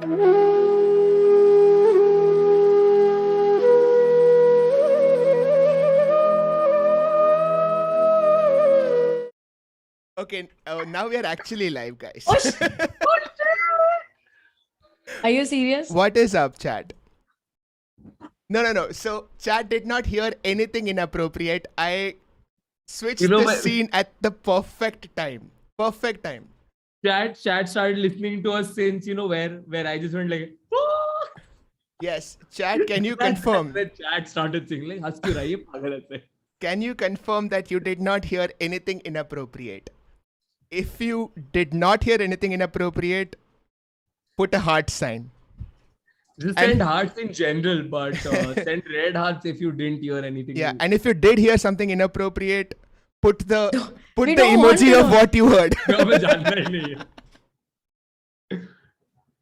Okay, now we are actually live, guys. Are you serious? What is up, chat? No. So, chat did not hear anything inappropriate. I switched the scene at the perfect time. Perfect time. Chat started listening to us since, where I just went like, "Oh!" Yes, chat, can you confirm? When chat started singing, like, "Has kyun raha hai, ye pagal aise?" Can you confirm that you did not hear anything inappropriate? If you did not hear anything inappropriate, put a heart sign. Just send hearts in general, but send red hearts if you didn't hear anything. Yeah, and if you did hear something inappropriate, put the We don't want emoji to of know. what you heard. हमें जानना ही नहीं है.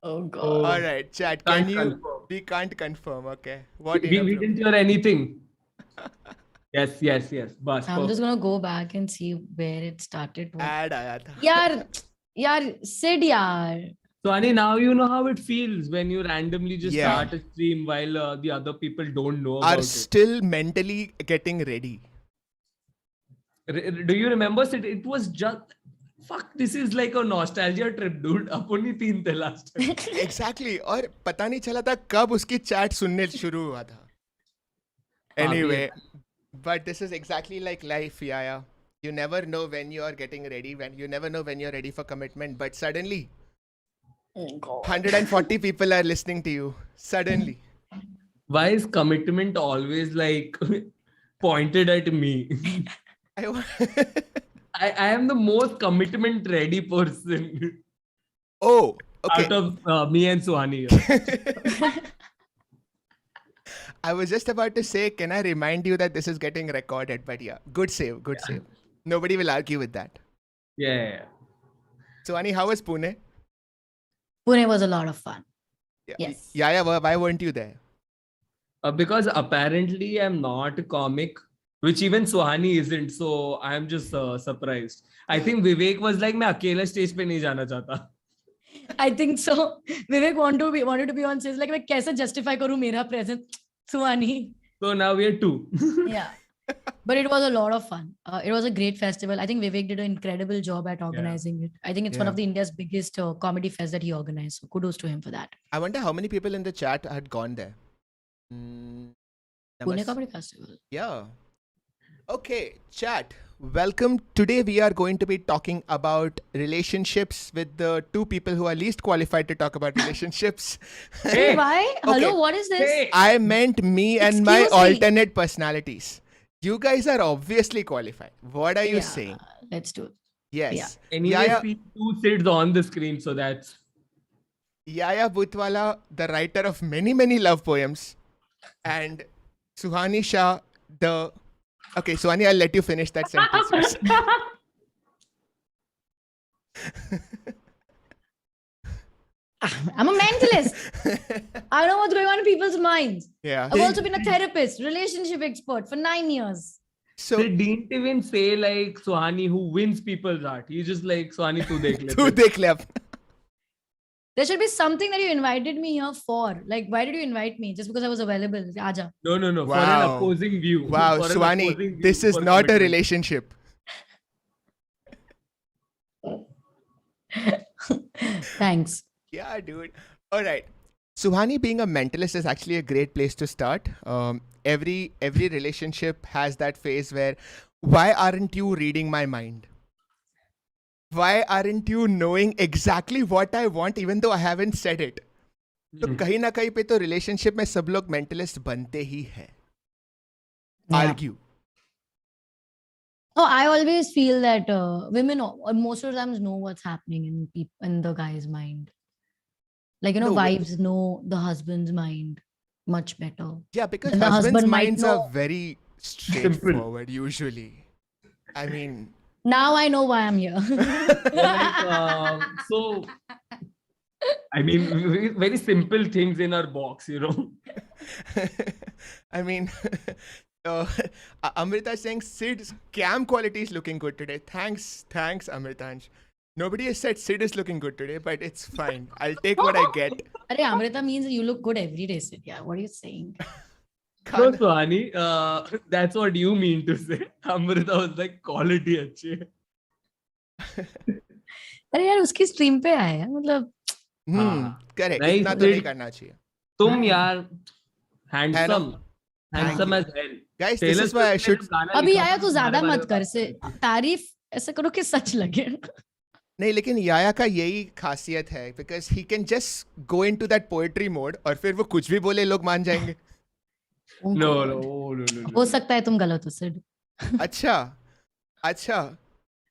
Oh god. All right, chat. Can't Can you? confirm. We can't confirm. Okay. What? We didn't hear anything. Yes. Bas, I'm just gonna go back and see where it started. Ad आया था. यार Sid यार. So Ani, now you know how it feels when you randomly just Yeah. start a stream while the other people don't know Are about still mentally getting ready. it. Do you remember Sid? It was just fuck. This is like a nostalgia trip, dude. अपन ही 3 थे last time. Exactly. और पता नहीं चला था कब उसकी chat सुनने शुरू हुआ था. Anyway, but this is exactly like life, Yahya. You never know when you are getting ready. When you never know when you're ready for commitment. But suddenly, Oh god. 140 people are listening to you. Suddenly. Why is commitment always like pointed at me? I am the most commitment ready person Oh, okay. out of me and Suhani here. I was just about to say, can I remind you that this is getting recorded? But yeah, good save. Nobody will argue with that. Yeah. So, Ani, how was Pune? Pune was a lot of fun. Yeah. Yes. Yahya, why weren't you there? Because apparently I'm not a comic, which even Suhani isn't. So I'm just surprised. I think Vivek was like, मैं अकेला stage पे नहीं जाना चाहता. I think so. Vivek wanted to be on stage. Like मैं कैसे justify करूँ मेरा presence? Suhani. So now we are 2. Yeah. But it was a lot of fun. It was a great festival. I think Vivek did an incredible job at organizing it. I think it's one Yeah. of the India's biggest comedy fest that he organized. So kudos to him for that. I wonder how many people in the chat had gone there. Pune Comedy Festival. Yeah. Okay, chat. Welcome. Today we are going to be talking about relationships with the two people who are least qualified to talk about relationships. Hey, why? Okay. Hello, what is this? Hey. I meant me and my Excuse me. alternate personalities. You guys are obviously qualified. What are you Yeah, saying? Let's do it. Yes. Yeah. Anyway, Yahya, see 2 Sids on the screen, so that's Yahya Butwala, the writer of many love poems, and Suhani Shah, the... Okay, Suhani, I'll let you finish that sentence. I'm a mentalist. I know what's going on in people's minds. Yeah. I've also been a therapist, relationship expert for 9 years. So, they didn't even say like Suhani who wins people's heart. He's just like Suhani tu dekh le. tu dekh le apna. There should be something that you invited me here for. Like, why did you invite me? Just because I was available. Aja. No. For Wow. an opposing view. Wow, For an Suhani, opposing view this is for not a commitment. relationship. Thanks. Yeah, dude. All right. Suhani, being a mentalist is actually a great place to start. Every relationship has that phase where, why aren't you reading my mind? Why aren't you knowing exactly what I want even though I haven't said it? तो कहीं ना कहीं पे तो relationship में सब लोग mentalist बनते ही हैं. Yeah. Argue. Oh, I always feel that women most of the times know what's happening in the guy's mind. Like, No, wives know the husband's mind much better. Yeah, because And the husbands' husband might minds are know. very straightforward usually. I mean, Now I know why I'm here. Like, so I mean very simple things in our box, I mean, Amrita saying Sid's cam quality is looking good today. Thanks, Amritansh. Nobody has said Sid is looking good today, but it's fine. I'll take what I get. Arey, Amrita means you look good every day, Sid. Yeah, what are you saying? No, Suhani, that's what you mean to say. Amrita was like, quality अच्छी है. अरे यार उसकी stream पे आया है मतलब. Correct. नहीं, इतना तो नहीं करना चाहिए. तुम यार handsome as hell. Guys, this is why I should. अभी आया तो ज्यादा मत कर से तारीफ ऐसा करो कि सच लगे. नहीं, लेकिन याया का यही खासियत है, because he can just go into that poetry mode और फिर वो कुछ भी बोले लोग मान जाएंगे. No. हो सकता है तुम गलत हो सिड. अच्छा.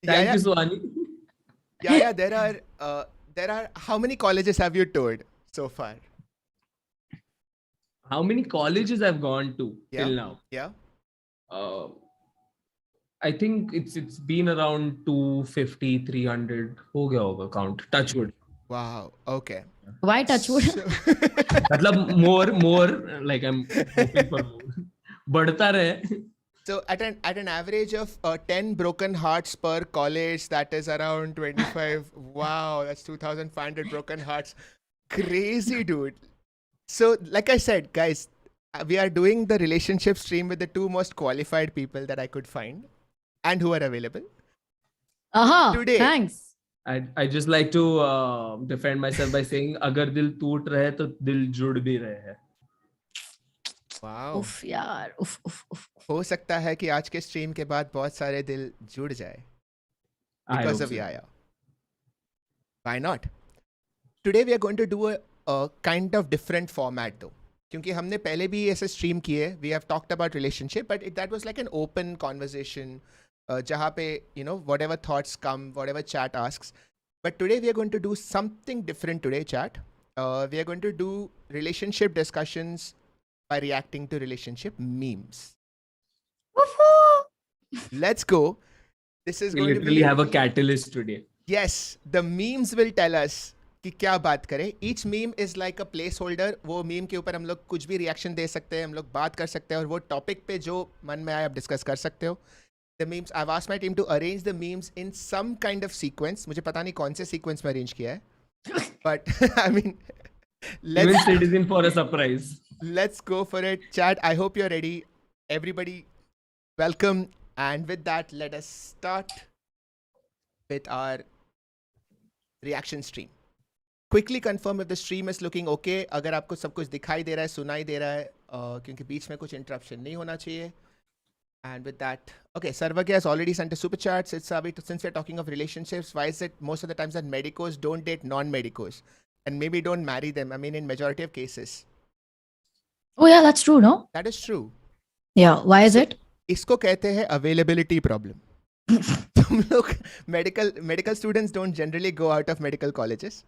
Thank you, Suhani. Yahya, there are how many colleges have you toured so far? How many colleges I've gone to till now? Yeah. I think it's been around 250, 300. हो गया होगा count. Touchwood. Wow. Okay. Why touchwood? मतलब more like I'm hoping for more. बढ़ता रहे. So at an average of 10 broken hearts per college, that is around 25. Wow, that's 2,500 broken hearts. Crazy, dude. So like I said, guys, we are doing the relationship stream with the two most qualified people that I could find and who are available. Today. Thanks. I just like to defend myself by saying अगर दिल टूट रहे तो दिल जुड़ भी रहे हैं. Wow. उफ यार उफ. हो सकता है कि आज के स्ट्रीम के बाद बहुत सारे दिल जुड़ जाए because of Yahya. Why not? Today we are going to do a kind of different format though. क्योंकि हमने पहले भी ऐसे स्ट्रीम किए. We have talked about relationship, but that was like an open conversation. जहाँ पे whatever thoughts come, whatever chat asks. But today we are going to do something different today, chat. We are going to do relationship discussions by reacting to relationship memes. Let's go. This is We going to literally be... have a catalyst today. Yes, the memes will tell us कि क्या बात करें. Each meme is like a placeholder. वो meme के ऊपर हम लोग कुछ भी reaction दे सकते हैं, हम लोग बात कर सकते हैं और वो topic पे जो मन में आए आप discuss कर सकते हो. The memes, I've asked my team to arrange the memes in some kind of sequence. मुझे पता नहीं कौन से sequence में arrange किया है. But I mean, Even Sid is in for a surprise. Let's go for it. Chat, I hope you're ready. Everybody, welcome. And with that, let us start with our reaction stream. Quickly confirm if the stream is looking okay. अगर आपको सब कुछ दिखाई दे रहा है, सुनाई दे रहा है, क्योंकि बीच में कुछ interruption नहीं होना चाहिए. And with that, okay, Sarvagya has already sent a super chat. Since we're talking of relationships, why is it most of the times that medicos don't date non-medicos and maybe don't marry them? I mean, in majority of cases. Oh yeah, that's true, no? That is true. Yeah, why is it? इसको कहते हैं availability problem. तुम लोग medical students don't generally go out of medical colleges.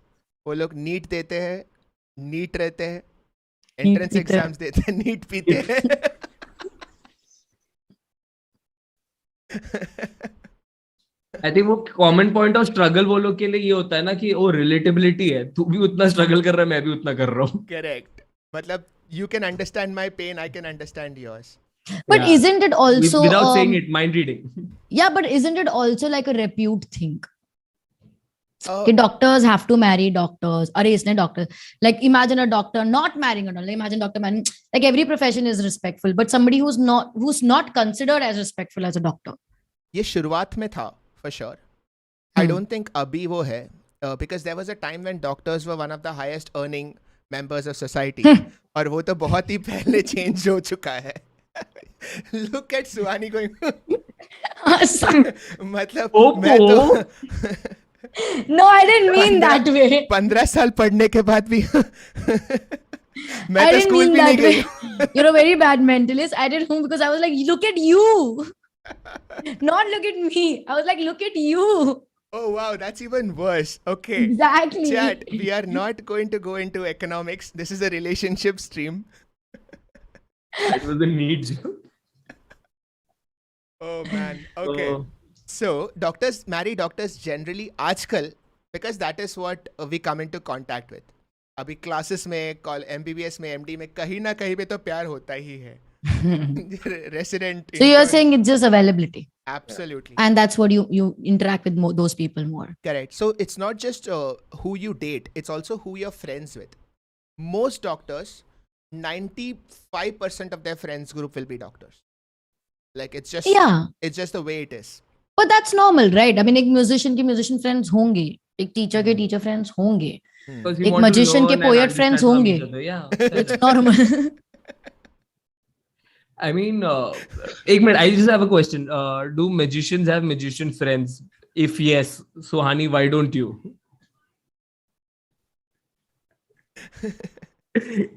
वो लोग NEET देते हैं, NEET रहते हैं, entrance exams देते हैं, NEET पीते हैं. I think वो common point of struggle वो लोग के लिए ये होता है ना कि वो relatability है. तू भी उतना struggle कर रहा है, मैं भी उतना कर रहा हूँ. Correct. मतलब you can understand my pain, I can understand yours. But isn't it also without saying it, mind reading? Yeah, but isn't it also like a repute thing? कि doctors have to marry doctors. अरे इसने doctor, like imagine a doctor not marrying a doctor. Like imagine doctor marrying. Like every profession is respectful, but somebody who's not considered as respectful as a doctor. ये शुरुआत में था for sure. I don't think अभी वो है because there was a time when doctors were one of the highest earning members of society. और वो तो बहुत ही पहले change हो चुका है. Look at Suhani going. मतलब मैं तो No, I didn't mean that way. 15 साल पढ़ने के बाद भी मैं I तो didn't स्कूल mean भी नहीं that गई. way. You're a very bad mentalist. I didn't know because I was like, look at you. Not look at me. I was like, look at you. Oh wow, that's even worse. Okay. Exactly. Chat, we are not going to go into economics. This is a relationship stream. It was a need. Oh man. Okay. So doctors marry doctors generally आजकल because that is what we come into contact with. अभी classes में, MBBS में, MD में कहीं ना कहीं पे तो प्यार होता ही है. Resident. So you're saying it's just availability? Absolutely. And that's what you interact with those people more. Correct. So it's not just who you date, it's also who you're friends with. Most doctors, 95% of their friends group will be doctors. Like it's just the way it is. But that's normal, right? I mean, एक musician के musician friends होंगे, एक teacher के teacher friends होंगे, एक magician के poet friends होंगे. Yeah. It's normal. I mean, एक minute, I just have a question. Do magicians have magician friends? If yes, Suhani, why don't you?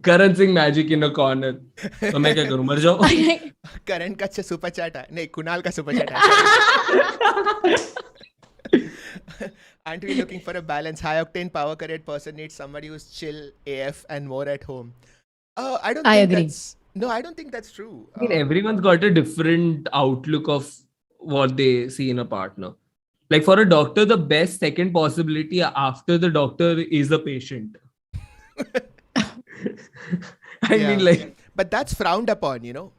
Karan Singh magic in a corner. तो मैं क्या करूं, मर जाओ? करण का सुपर चैट है, नहीं कुणाल का सुपर चैट है. Aren't we looking for a balance? High octane power career person needs somebody who's chill AF and more at home. I agree. I don't think that's true. I mean, everyone's got a different outlook of what they see in a partner. Like for a doctor, the best second possibility after the doctor is a patient. I mean, like, but that's frowned upon, you know.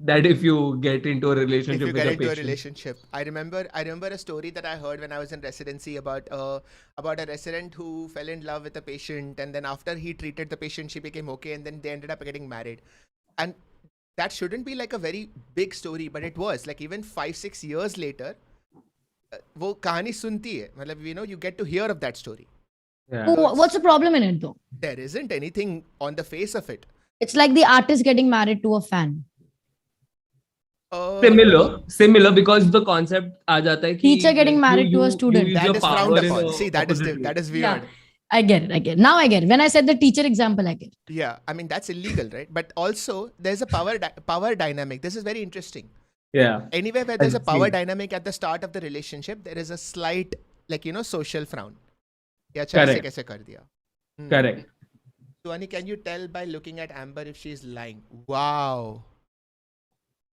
That if you get into a relationship with a patient. I remember a story that I heard when I was in residency about a resident who fell in love with a patient, and then after he treated the patient, she became okay, and then they ended up getting married. And that shouldn't be like a very big story, but it was. Like even 5-6 years later, वो कहानी सुनती है. मतलब, you know, you get to hear of that story. Yeah. What's the problem in it though? There isn't anything on the face of it. It's like the artist getting married to a fan. Similar because the concept आ जाता है कि teacher getting married to a student. That is frowned upon. See, that is weird. Yeah. I get it. Now I get it. When I said the teacher example, I get it. Yeah, I mean that's illegal, right? But also there's a power dynamic. This is very interesting. Yeah. Anywhere where there's a power dynamic at the start of the relationship, there is a slight, like, you know, social frown. Yeah, kaise kar diya. Correct. Suhani, can you tell by looking at Amber if she's lying? Wow.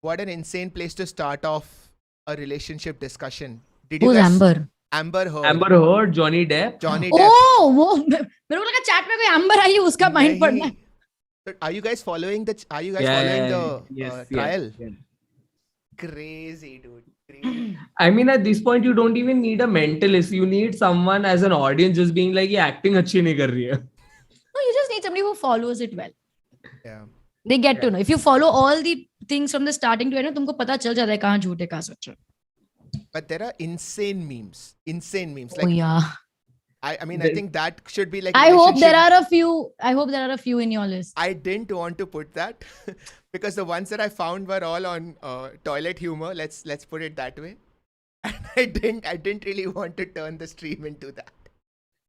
What an insane place to start off a relationship discussion. Who's Amber? Amber Heard. Amber Heard, Johnny Depp. Oh, वो मेरे को लगा chat में कोई Amber आई है, उसका mind पढ़ना है. Are you guys following the trial? Yes. Crazy, dude. Crazy. I mean, at this point, you don't even need a mentalist. You need someone as an audience just being like, ये acting अच्छी नहीं कर रही है. No, you just need somebody who follows it well. Yeah. They get to know. If you follow all the things from the starting to end, तुमको पता चल जाता है कहाँ झूठ है कहाँ सच है. But there are insane memes. Like, oh yeah. I mean, I think that should be like. I hope there are a few in your list. I didn't want to put that because the ones that I found were all on toilet humor. Let's put it that way. And I didn't really want to turn the stream into that.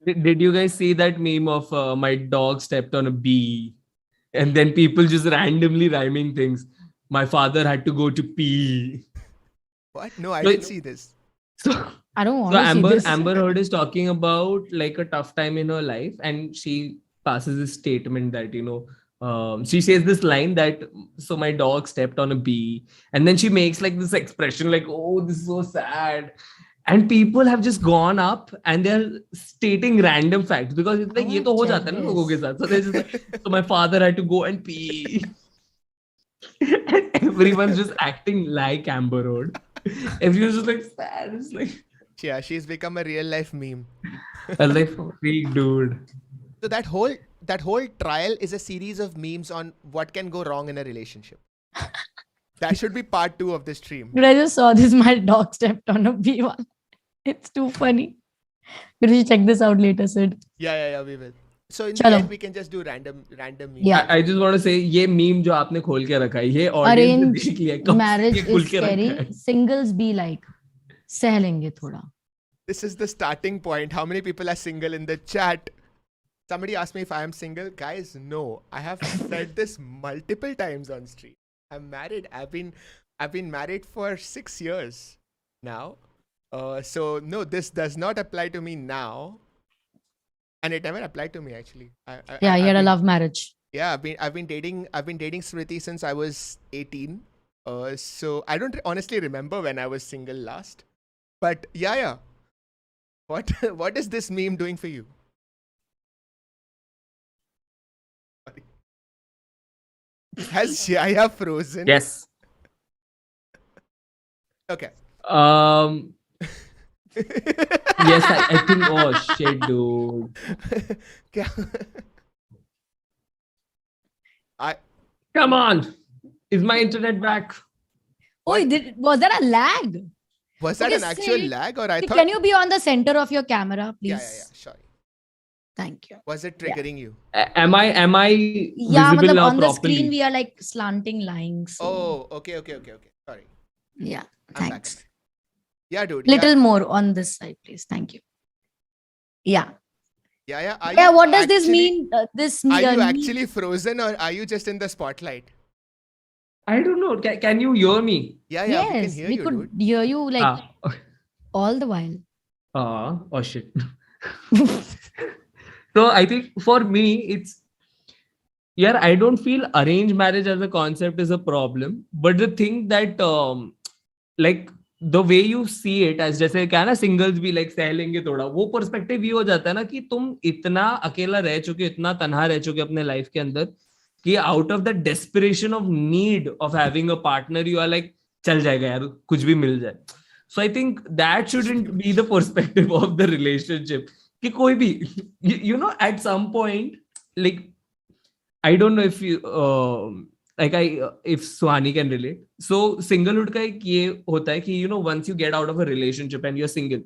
Did you guys see that meme of my dog stepped on a bee, and then people just randomly rhyming things? My father had to go to pee. What? No, I didn't see this. So I don't want to see this. Amber Heard is talking about like a tough time in her life, and she passes this statement that, you know, she says this line that, so my dog stepped on a bee, and then she makes like this expression like, oh, this is so sad. And people have just gone up and they're stating random facts because it's like, ये तो हो जाता है ना लोगों के साथ. So they're just like, so my father had to go and pee. And everyone's just acting like Amber Heard. Everyone's just like sad. It's like, yeah, she's become a real life meme. I was like, freak, dude. So that whole trial is a series of memes on what can go wrong in a relationship. That should be part 2 of this stream. Dude, I just saw this. My dog stepped on a bee one. It's too funny. You should check this out later, Sid. Yeah, we will. So in the end, we can just do random memes. Yeah. I just want to say, ये meme जो आपने खोल के रखा है, ये audience देख लिया, कब marriage ये खोल is के रखा scary. है. Singles be like, सह लेंगे थोड़ा. This is the starting point. How many people are single in the chat? Somebody asked me if I am single. Guys, no. I have said this multiple times on stream. I'm married. I've been married for 6 years now. So no, this does not apply to me now. And it never applied to me actually. He had a love marriage. Yeah, I've been dating Smriti since I was 18. So I don't honestly remember when I was single last. But yeah. What is this meme doing for you? Has Yahya frozen? Yes. Okay. Yes, I think. Oh shit, dude. क्या? Come on. Is my internet back? Oh, was that a lag? Was that Okay, an actual Sid, lag, or I thought? can you be on the center of your camera, please? Yeah. Sorry. Thank you. Was it triggering you? Am I Yeah, visible now on the properly? screen we are like slanting lying. So Oh, okay. Sorry. yeah, I'm thanks. back. Yeah, dude. Little more on this side, please. Thank you. Yeah. Yeah. Yeah. What does this mean? Are you actually frozen, or are you just in the spotlight? I don't know. Can you hear me? Yeah. Yes, We can hear you, could dude. hear you like all the while. Oh shit. So I think for me, it's I don't feel arranged marriage as a concept is a problem, but the thing that like the way you see it as जैसे क्या ना singles भी like सह लेंगे थोड़ा वो perspective ये हो जाता है ना कि तुम इतना अकेला रह चुके इतना तन्हा रह चुके अपने लाइफ के अंदर कि out of the desperation of need of having a partner you are like चल जाएगा यार कुछ भी मिल जाए. So I think that shouldn't be the perspective of the relationship. कि कोई भी you know at some point like I don't know if you if Suhani can relate. So singlehood का एक ये होता है कि once you get out of a relationship and you're single,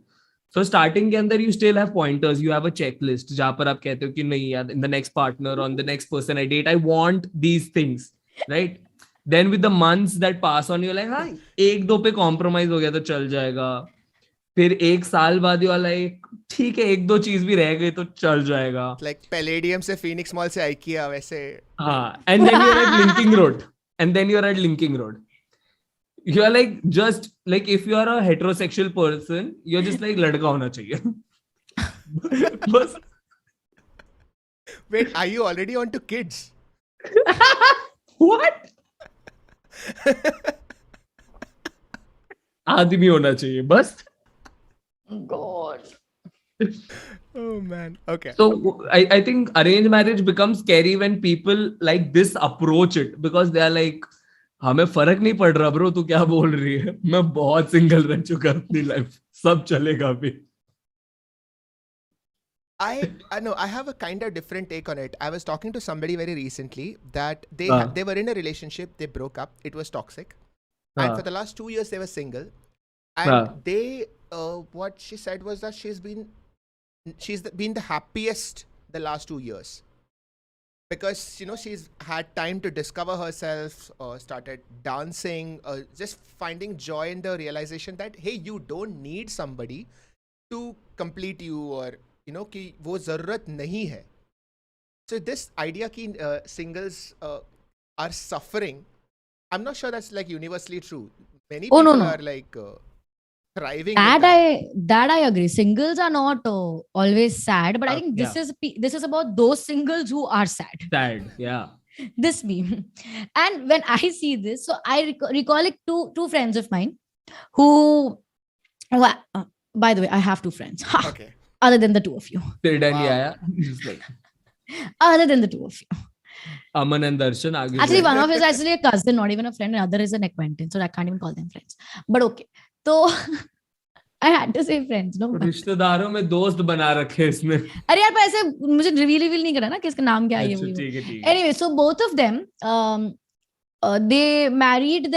so starting के अंदर you still have pointers, you have a checklist जहाँ पर आप कहते हो कि नहीं यार in the next partner on the next person I date I want these things, right? Then with the months that pass on you're like हाँ एक दो पे compromise हो गया तो चल जाएगा. फिर एक साल बाद वाला एक ठीक है एक दो चीज भी रह गई तो चल जाएगा. Like Palladium से Phoenix Mall से IKEA वैसे. हाँ, and then you're at Linking Road. You are like just like if you are a heterosexual person, you're just like लड़का होना चाहिए. बस. Wait, are you already on to kids? What? आदमी होना चाहिए बस. God. Oh man. Okay. So I think arranged marriage becomes scary when people like this approach it because they are like हमें फर्क नहीं पड़ रहा ब्रो तू क्या बोल रही है मैं बहुत सिंगल रह चुका अपनी लाइफ सब चलेगा अभी. I know I have a kind of different take on it. I was talking to somebody very recently that they were in a relationship, they broke up, it was toxic, and for the last 2 years they were single, and they what she said was that she's been the happiest the last 2 years because she's had time to discover herself, started dancing, just finding joy in the realization that hey, you don't need somebody to complete you or कि वो जरूरत नहीं है. So this idea कि singles are suffering, I'm not sure that's like universally true. Many people are like thriving. That I agree. Singles are not always sad, but I think this is about those singles who are sad. Sad, yeah. This meme. And when I see this, so I recall like two friends of mine who, by the way, I have two friends. Okay. Other than the two of you. Sid and Yahya. Other than the two of you. Aman and Darshan. Actually, one of is actually a cousin, not even a friend. And other is an acquaintance. So I can't even call them friends. But okay. So I had to say friends. No. रिश्तेदारों में दोस्त बना रखे इसने. अरे यार पर ऐसे मुझे रिवील नहीं करा ना कि इसका नाम क्या है वो. ठीक है. Anyway, so both of them, they married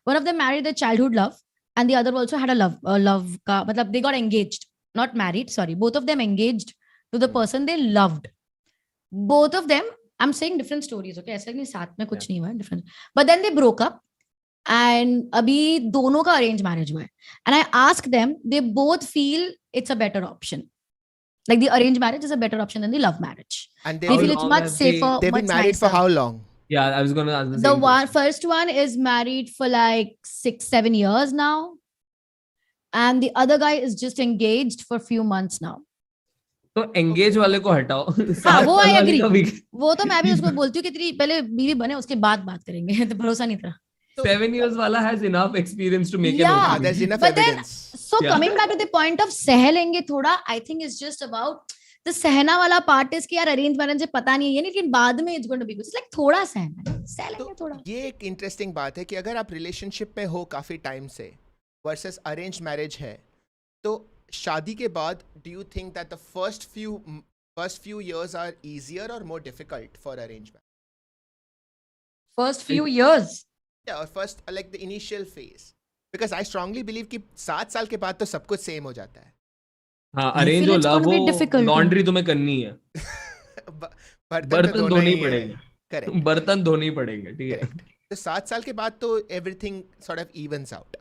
one of them married their childhood love, and the other also had a love ka. मतलब they got engaged, not married. Sorry, both of them engaged to the person they loved. Both of them, I'm saying different stories. Okay, ऐसा नहीं साथ में कुछ नहीं हुआ different. But then they broke up. And अभी दोनों का arranged marriage हुआ है. And I asked them, they both feel it's a better option. Like the arranged marriage is a better option than the love marriage. And they feel it's much safer. They've been married for how long? Yeah, I was going to ask the first one is married for like 6-7 years now. And the other guy is just engaged for a few months now. तो engage वाले को हटाओ. हाँ, वो I agree. वो तो मैं भी उसको बोलती हूँ कि तेरी पहले बीवी बने उसके बाद बात करेंगे. तो भरोसा नहीं था. 7 years wala has enough experience to make an there's enough but evidence. Then, so coming back to the point of सह लेंगे थोड़ा, I think it's just about the सहना वाला part is कि यार arrange marriage से पता नहीं है ये, लेकिन बाद में it's going to be good. It's like थोड़ा सहना, सह लेंगे थोड़ा. ये एक interesting बात है कि अगर आप relationship में हो काफी time से, versus arranged marriage है, तो शादी के बाद do you think that the first few years are easier or more difficult for arranged marriage? First few years. Yeah, or first like the initial phase, because I strongly believe कि 7 साल के बाद तो सब कुछ सेम हो जाता है. हाँ, I अरेंज feel हो it's लव gonna be हो, difficult. लॉन्ड्री तुम्हें करनी है, बर्तन तो धोना ही है. Correct. बर्तन धोने ही पड़ेंगे, ठीक है. Correct. तो 7 साल के बाद तो everything sort of evens out.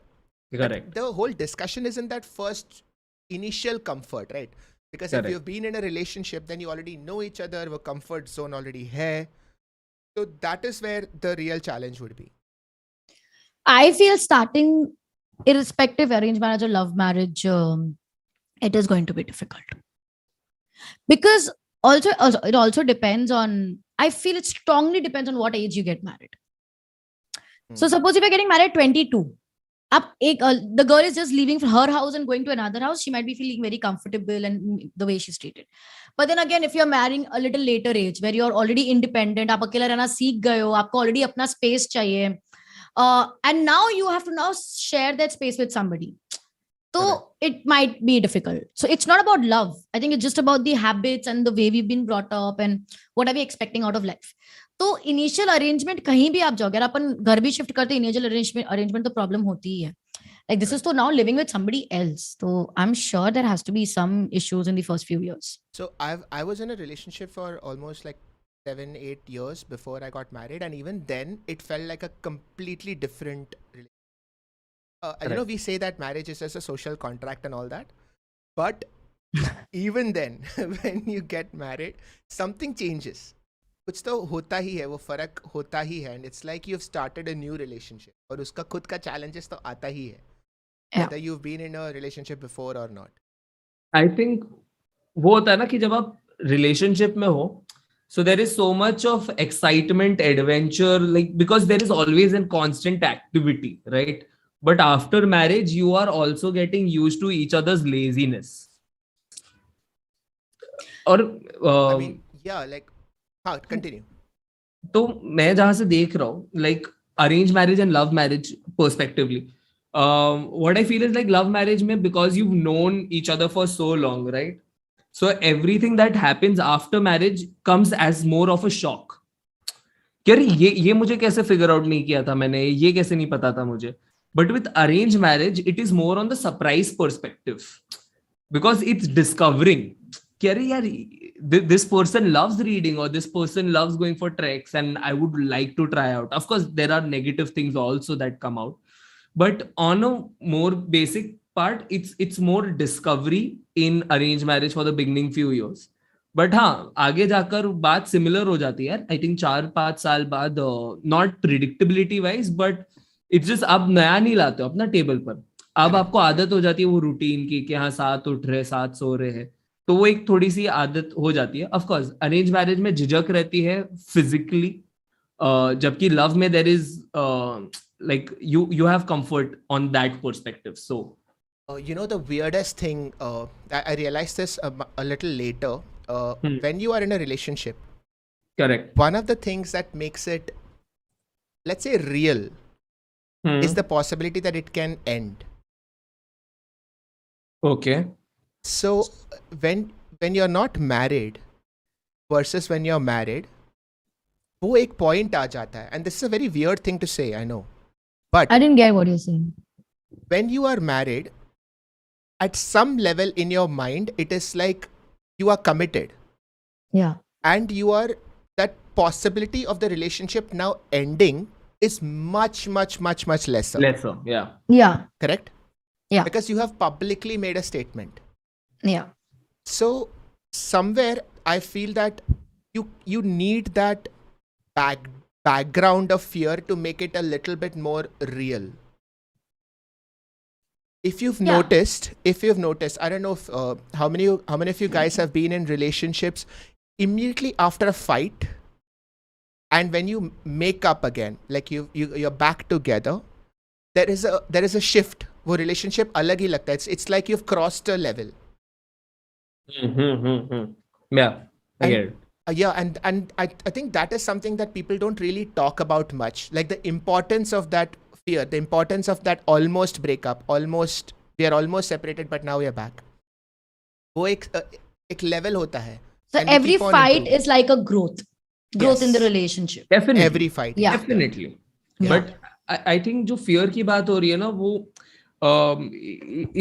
Correct. But the whole discussion is in that first initial comfort, right? Because Correct. if you've been in a relationship, then you already know each other, वो comfort zone already है. So that is where the real challenge would be. I feel starting, irrespective arranged marriage or love marriage, it is going to be difficult. Because also it also depends on, I feel it strongly depends on what age you get married. So suppose if you're getting married at 22, the girl is just leaving her house and going to another house, she might be feeling very comfortable and the way she's treated. But then again, if you're marrying a little later age where you're already independent, आप अकेला रहना सीख गए हो, आपको already अपना space चाहिए, and now you have to now share that space with somebody. So it might be difficult. So it's not about love. I think it's just about the habits and the way we've been brought up and what are we expecting out of life. तो initial arrangement कहीं भी आप जाओगे, अगर अपन घर भी shift करते initial arrangement तो प्रॉब्लम होती ही है. Like this is तो now living with somebody else. So I'm sure there has to be some issues in the first few years. So I was in a relationship for almost like 7-8 years before I got married, and even then it felt like a completely different relationship. You know, we say that marriage is just a social contract and all that, but even then when you get married, something changes. कुछ तो होता ही है, वो फर्क होता ही है, and it's like you've started a new relationship, और उसका खुद का challenges तो आता ही है, whether you've been in a relationship before or not. I think वो होता है ना कि जब आप relationship में हो, so there is so much of excitement, adventure, like because there is always a constant activity, right? But after marriage, you are also getting used to each other's laziness. और I mean, yeah, like हाँ, continue. तो मैं जहां से देख रहा हूँ, like arranged marriage and love marriage perspectively, what I feel is like love marriage में, because you've known each other for so long, right? So everything that happens after marriage comes as more of a shock. यार ये मुझे कैसे figure out नहीं किया था मैंने, ये कैसे नहीं पता था मुझे. But with arranged marriage, it is more on the surprise perspective, because it's discovering. Yaar, this person loves reading, or this person loves going for treks, and I would like to try out. Of course, there are negative things also that come out, but on a more basic part, it's more discovery in arranged marriage for the beginning few years. But हाँ, आगे जाकर बात similar हो जाती है. I think 4-5 साल बाद, not predictability wise, but it's just आप नया नहीं लाते हो अपना टेबल पर. अब आपको आदत हो जाती है वो रूटीन की कि हाँ 7 उठ रहे 7 सो रहे हैं, तो वो एक थोड़ी सी आदत हो जाती है. ऑफ कोर्स अरेंज मैरिज में झिझक रहती है फिजिकली, जबकि लव में there is like you have comfort on that perspective. So you know, the weirdest thing, I realized this a little later, when you are in a relationship. Correct. One of the things that makes it, let's say, real is the possibility that it can end. Okay. So when you're not married versus when you're married, वो एक point आ जाता है, and this is a very weird thing to say, I know, but I didn't get what you're saying. when you are married, at some level in your mind, it is like you are committed. Yeah. And you are, that possibility of the relationship now ending is much lesser. Lesser, yeah. Yeah. Correct? Yeah. Because you have publicly made a statement. Yeah. So somewhere I feel that you need that background of fear to make it a little bit more real. If you've noticed, I don't know if, how many of you guys have been in relationships immediately after a fight, and when you make up again, like you're back together, there is a shift. वो relationship अलग ही लगता है. It's like you've crossed a level. Yeah, I get it. Yeah, and I think that is something that people don't really talk about much, like the importance of that fear, the importance of that almost breakup, almost we are almost separated but now we are back. वो एक level होता है. So and we every keep on fight improving. is like a growth in the Yes. relationship. Definitely. Every fight. Yeah. Definitely. Yeah. But I think जो fear की बात हो रही है ना वो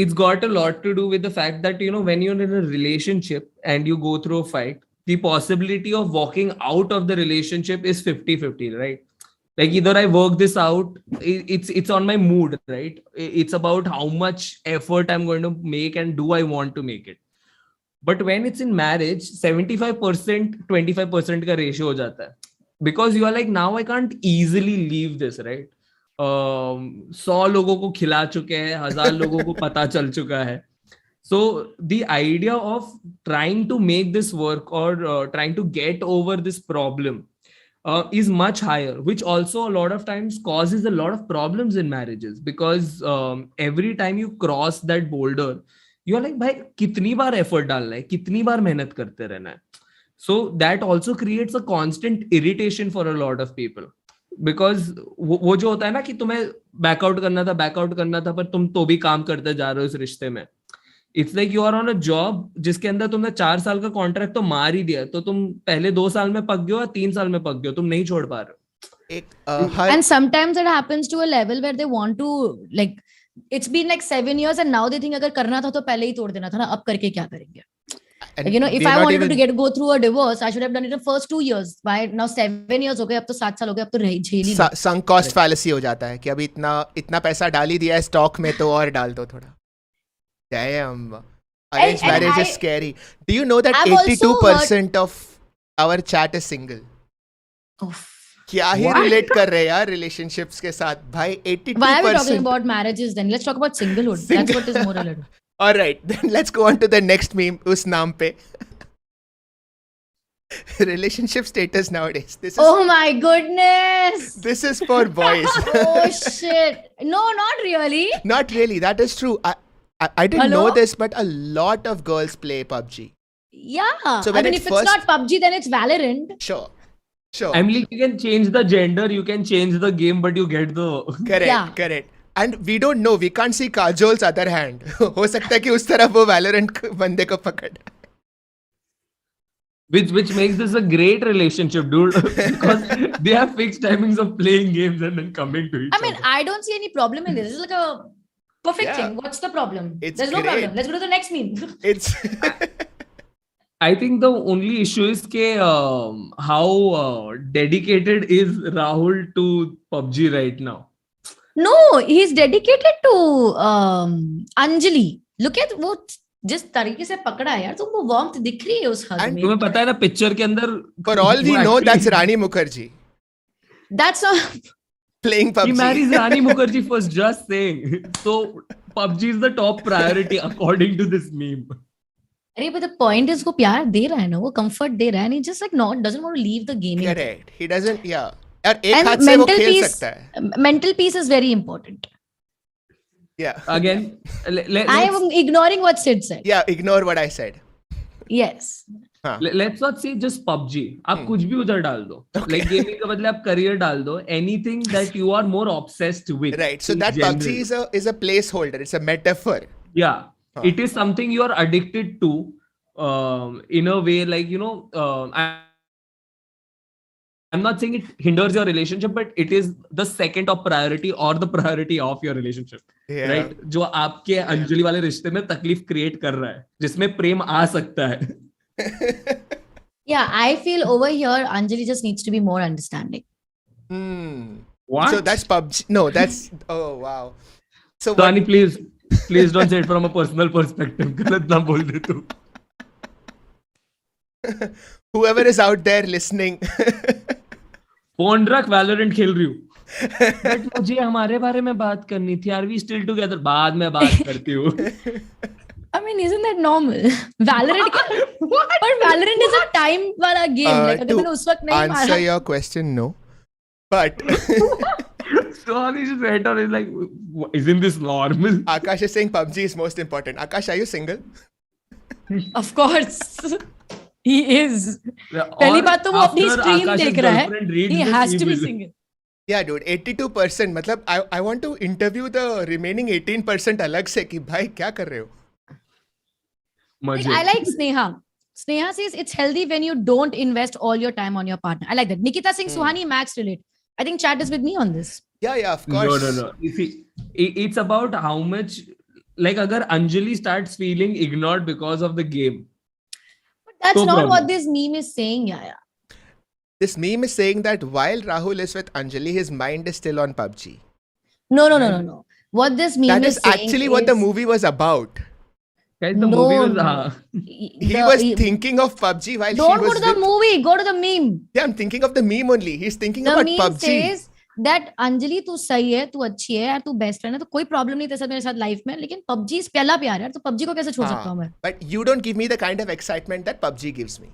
it's got a lot to do with the fact that when you're in a relationship and you go through a fight, the possibility of walking out of the relationship is 50-50, right? Like either I work this out, it's on my mood, right? It's about how much effort I'm going to make and do I want to make it. But when it's in marriage, 75% 25% का ratio हो जाता है, because you are like, now I can't easily leave this, right? 100 लोगों को खिला चुके हैं, 1000 लोगों को पता चल चुका है. So the idea of trying to make this work or trying to get over this problem is much higher, which also a lot of times causes a lot of problems in marriages, because every time you cross that boulder, you are like, भाई कितनी बार effort डालना है, कितनी बार मेहनत करते रहना है. So that also creates a constant irritation for a lot of people, because वो जो होता है ना कि तुम्हें back out करना था पर तुम तो भी काम करते जा रहे हो इस रिश्ते में. It's like you are on a job जिसके अंदर तुमने 4 साल का कॉन्ट्रैक्ट तो मार ही दिया, तो तुम पहले 2 साल में पक गए हो या 3 साल में पक गए हो, तुम नहीं छोड़ पा रहे हो. And sometimes it happens to a level where they want to, like, it's been like 7 years and now they think अगर करना था तो पहले ही तोड़ देना था ना, अब करके क्या करेंगे. Like, if I wanted to go through a divorce, I should have done it in the first 2 years. Why now 7 years हो गए, अब तो 7 साल हो गए, अब तो झेल ही. sunk cost fallacy हो जाता है कि अभी इतना पैसा डाल ही दिया है स्टॉक में, तो और डाल दो थोड़ा. Damn. Arranged marriage is scary. Do you know that 82% of our chat is single? क्या ही relate कर रहे हैं यार relationships के साथ भाई. 82%. Why are we talking about marriages then? Let's talk about singlehood. That's what is more related. All right, then let's go on to the next meme. उस नाम पे. Relationship status nowadays. This is, oh my goodness. This is for boys. Oh shit. No, not really. Not really. That is true. I didn't know this, but a lot of girls play PUBG. Yeah. So I mean, if it's not PUBG, then it's Valorant. Sure. I'm like, you can change the gender, you can change the game, but you get the correct. And we don't know. We can't see Kajol's other hand. हो सकता है कि उस तरफ वो Valorant बंदे को पकड़. Which makes this a great relationship, dude, because they have fixed timings of playing games and then coming to each other. I mean, I don't see any problem in this. This is like a perfect thing. What's the problem? There's no problem. Let's go to the next meme. It's I think the only issue is how dedicated is Rahul to PUBG right now. No, he's dedicated to Anjali. Look at वो जिस तरीके से पकड़ा है यार, तुमको warmth दिख रही है उस हद में. तुम्हें पता है ना पिक्चर के अंदर. For all we know, that's Rani Mukherjee. That's not playing PUBG. He marries Rani Mukherjee first, just saying. So PUBG is the top priority according to this meme. अरे but the point is वो प्यार दे रहा है ना, वो comfort दे रहा है, and he just like doesn't want to leave the gaming. Correct. He doesn't. Yeah. और एक हाथ से वो खेल सकता है. Mental peace is very important. Yeah. Again, I am ignoring what Sid said. Yeah, ignore what I said. Yes. Let's not say just PUBG. आप कुछ भी उधर डाल दो. Like gaming के बदले आप career डाल दो. Anything that you are more obsessed with. Right. So that PUBG is a placeholder. It's a metaphor. Yeah. It is something you are addicted to in a way, like, I'm not saying it hinders your relationship, but it is the second top priority or the priority of your relationship. Yeah. Right? जो आपके अंजलि वाले रिश्ते में तकलीफ create कर रहा है, जिसमें प्रेम आ सकता है. Yeah, I feel over here Anjali just needs to be more understanding. What? So that's PUBG. No, that's oh wow. So Dani, please don't say it from a personal perspective. गलत ना बोल दे तू. Whoever is out there listening. Phone रख, Valorant खेल रही हूँ. But मुझे हमारे बारे में बात करनी थी. Are we still together? बाद में बात करती हूँ. I mean, isn't that normal? Valorant, but Valorant is a time वाला game. Like अगर मैंने उस वक्त नहीं मारा. Answer your question, no. But so he just went on. He's like, isn't this normal? Akash is saying PUBG is most important. Akash, are you single? Of course. He is. पहली बात तो वो अपनी stream देख रहा है. He has to be single. Yeah, dude, 82%. मतलब I want to interview the remaining 18% अलग से कि भाई क्या कर रहे हो? Like, मजे. I like Sneha. Sneha says it's healthy when you don't invest all your time on your partner. I like that. Nikita Singh Suhani, Max relate. I think chat is with me on this. Yeah, of course. No. You see, it's about how much, like, agar Anjali starts feeling ignored because of the game. But that's No not problem. what this meme is saying, Yahya. This meme is saying that while Rahul is with Anjali, his mind is still on PUBG. No. What this meme That is is saying actually what the is- movie was about. Guys, the movie was He was thinking of PUBG while Don't she go was to the with... movie. Go to the meme. Yeah, I'm thinking of the meme only. He's thinking The about meme PUBG. says that Anjali तू सही है, तू अच्छी है यार, तू best friend है, तो कोई प्रॉब्लम नहीं तेरे साथ मेरे साथ लाइफ में, लेकिन पबजी पहला प्यार है यार, तो पबजी को कैसे छोड़ सकता हूँ मैं? But you don't give me the kind of excitement that PUBG gives me.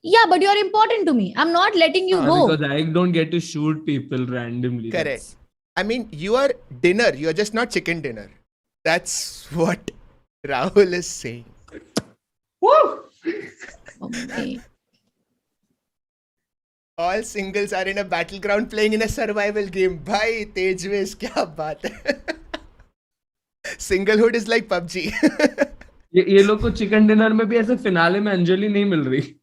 Yeah, but you are important to me. I'm not letting you go. because I don't get to shoot people randomly. Correct. I mean, you are dinner. You're just not chicken dinner. That's what Rahul is saying. Woo! Okay. All singles are in a battleground playing in a survival game. Bhai, Tejvesh, kya baat hai? Singlehood is like PUBG. ये लोग को chicken dinner में भी ऐसे finale में अंजलि नहीं मिल रही.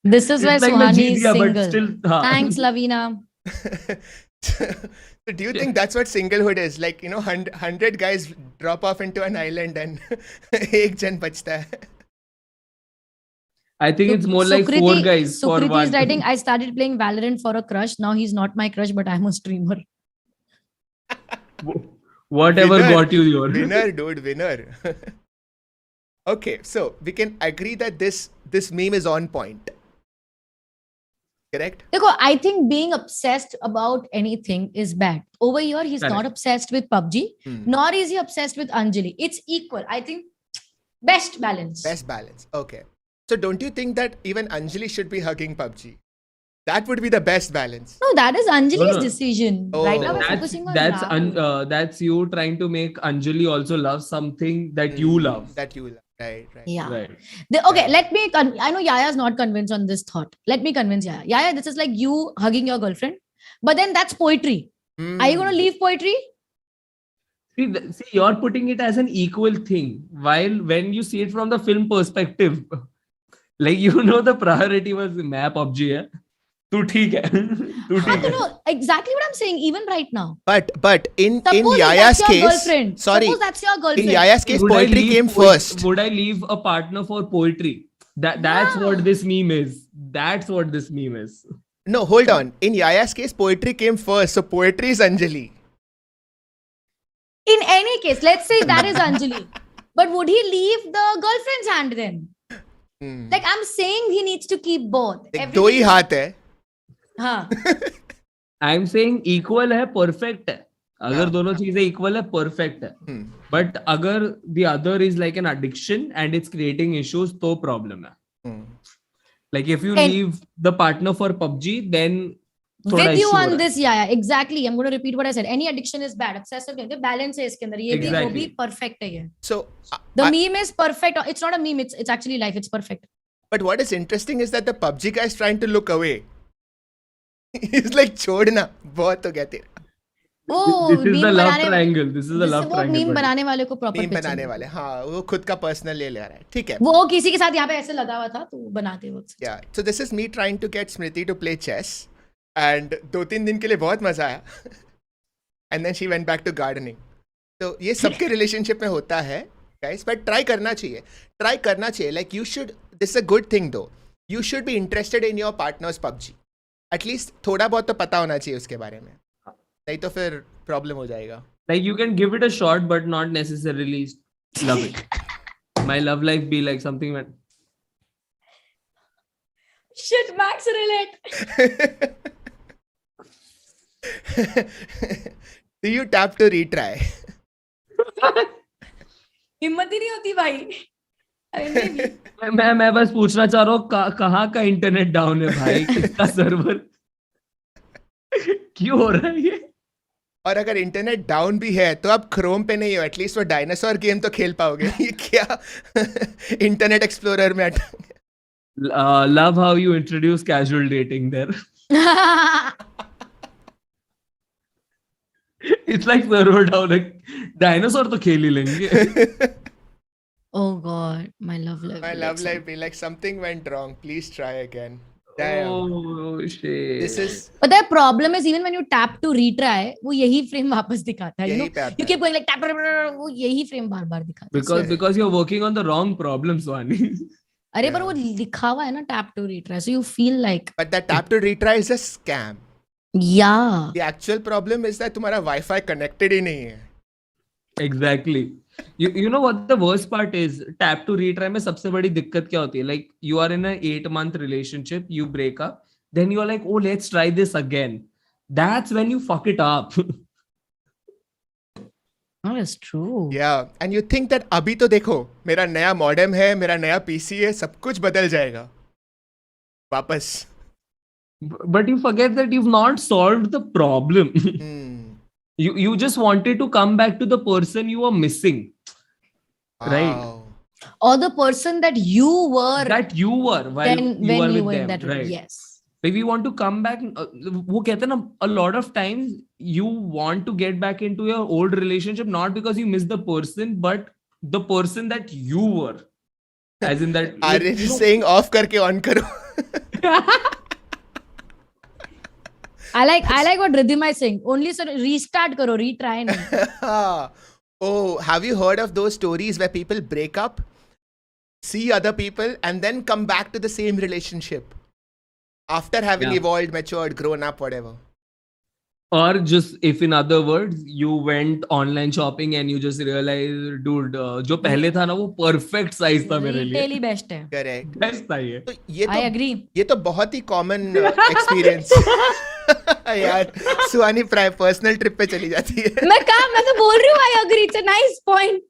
This is why It's like मैं Suhani जीत is गया, but single. still, हाँ. Thanks, Lavina. So do you think that's what singlehood is? Like, 100 guys drop off into an island and एक जन बचता है. I think it's more like 4 guys for Sukriti one. is writing, I started playing Valorant for a crush. Now he's not my crush, but I'm a streamer. Whatever Winner. got you your. Winner, dude, winner. Okay, so we can agree that this meme is on point. Correct? Dekho, I think being obsessed about anything is bad. Over here, he's Correct. not obsessed with PUBG, nor is he obsessed with Anjali. It's equal. I think best balance. Best balance. Okay. So don't you think that even Anjali should be hugging PUBG? That would be the best balance. No, that is Anjali's No. decision. Oh. Right now, we're focusing on Rahul. That's you trying to make Anjali also love something that you love. That you love. Right. Yeah. Right. Okay, let me. I know Yahya is not convinced on this thought. Let me convince Yahya. Yahya, this is like you hugging your girlfriend, but then that's poetry. Are you going to leave poetry? See, you're putting it as an equal thing, while when you see it from the film perspective, like the priority was मैं PUBG है, तू ठीक है, तू ठीक है. No, exactly what I'm saying. Even right now. But in Suppose Yahya's that's your case, girlfriend. sorry, Suppose that's your girlfriend. in Yahya's case, Would I poetry leave came first. Would I leave a partner for poetry? That's what this meme is. That's what this meme is. No, hold on. In Yahya's case, poetry came first. So poetry is Anjali. In any case, let's say that is Anjali. But would he leave the girlfriend's hand then? Like I'm saying, he needs to keep both. दो ही हाथ है. हाँ. I'm saying equal है, perfect है. अगर दोनों चीजें equal है, perfect है. But अगर the other is like an addiction and it's creating issues, तो problem है. Like if you leave the partner for PUBG, then With you on this, yeah, exactly. I'm going to repeat what I said. Any addiction is bad. Obsessive balance है इसके अंदर. ये भी वो भी perfect है ये. So the meme is perfect. It's not a meme. It's actually life. It's perfect. But what is interesting is that the PUBG guy is trying to look away. He's like छोड़ना बहुत हो गया तेरा. Oh, this is the love triangle. This is the love triangle. Meme बनाने वाले को proper Meme बनाने वाले. हाँ, वो खुद का personal ले रहा है. ठीक है. वो किसी के साथ यहाँ पे ऐसे लगा हुआ था तो बनाते वक्त. Yeah. So this is me trying to get Smriti to play chess. And 2-3 दिन के लिए बहुत मजा आया. And then she went back to gardening. So ये सबके relationship में होता है, guys. But try करना चाहिए. Try करना चाहिए. Like you should. This is a good thing though. You should be interested in your partner's PUBG. At least थोड़ा बहुत तो पता होना चाहिए उसके बारे में. नहीं तो फिर problem हो जाएगा. Like you can give it a shot, but not necessarily love it. My love life be like something that. Shit, Max relate. Do you tap to retry? हिम्मत ही नहीं होती भाई. अरे नहीं. मैं बस पूछना चाह रहा हूँ कहाँ का इंटरनेट डाउन है भाई, किसका सर्वर क्यों हो रहा है ये? और अगर इंटरनेट डाउन भी है तो आप क्रोम पे नहीं हो, एटलीस्ट वो डायनासोर गेम तो खेल पाओगे. ये क्या इंटरनेट एक्सप्लोरर में Love how you introduce casual dating there. It's like server down, like dinosaur to खेल ही लेंगे. Oh God, my love life. My be love like life be like something went wrong. Please try again. Damn. Oh shit. This is But the problem is even when you tap to retry, वो यही frame वापस दिखाता है. You know, यही पे आता you है. keep going like tap, वो यही frame बार-बार दिखाता है. Because you're working on the wrong problem, Swani. अरे पर वो लिखा हुआ है ना tap to retry, so you feel like But that tap to retry is a scam. yeah. The actual problem is that तुम्हारा Wi-Fi connected ही नहीं है. Exactly. You know what the worst part is? Tap to retry में सबसे बड़ी दिक्कत क्या होती है? Like you are in a 8-month relationship, you break up, then you are like, oh, let's try this again. That's when you fuck it up. That is true. Yeah, and you think that अभी तो देखो मेरा नया modem है, मेरा नया PC है, सब कुछ बदल जाएगा. वापस. But you forget that you've not solved the problem. You just wanted to come back to the person you were missing. Right. Wow. Or the person that you were That you were while then you were when you with were in them. that Right. yes. Like we want to come back. वो कहते हैं ना, a lot of times you want to get back into your old relationship not because you miss the person, but the person that you were. As in that. Are you saying off करके on करो? I like what Ridhima is saying. Only so restart karo, retry nahi. Oh, have you heard of those stories where people break up, see other people, and then come back to the same relationship after having evolved, matured, grown up, whatever? Or just if in other words, you went online shopping and you just realized, dude, जो पहले था ना वो perfect size था मेरे लिए. Retail ही best है. Correct. Best था ये. तो ये I तो agree. ये तो बहुत ही common experience. यार सुहानी प्राय पर्सनल ट्रिप पे चली जाती है. मैं तो बोल रही हूँ I agree. It's a nice point.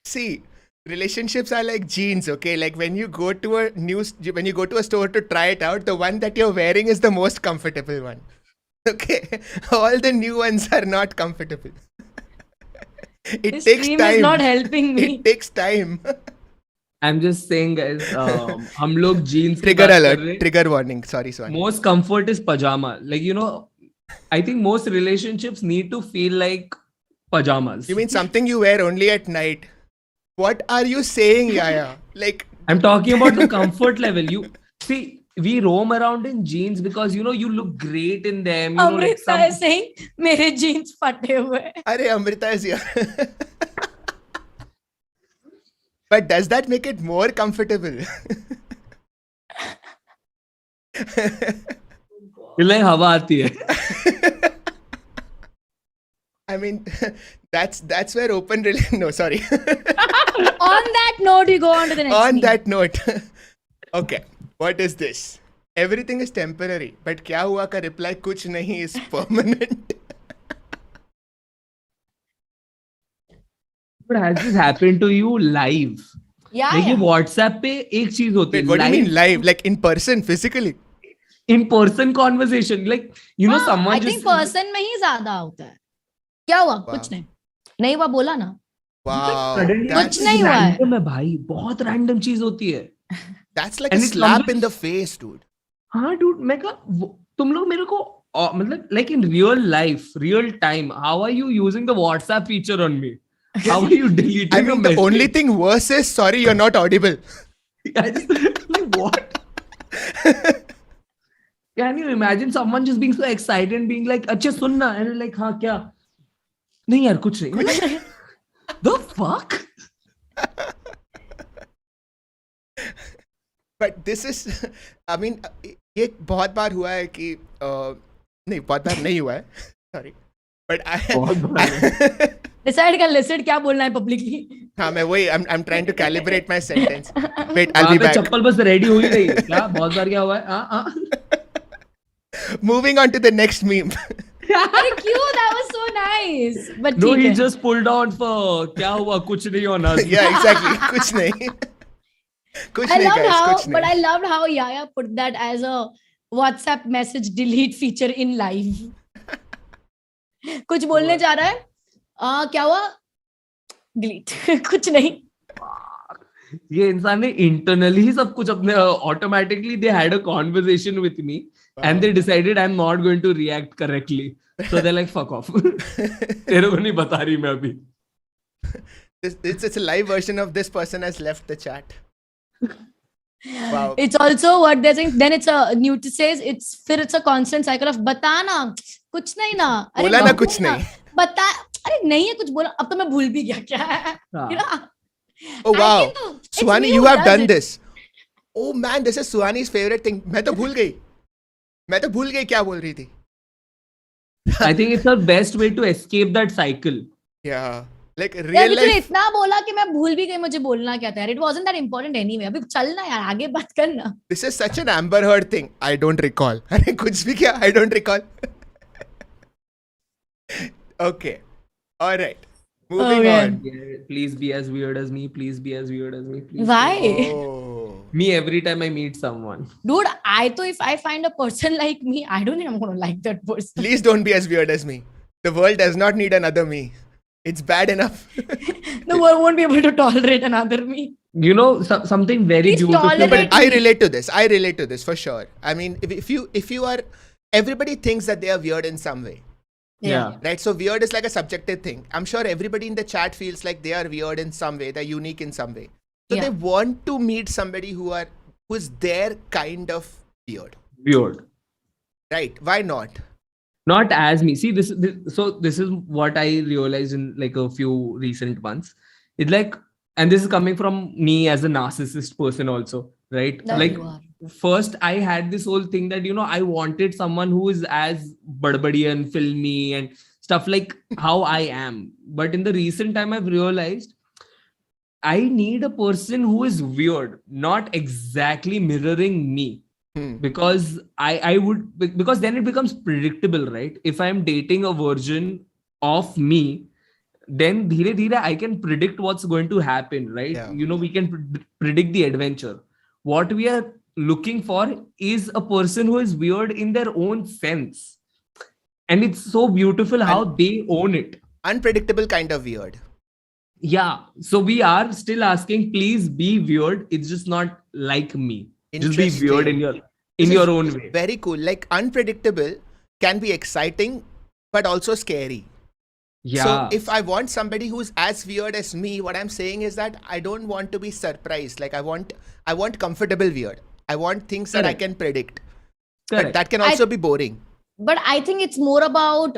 See, relationships are like jeans, okay? Like when you go to a store to try it out, the one that you're wearing is the most comfortable one. Okay, all the new ones are not comfortable. It This takes stream time. is not helping me. It takes time. I'm just saying, guys, हम लोग jeans की Trigger बात कर alert. रहे हैं. Trigger warning. Sorry, Swani. Most comfort is pajama. Like, you know, I think most relationships need to feel like pajamas. You mean something you wear only at night? What are you saying, Yahya? Like, I'm talking about the comfort level. You see, we roam around in jeans because you know you look great in them. You know, like Amrita is saying मेरे jeans फटे हुए हैं. अरे Amrita is here. But does that make it more comfortable? like हवा आती है. I mean, that's where open no, sorry. On that note, we go on to the next. On meme. that note, okay, what is this? Everything is temporary, but क्या हुआ का reply कुछ नहीं is permanent. But has this happened to you live? Yeah, Like ये yeah. WhatsApp पे एक चीज होती है. Wait, what do you mean live? Like in person, physically? In person conversation, like you know, someone I just think person में ही ज्यादा होता है. क्या हुआ? कुछ नहीं. नहीं हुआ बोला ना. Wow, Suddenly कुछ नहीं हुआ है. random है भाई, बहुत random चीज होती है. that's like And a it slap comes in the face, dude. हाँ dude, मैं कहा तुम लोग मेरे को मतलब like in real life, real time, how are you using the WhatsApp feature on me? How are you deleting I a mean, the message? only thing worse is, sorry, you're not audible. I just, like, what? Can you imagine someone just being so excited and being like, अच्छा सुनना, and you're like, हाँ क्या? नहीं यार कुछ नहीं. The fuck? But this is, I mean, ये बहुत बार हुआ है कि नहीं बहुत बार नहीं हुआ है. Sorry, but Decide कर listen क्या बोलना है publicly. हाँ मैं वही I'm trying to calibrate my sentence. Wait, I'll be back. चप्पल बस ready हो ही रही है. क्या बहुत बार क्या हुआ है? हाँ. Moving on to the next meme. अरे क्यों? That was so nice. But No, ठीक he है. just pulled on for क्या हुआ कुछ नहीं होना. Yeah, exactly. कुछ नहीं. कुछ I नहीं loved guys, how, कुछ but नहीं. I loved how Yahya put that as a WhatsApp message delete feature in live. कुछ बोलने जा रहा है. क्या हुआ? Delete. कुछ नहीं. ये इंसान ने इंटरनली ही सब कुछ अपने automatically they had a conversation with me and they decided I am not going to react correctly, so they like fuck off. तेरे को नहीं बता रही मैं अभी. It's a live version of this person has left the chat. Wow. It's also what they're saying. Then it's a Newton says it's a constant cycle of बताना कुछ नहीं ना. अरे बोला ना बता कुछ नहीं. बता. अरे नहीं है कुछ बोला. अब तो मैं भूल भी गया क्या है. You know? Oh wow. I think it's Suhani, me you who have does done it. this. Oh man, this is Suhani's favorite thing. मैं तो भूल गई क्या बोल रही थी. I think it's the best way to escape that cycle. Yeah. Like यार real तूने life. इतना बोला कि मैं भूल भी गई मुझे बोलना क्या था यार. It wasn't that important anyway. अभी चलना यार आगे बात करना. This is such an Amber Heard thing. I don't recall. अरे कुछ भी क्या? I don't recall. Okay. All right. Moving Okay. on. Yeah, please be as weird as me. Please be as weird as me. Please Why? Oh. Me every time I meet someone. Dude, if I find a person like me, I don't think I'm gonna like that person. Please don't be as weird as me. The world does not need another me. It's bad enough. The world won't be able to tolerate another me. You know, something very Please beautiful. tolerate But I relate to this for sure. I mean, if you are, everybody thinks that they are weird in some way, Yeah. right? So weird is like a subjective thing. I'm sure everybody in the chat feels like they are weird in some way. They're unique in some way. So Yeah. they want to meet somebody who's their kind of weird, Weird. right? Why not? Not as me. See, this is what I realized in like a few recent months. It's like, and this is coming from me as a narcissist person also, right? That Like you are. first I had this whole thing that, you know, I wanted someone who is as barbadian, filmy and stuff like how I am. But in the recent time, I've realized I need a person who is weird, not exactly mirroring me. Because I would, because then it becomes predictable, right? If I'm dating a version of me, then dheere dheere I can predict what's going to happen, right? Yeah. You know, we can predict the adventure. What we are looking for is a person who is weird in their own sense, and it's so beautiful how they own it. Unpredictable kind of weird. Yeah, so we are still asking, please be weird. It's just not like me. Just be weird in This your is own way. Very cool. Like unpredictable can be exciting, but also scary. Yeah. So if I want somebody who's as weird as me, what I'm saying is that I don't want to be surprised. Like I want comfortable weird. I want things that I Correct. can predict. But Correct. that can also be boring. But I think it's more about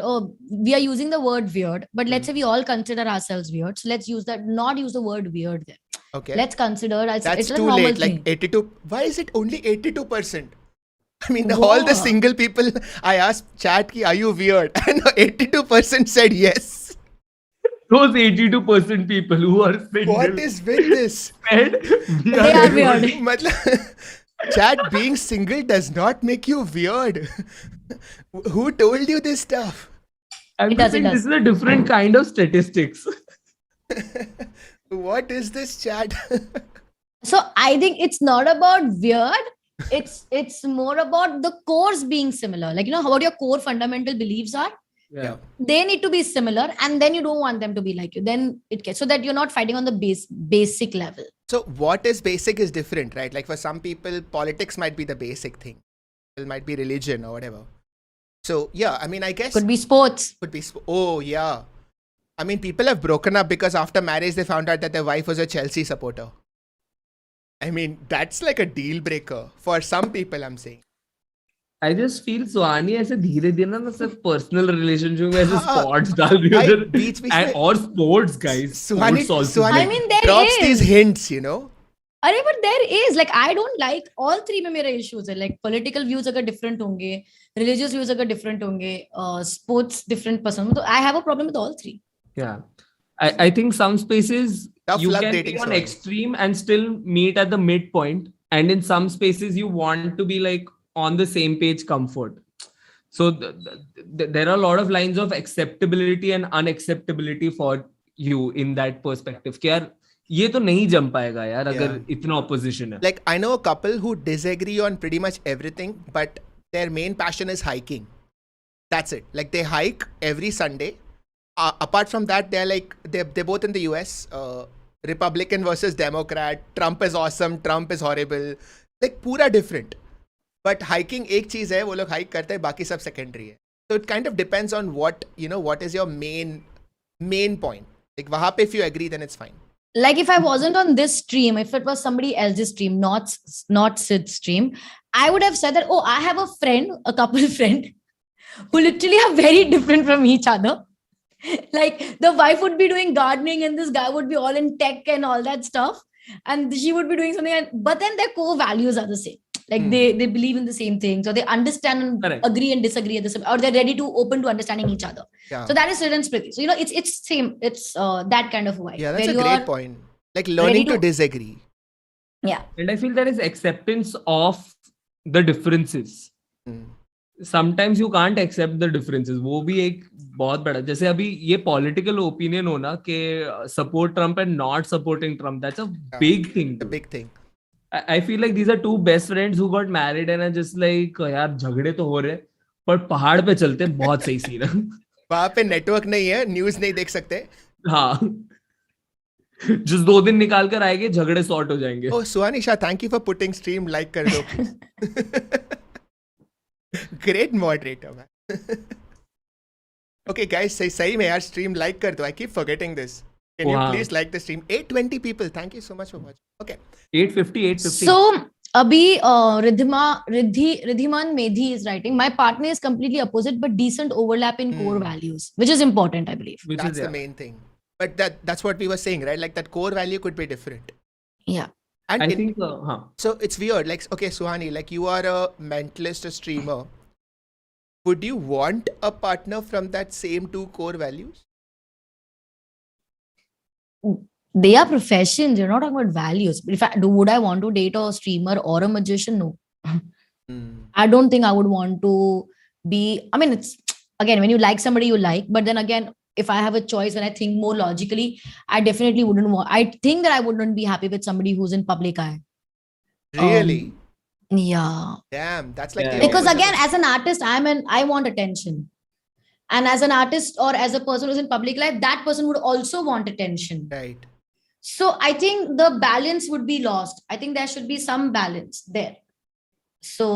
we are using the word weird, but let's say we all consider ourselves weird. So let's not use the word weird there. Okay. Let's consider That's it's a too normal late. thing. Like 82. Why is it only 82%? I mean, all the single people I asked chat ki, are you weird? And 82% said yes. Those 82% people who are single. What is with this? said, we They are weird. Matlab, chat, being single does not make you weird. Who told you this stuff? I'm It does, saying it this does. is a different kind of statistics. What is this chat? So I think it's not about weird. It's more about the cores being similar. Like, you know, what your core fundamental beliefs are. Yeah. They need to be similar, and then you don't want them to be like you. Then it gets so that you're not fighting on the basic level. So what is basic is different, right? Like for some people, politics might be the basic thing. It might be religion or whatever. So yeah, I mean, I guess Could be sports. Oh yeah. I mean, people have broken up because after marriage they found out that their wife was a Chelsea supporter. I mean, that's like a deal breaker for some people, I'm saying. I just feel Swani ऐसे धीरे धीरे ना सिर्फ personal relationship में ऐसे हाँ, spots डाल रही भाई, है उधर बीच-बीच में- और sports guys Suhani I mean, there drops is. these hints, you know. अरे but there is like I don't like all three में मेरा issues है like political views अगर different होंगे, religious views अगर different होंगे, sports different पसंद तो I have a problem with all three. Yeah, I think some spaces Tough you luck can dating be on Swani. extreme and still meet at the midpoint, and in some spaces you want to be like on the same page comfort. So there are a lot of lines of acceptability and unacceptability for you in that perspective. कि यार ये तो नहीं जम पाएगा यार अगर इतना opposition है. Like I know a couple who disagree on pretty much everything, but their main passion is hiking. That's it. Like they hike every Sunday. Apart from that, they're both in the US. Republican versus Democrat, Trump is awesome, Trump is horrible, like पूरा different. But hiking एक चीज है, वो लोग hike करते हैं, बाकी सब secondary है. So it kind of depends on what is your main point. Like वहाँ पे if you agree, then it's fine. Like if I wasn't on this stream, if it was somebody else's stream, not Sid's stream, I would have said that, oh, I have a couple friend who literally are very different from each other. Like the wife would be doing gardening and this guy would be all in tech and all that stuff. And she would be doing something, but then their core values are the same. Like they believe in the same thing. So they understand and Correct. agree and disagree at the same, or they're ready to open to understanding each other. Yeah. So that is Sid and Smriti. So, it's same. It's that kind of vibe. Yeah, that's where a you great are- point. Like learning to disagree. Yeah. And I feel there is acceptance of the differences. Sometimes you can't accept the differences. वो भी एक बहुत बड़ा, जैसे अभी ये political opinion हो ना कि support Trump and not supporting Trump, that's a big thing. A big thing. I feel like these are two best friends who got married and are just like, यार झगड़े तो हो रहे पर पहाड़ पे चलते बहुत सही सीन है. वहाँ पे नेटवर्क नहीं है, न्यूज नहीं देख सकते. हाँ, just 2 दिन निकाल कर आएंगे, झगड़े सॉर्ट हो जाएंगे. Oh, Suhanisha, thank you for putting stream like कर दो please. Great moderator, man. Okay, guys, सही में यार stream like कर दो. I keep forgetting this. Can you please like the stream? 820 people. Thank you so much for watching. Okay. 850. So abhi Riddhiman Medhi is writing, my partner is completely opposite but decent overlap in core values, which is important, I believe. Which That's the main thing. But that's what we were saying, right? Like that core value could be different. Yeah. And I think so it's weird. Like, okay, Suhani, like you are a mentalist, a streamer. Would you want a partner from that same 2 core values? They are professions. You're not talking about values. But would I want to date a streamer or a magician? No. I don't think I would want to be. I mean, it's again, when you like somebody you like, but then again, if I have a choice, when I think more logically, I definitely wouldn't want. I think that I wouldn't be happy with somebody who's in public eye. Really? Yeah. Damn, that's like Yeah. the Because opposite again, of- as an artist, I want attention. And as an artist or as a person who's in public life, that person would also want attention. right. So I think the balance would be lost. I think there should be some balance there. So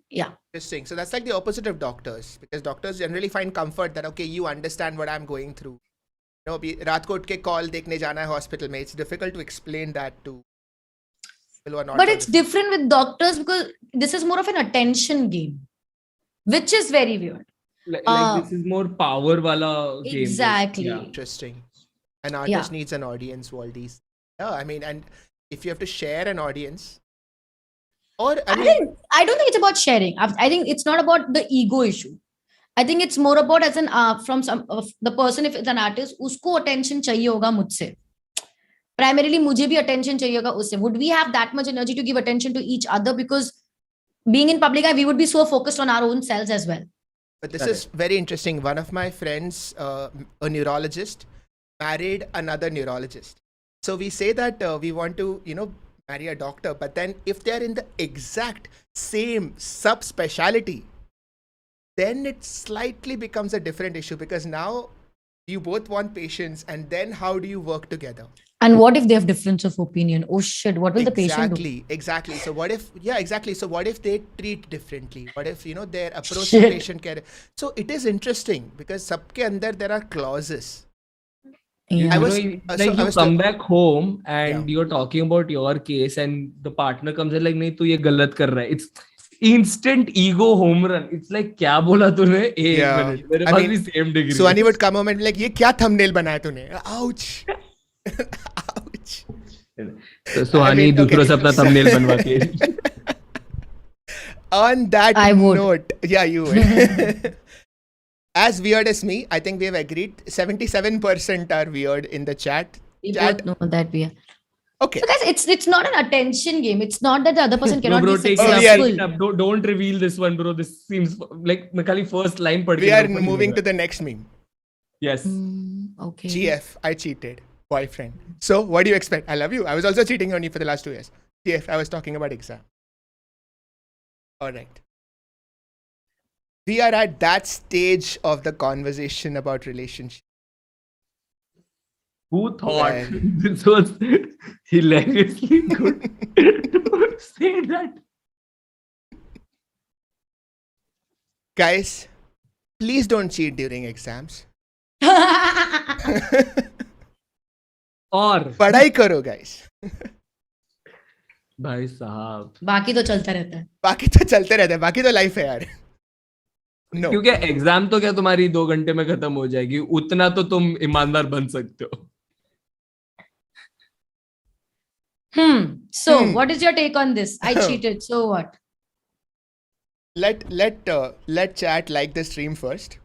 yeah. Interesting. So that's like the opposite of doctors, because doctors generally find comfort that, okay, you understand what I'm going through. You know, रात को उठ के call देखने जाना है hospital में. It's difficult to explain that to people who are not. But it's different with doctors because this is more of an attention game, which is very weird. like this is more power wala game. Exactly. Yeah. Interesting. An artist needs an audience, Waldies. Yeah, I mean, and if you have to share an audience, or I mean, I don't think it's about sharing. I think it's not about the ego issue. I think it's more about as an from some of the person, if it's an artist, उसको attention चाहिए होगा मुझसे. Primarily मुझे भी attention चाहिए होगा उससे. Would we have that much energy to give attention to each other? Because being in public eye, we would be so focused on our own selves as well. but this is very interesting. One of my friends, a neurologist, married another neurologist. So we say that we want to, marry a doctor, but then if they're in the exact same subspecialty, then it slightly becomes a different issue, because now you both want patients, and then how do you work together? And what if they have difference of opinion? Oh shit, what will the patient do? Exactly. So what if, exactly. So what if they treat differently? What if, their approach to patient care? So it is interesting because sabke andar there are clauses. Yeah. You come back home and you're talking about your case and the partner comes in like, nahi, tu ye galat kar raha hai. It's instant ego home run. It's like, kya bola tune? Ek minute. Mere paas bhi same degree. Suhani would come home and be like, ye kya thumbnail banaya tune? Ouch. Ouch. So Suhani दूसरों से अपना thumbnail बनवाती है. On that I would. note, yeah, you would. As weird as me, I think we have agreed 77% are weird in the chat. We both know that we are. Okay. So guys, it's not an attention game. It's not that the other person cannot bro, be take successful. it up. Don't reveal this one, bro. This seems like Makali first line. We are moving to the next meme. Yes. Okay. GF, I cheated. Boyfriend. So, what do you expect? I love you. I was also cheating on you for the last 2 years. GF, I was talking about exam. Alright. We are at that stage of the conversation about relationship. Who thought Man. this was hilariously good to say that? Guys, please don't cheat during exams. और पढ़ाई करो guys. भाई साहब, बाकी तो चलता रहता है. बाकी तो चलते रहते हैं, बाकी तो लाइफ है यार. No. क्योंकि एग्जाम तो क्या तुम्हारी 2 घंटे में खत्म हो जाएगी, उतना तो तुम ईमानदार बन सकते हो. So, what is your take on this? I cheated. So what? Let chat like the stream first.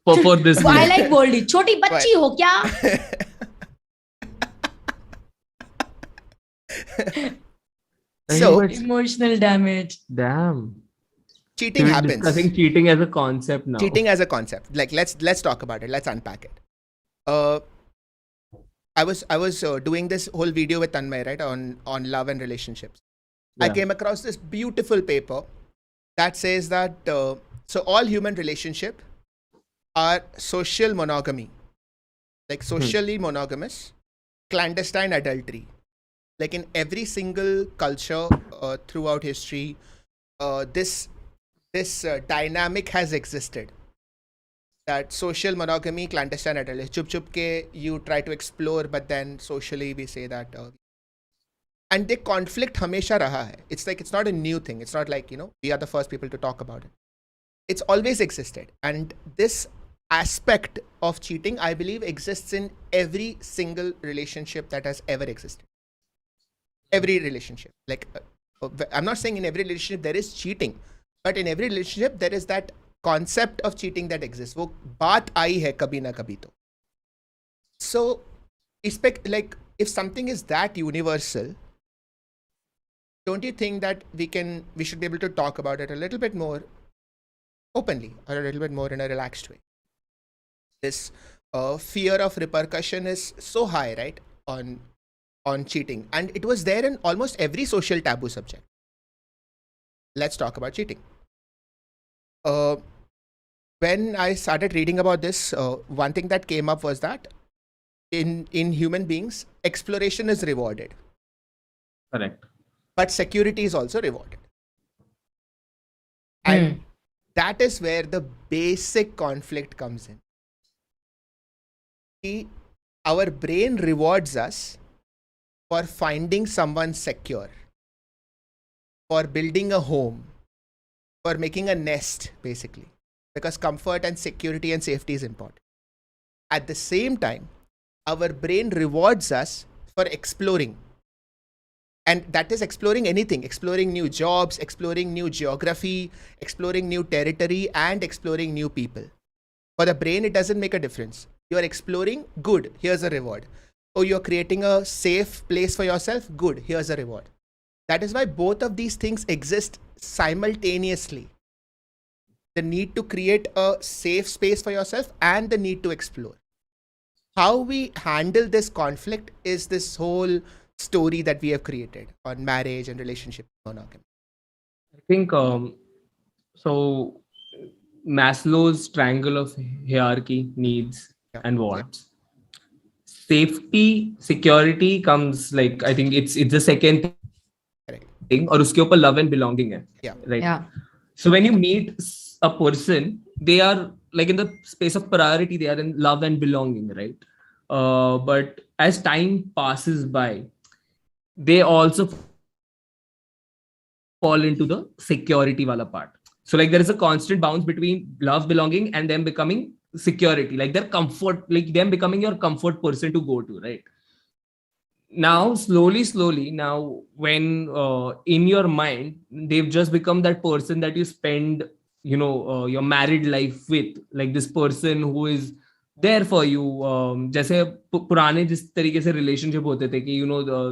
For this So I like boldly. छोटी बच्ची हो क्या? So Emotional damage. Damn. cheating We're happens. discussing cheating as a concept now. Cheating as a concept. Like let's talk about it. Let's unpack it. I was doing this whole video with Tanmay, right, on love and relationships. I Yeah. came across this beautiful paper that says that so all human relationship are social monogamy, like socially monogamous, clandestine adultery. Like in every single culture throughout history, this dynamic has existed. That social monogamy, clandestine adultery. Chup chup ke you try to explore, but then socially we say that. And the conflict hamesha raha hai. It's like it's not a new thing. It's not like we are the first people to talk about it. It's always existed, and this aspect of cheating, I believe, exists in every single relationship that has ever existed. Every relationship. Like I'm not saying in every relationship there is cheating, but in every relationship there is that concept of cheating that exists. वो बात आई है कभी ना कभी तो. So, like if something is that universal, don't you think that we should be able to talk about it a little bit more openly or a little bit more in a relaxed way? This fear of repercussion is so high, right, on cheating, and it was there in almost every social taboo subject. Let's talk about cheating. When I started reading about this, one thing that came up was that in human beings, exploration is rewarded. Correct. But security is also rewarded. And that is where the basic conflict comes in. See, our brain rewards us for finding someone secure, for building a home, for making a nest, basically. Because comfort and security and safety is important. At the same time, our brain rewards us for exploring. And that is exploring anything, exploring new jobs, exploring new geography, exploring new territory, and exploring new people. For the brain, it doesn't make a difference. You are exploring, good, here's a reward. Oh, you're creating a safe place for yourself, good, here's a reward. That is why both of these things exist simultaneously. The need to create a safe space for yourself and the need to explore. How we handle this conflict is this whole story that we have created on marriage and relationship monogamy. I think so. Maslow's triangle of hierarchy, needs and wants. Safety, security comes like, I think it's the second thing. और उसके ऊपर love and belonging है. Yeah. Right. Yeah. So when you meet a person, they are like in the space of priority, they are in love and belonging, right? But as time passes by, they also fall into the security wala part. So like there is a constant bounce between love, belonging, and them becoming security, like their comfort, like them becoming your comfort person to go to, right? Now slowly now when in your mind they've just become that person that you spend your married life with, like this person who is there for you. जैसे पुराने जिस तरीके से relationship होते थे कि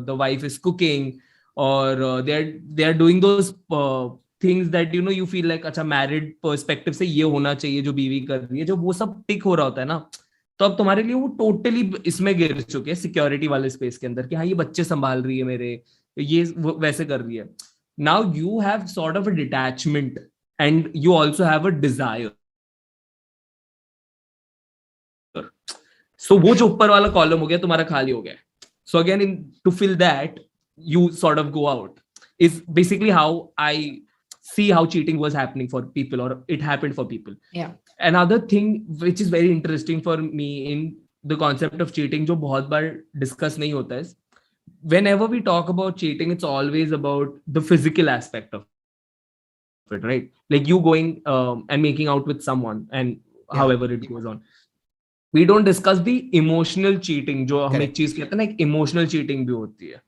the wife is cooking or they are doing those things that you feel like अच्छा married perspective से ये होना चाहिए जो बीवी कर रही है, जो वो सब टिक हो रहा होता है ना, तो अब तुम्हारे लिए वो टोटली इसमें गिर चुके हैं सिक्योरिटी वाले स्पेस के अंदर कि हाँ ये बच्चे संभाल रही है मेरे, ये वैसे कर रही है. Now you have sort of a detachment and you also have a desire. So वो जो ऊपर वाला कॉलम हो गया तुम्हारा खाली हो गया. So again, to fill that, you sort of go out. Is basically how I see how cheating was happening for people, or it happened for people. Yeah. Another thing which is very interesting for me in the concept of cheating, जो बहुत बार discuss नहीं होता है, whenever we talk about cheating, it's always about the physical aspect of it, right? Like you going and making out with someone and however it goes on. We don't discuss the emotional cheating, जो हम एक चीज कहते हैं ना, एक emotional cheating भी होती है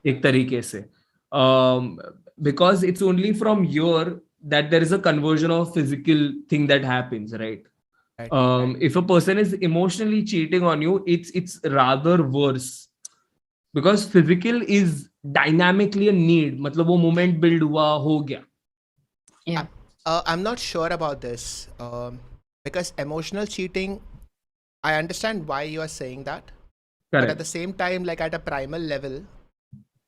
एक तरीके से, because it's only from here that there is a conversion of physical thing that happens, right? If a person is emotionally cheating on you, it's rather worse, because physical is dynamically a need. मतलब वो moment build हुआ हो गया. Yeah. I'm not sure about this, because emotional cheating, I understand why you are saying that. Correct. But at the same time, like at a primal level,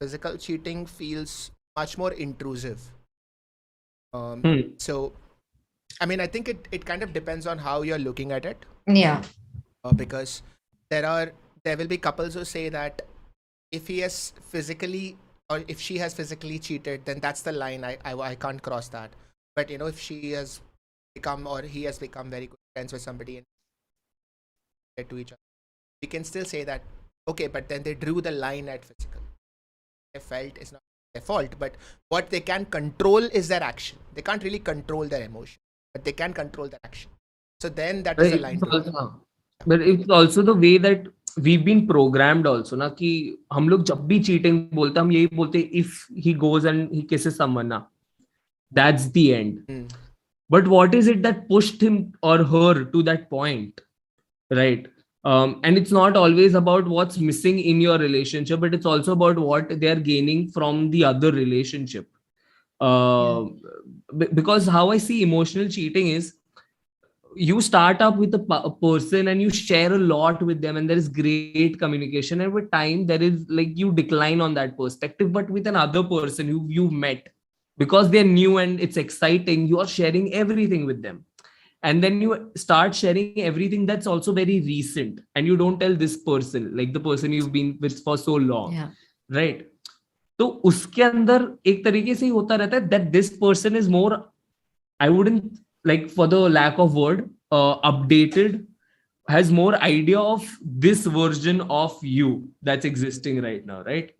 physical cheating feels much more intrusive. So, I mean, I think it kind of depends on how you're looking at it. Yeah. Because there will be couples who say that if he has physically, or if she has physically cheated, then that's the line. I can't cross that. But you know, if she has become, or he has become very good friends with somebody and to each other, we can still say that, okay, but then they drew the line at physical. They felt is not their fault, but what they can control is their action. They can't really control their emotion, but they can control their action. So then that is the line. But it's also the way that we've been programmed also, ना कि हम लोग जब भी cheating बोलते हम यही बोलते, if he goes and he kisses someone, ना, that's the end. But what is it that pushed him or her to that point, right? And it's not always about what's missing in your relationship, but it's also about what they're gaining from the other relationship. Because how I see emotional cheating is, you start up with a person and you share a lot with them, and there is great communication, and with time there is like you decline on that perspective. But with another person who you met, because they're new and it's exciting, you are sharing everything with them, and then you start sharing everything that's also very recent, and you don't tell this person, like the person you've been with for so long. Right? तो उसके अंदर एक तरीके से ही होता रहता है that this person is more, I wouldn't, like, for the lack of word, updated, has more idea of this version of you that's existing right now, right?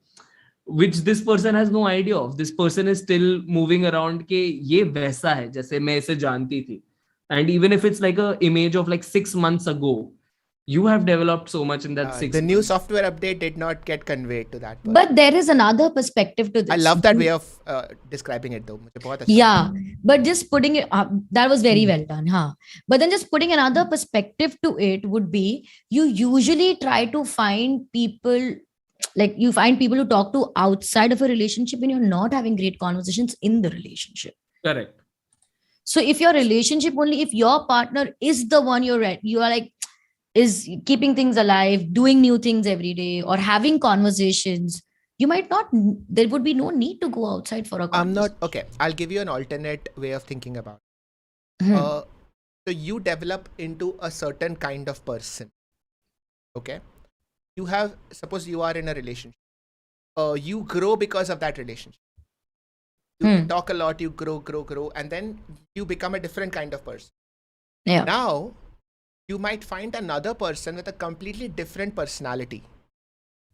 Which this person has no idea of. This person is still moving around के ये वैसा है जैसे मैं इसे जानती थी. And even if it's like a image of like 6 months ago, you have developed so much in that 6 months. The new software update did not get conveyed to that person. But there is another perspective to this. I love that way of describing it though. मुझे बहुत अच्छा Yeah, but just putting it, that was very well done. But then just putting another perspective to it would be, you usually try to find people, like you find people to talk to outside of a relationship when you're not having great conversations in the relationship. Correct. So if your relationship, only if your partner is the one you are like, is keeping things alive, doing new things every day, or having conversations, you might not, there would be no need to go outside for a conversation. I'm not, okay, I'll give you an alternate way of thinking about it. So you develop into a certain kind of person. Okay? You have, suppose you are in a relationship. You grow because of that relationship. You talk a lot, you grow, and then you become a different kind of person. Yeah. Now, you might find another person with a completely different personality.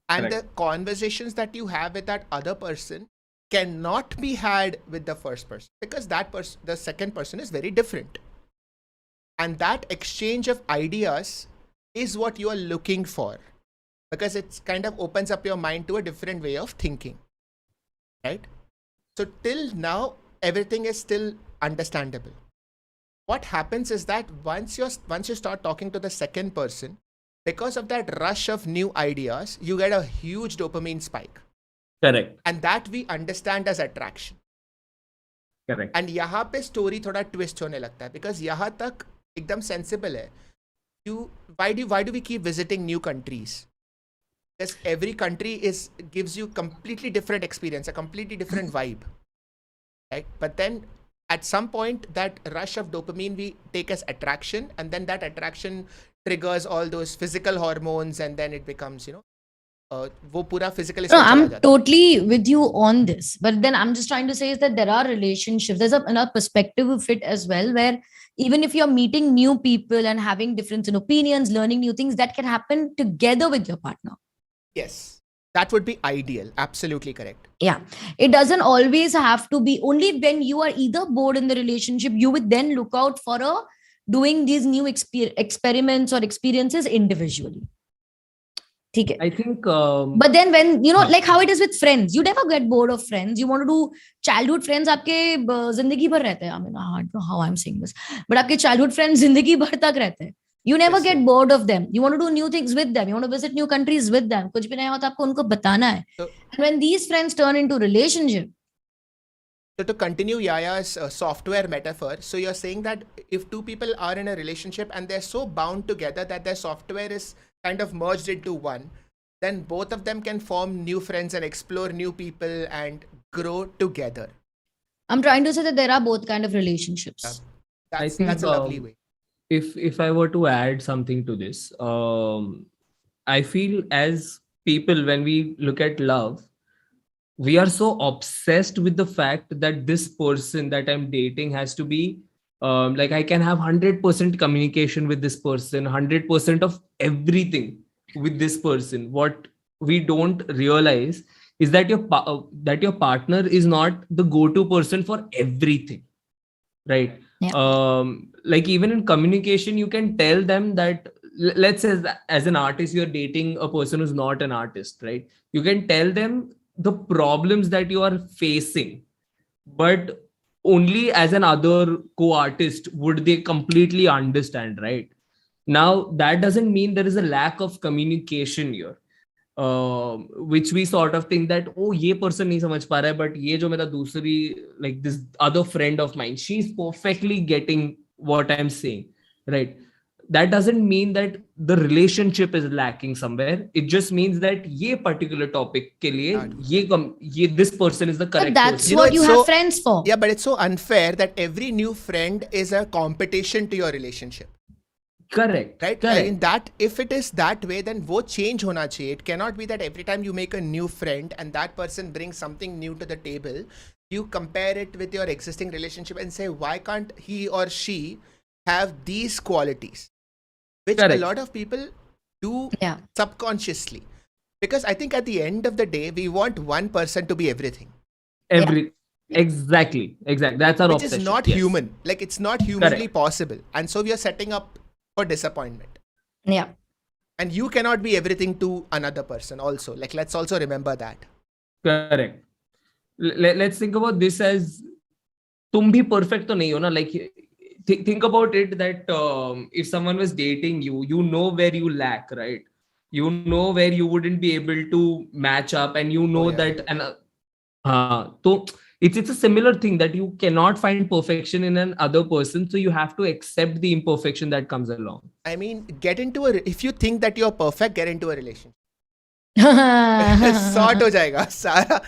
And the conversations that you have with that other person cannot be had with the first person, because that person, the second person, is very different. And that exchange of ideas is what you are looking for, because it kind of opens up your mind to a different way of thinking. Right? So till now, everything is still understandable. What happens is that once you start talking to the second person, because of that rush of new ideas, you get a huge dopamine spike. Correct. And that we understand as attraction. Correct. And यहाँ पे story थोड़ा twist होने लगता है, because यहाँ तक एकदम sensible है. Why do we keep visiting new countries? Because every country gives you completely different experience, a completely different vibe, right? But then at some point, that rush of dopamine we take as attraction, and then that attraction triggers all those physical hormones, and then it becomes, वो पूरा physical No, इसमें चला I'm जाता है. totally with you on this. But then I'm just trying to say is that there are relationships. There's another perspective of it as well, where even if you're meeting new people and having difference in opinions, learning new things, that can happen together with your partner. Yes, that would be ideal. Absolutely correct. Yeah. It doesn't always have to be only when you are either bored in the relationship, you would then look out for doing these new experiments or experiences individually. Okay. I think But then when like how it is with friends, you never get bored of friends. You want to do childhood friends, आपके जिंदगी भर रहते हैं. I mean, I don't know how I'm saying this, but आपके childhood friends जिंदगी भर तक रहते हैं. You never get bored of them. You want to do new things with them. You want to visit new countries with them. कुछ भी नया होता है आपको उनको बताना है. And when these friends turn into relationship. So to continue Yahya's software metaphor, so you're saying that if two people are in a relationship and they're so bound together that their software is kind of merged into one, then both of them can form new friends and explore new people and grow together. I'm trying to say that there are both kind of relationships. That's a lovely way. If I were to add something to this, I feel as people, when we look at love, we are so obsessed with the fact that this person that I'm dating has to be like I can have 100% communication with this person, 100% of everything with this person. What we don't realize is that your partner is not the go-to person for everything, right? Yeah. Like even in communication, you can tell them that, let's say as an artist, you're dating a person who's not an artist, right? You can tell them the problems that you are facing, but only as an other co-artist would they completely understand, right? Now, that doesn't mean there is a lack of communication here, which we sort of think that, oh, ye person nahi samajh pa raha hai, but ye jo mera dusri, like this other friend of mine, she's perfectly getting what I'm saying, right? That doesn't mean that the relationship is lacking somewhere. It just means that ye particular topic ke liye, this person is the correct But that's person. what you have friends for. Yeah, but it's so unfair that every new friend is a competition to your relationship. Correct. Right? Correct. I mean, that if it is that way, then wo change hona chahiye. It cannot be that every time you make a new friend and that person brings something new to the table, you compare it with your existing relationship and say, why can't he or she have these qualities? Which Correct. a lot of people do subconsciously. Because I think at the end of the day, we want one person to be everything. Exactly. That's our which obsession. Is not human. Like it's not humanly possible. And so we are setting up for disappointment. Yeah. And you cannot be everything to another person also. Like let's also remember that. Correct. Let's think about this as tum bhi perfect to nahi ho na. Like think about it that if someone was dating you, you know where you lack, right? You know where you wouldn't be able to match up, and you know that so it's a similar thing that you cannot find perfection in another person, so you have to accept the imperfection that comes along. I mean, if you think that you're perfect, get into a relationship. Sort ho jayega sara.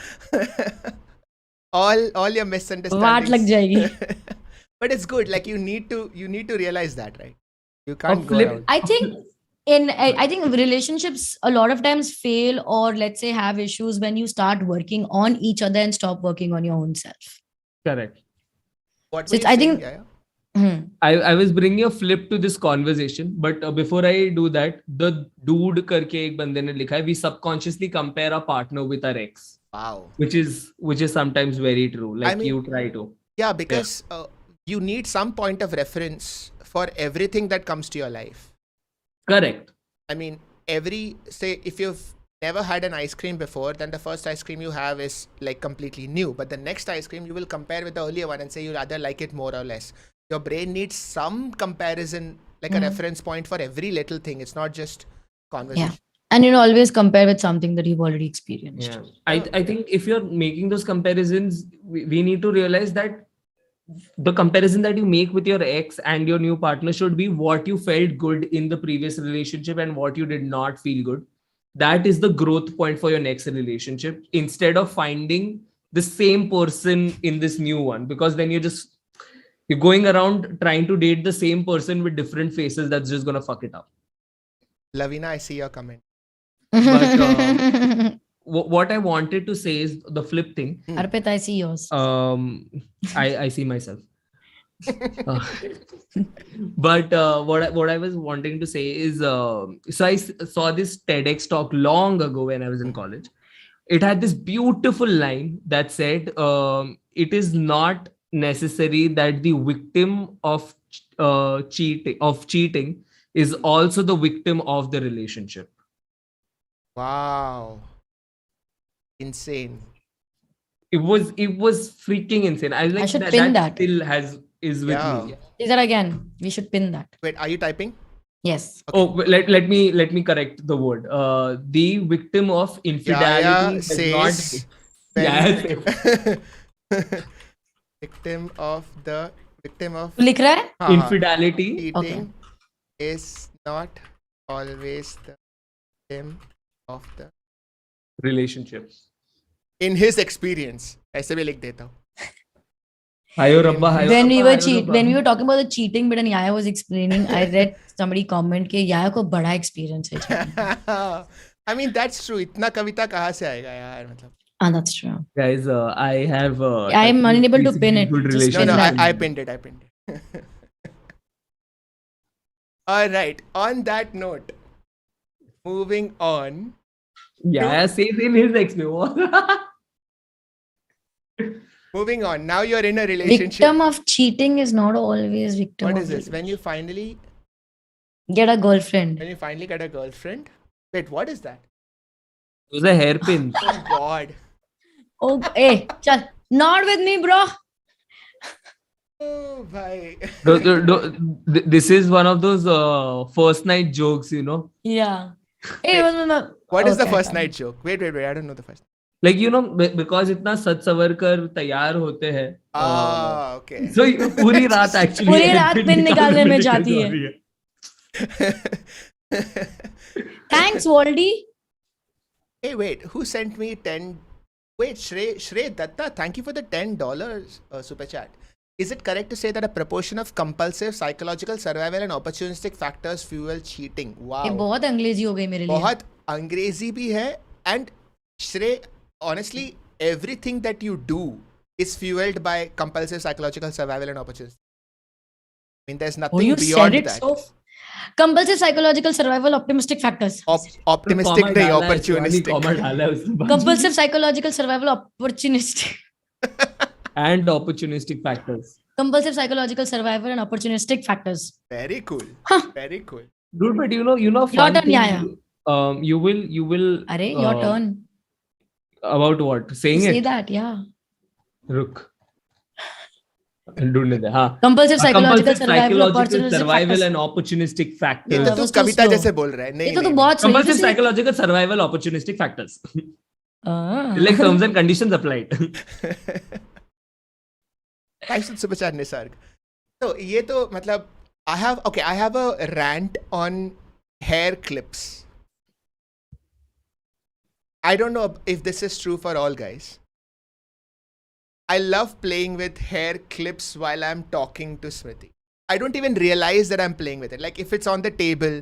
all your misunderstandings. Waat lag jayegi. But it's good. Like you need to realize that, right? You can't go around. I think relationships a lot of times fail, or let's say have issues when you start working on each other and stop working on your own self. Correct. What so I think. I was bringing a flip to this conversation, but before I do that, the dude karke ek bande ne likha hai, we subconsciously compare our partner with our ex. Wow. Which is sometimes very true. Like I mean, you try to. Yeah, because you need some point of reference for everything that comes to your life. Correct. I mean, say if you've never had an ice cream before, then the first ice cream you have is like completely new. But the next ice cream you will compare with the earlier one and say you'll either like it more or less. Your brain needs some comparison, like a reference point for every little thing. It's not just conversation. Yeah. And always compare with something that you've already experienced. Yeah. I think if you're making those comparisons, we need to realize that the comparison that you make with your ex and your new partner should be what you felt good in the previous relationship and what you did not feel good. That is the growth point for your next relationship, instead of finding the same person in this new one, because then you're going around trying to date the same person with different faces. That's just going to fuck it up. Lavina, I see your comment. But what I wanted to say is the flip thing. Arpit, I see yours. I see myself. But what I was wanting to say is, so I saw this TEDx talk long ago when I was in college. It had this beautiful line that said, "It is not necessary that the victim of cheating is also the victim of the relationship." Wow. Insane. It was freaking insane. I was like, should pin that. still is with Yeah. me. Say that again. We should pin that. Wait, are you typing? Yes. Okay. Oh, let me correct the word. The victim of infidelity Yahya does says not. when- Yahya victim of तू लिख रहा है? हाँ, infidelity. cheating is not always the victim of the Relationship. in his experience. ऐसे भी लिख देता हूँ. Hayo Rabba, hayo When we Rabba, were talking about the cheating bit and Yahya was explaining, I read somebody comment कि Yahya को बड़ा experience है cheating. I mean that's true. इतना कविता कहाँ से आएगा यार मतलब. That's true. guys, I have. I am unable to pin it. Good Just No, pin no, that. I pinned it. All right. On that note, moving on. Yeah, says in his experience. Moving on. Now you're in a relationship. Victim of cheating is not always victim What of is this? When you finally get a girlfriend. get a girlfriend. Wait, what is that? It was a hairpin. Oh God. Oh, hey, chal. Not with me, bro. Oh, bhai. This is one of those first night jokes, you know. Yeah. Hey, no. What is the Okay, first fine. night joke? Wait. I don't know the first. Like, you know, because इतना सज सवर कर तैयार होते हैं. Ah, okay. So पूरी रात actually. पूरी रात पिन निकालने में जाती है. Thanks, Waldy. Hey, wait. Who sent me 10? Wait, Shrey Datta. Thank you for the $10 super chat. Is it correct to say that a proportion of compulsive psychological survival and opportunistic factors fuel cheating? Wow. ये बहुत अंग्रेजी हो गई मेरे लिए. बहुत अंग्रेजी भी है. And Shrey, honestly, everything that you do is fueled by compulsive psychological survival and opportunistic. I mean, there's nothing you beyond said it that. so. Compulsive psychological survival optimistic factors. Optimistic नहीं, opportunistic. Compulsive psychological survival opportunistic. And opportunistic factors. Compulsive psychological survival and opportunistic factors. Very cool. Huh. Very cool. Dude, but you know, Your fun turn, thing, Yahya. you will. Arey, your turn. About what? Saying Say it. that, yeah. Ruk. ढूंढने दे, हाँ. Compulsive psychological survival, survival opportunistic and opportunistic ये factors. तो तू was too Kavita slow. जैसे बोल रहा है. ये नहीं तो नहीं, बहुत सही Compulsive से. psychological survival opportunistic factors. Ah. Like terms and conditions applied. Thanks to super chat Nisarg. So ये तो मतलब I have a rant on hair clips. I don't know if this is true for all guys. I love playing with hair clips while I'm talking to Smriti. I don't even realize that I'm playing with it. Like if it's on the table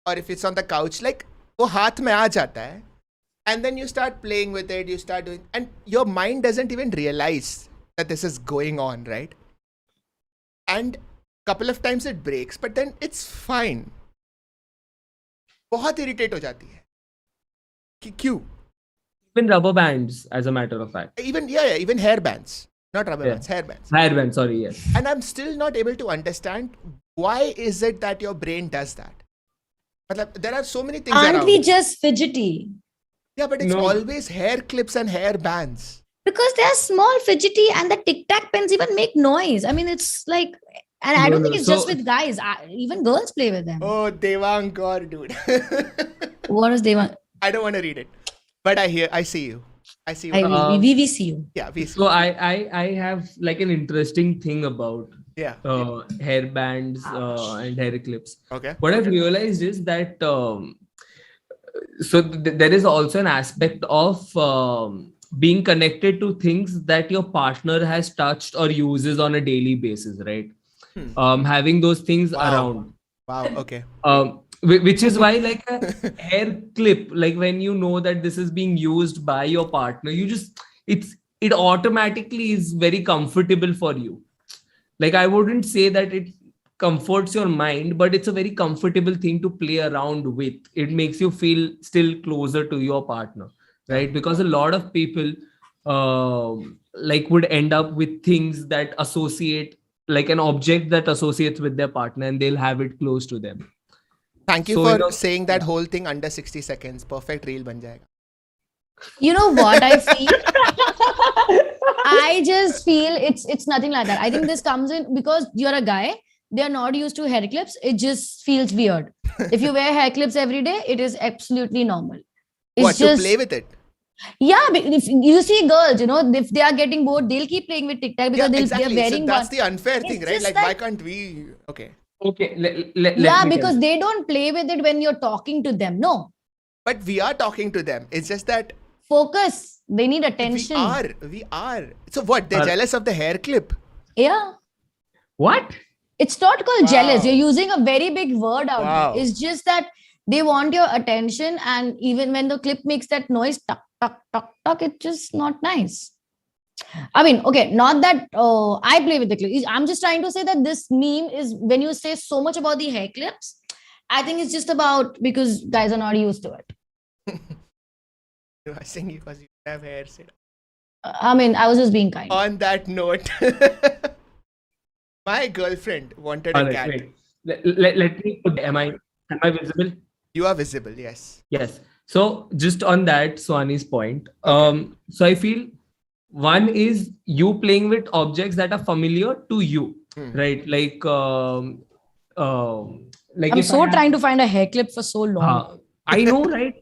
or if it's on the couch, like वो हाथ में आ जाता है. And then you start playing with it, you start doing, and your mind doesn't even realize that this is going on, right? And couple of times it breaks, but then it's fine. बहुत irritate हो जाती है. कि क्यों? Even rubber bands, as a matter of fact. Even even hair bands, not rubber bands, hair bands. Hair bands, sorry, yes. And I'm still not able to understand why is it that your brain does that. Matlab, there are so many things Aren't around. we just fidgety? Yeah, but it's No. always hair clips and hair bands. Because they are small, fidgety, and the tic tac pens even make noise. I mean, it's like, and I No, don't no, think it's so- just with guys. Even girls play with them. Oh, Devang God, dude. What is they want? I don't want to read it, but I see you. I see you. We see you. Yeah, we see. So I have like an interesting thing about Yeah. hair bands and hair clips. Okay. What I've realized is that there is also an aspect of being connected to things that your partner has touched or uses on a daily basis, right? Having those things Wow. around. Wow. Okay. which is why like a hair clip, like when you know that this is being used by your partner, it automatically is very comfortable for you. Like I wouldn't say that it comforts your mind, but it's a very comfortable thing to play around with. It makes you feel still closer to your partner, right? Because a lot of people like would end up with things that associate, like an object that associates with their partner, and they'll have it close to them. Thank you So, for you know, saying that whole thing under 60 seconds. Perfect reel ban jayega. You know what I feel? I just feel it's nothing like that. I think this comes in because you're a guy. They're not used to hair clips. It just feels weird. If you wear hair clips every day, it is absolutely normal. It's What, just to play with it? yeah. If you see girls, you know, if they are getting bored, they'll keep playing with TikTok because Yeah, they're exactly. wearing So that's one. the unfair It's thing, right? just Like, that- why can't we? Okay. Okay, let Yeah, me tell because you. they don't play with it when you're talking to them. No, But we are talking to them. It's just that focus. They need attention. we are. So what? They're Are- jealous of the hair clip. Yeah. What? It's not called jealous. Wow. You're using a very big word out Wow. there. It's just that they want your attention, and even when the clip makes that noise, tuck, tuck, tuck, tuck, it's just not nice. I mean, okay, not that I play with the clip. I'm just trying to say that this meme is when you say so much about the hair clips, I think it's just about because guys are not used to it. You are saying because you have hair. Sid. I mean, I was just being kind. On that note, my girlfriend wanted a All right, cat. wait. Let me put. Am I visible? You are visible, yes. Yes. So just on that, Swani's point. So I feel one is you playing with objects that are familiar to you, right? Like like I'm if so I have- trying to find a hair clip for so long. I know, right?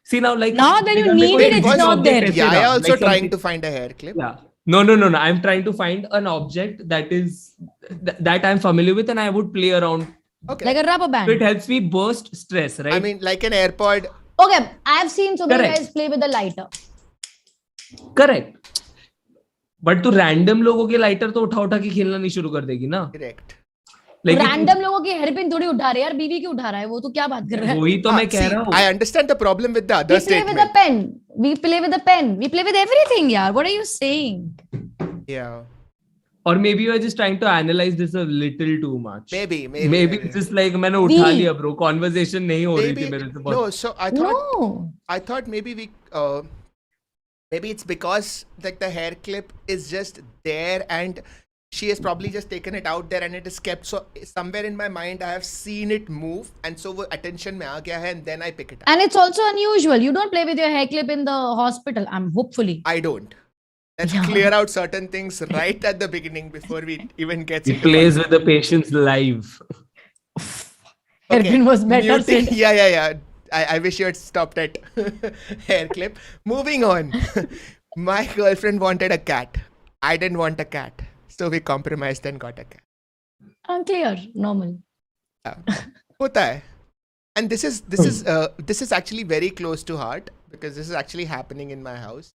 See now, like Now that you like, need like it, it's one not object there. ऐसे Yahya ना, also like trying something- to find a hair clip. Yeah. No. I'm trying to find an object that is that I'm familiar with, and I would play around. Okay. Like a rubber band. So it helps me burst stress, right? I mean, like an AirPod. Okay, I've seen so many Correct. guys play with a lighter. Correct but तू random लोगों के lighter तो उठा के खेलना नहीं शुरू कर देगी ना Correct. लेकिन रैंडम लोगों की हेयरपिन थोड़ी उठा रहे हैं यार, बीवी की उठा रहा है वो, तो क्या बात कर रहा है? वही तो मैं कह See, रहा हूँ I understand the problem with the We other play with a statement. pen. We play with a pen. We play with everything, yaar. What are you saying? Yeah. और maybe you are just trying to analyze this a little too much. Maybe. It's just like मैंने उठा We- लिया bro, conversation नहीं हो रही Maybe. थी मेरे से No, बहुत. so I thought maybe we maybe it's because like the hair clip is just there and she has probably just taken it out there and it is kept. So somewhere in my mind I have seen it move and so वो attention में आ गया है and then I pick it up. And it's also unusual. You don't play with your hair clip in the hospital. Hopefully. I don't. Let's Yeah. clear out certain things right at the beginning before we even get He plays with the patients live. Hairpin was better muting. said. Yeah. I wish you had stopped at hair clip. Moving on. My girlfriend wanted a cat. I didn't want a cat. So we compromised and got a cat. Unclear. Normal. Hota hai. And this is actually very close to heart because this is actually happening in my house.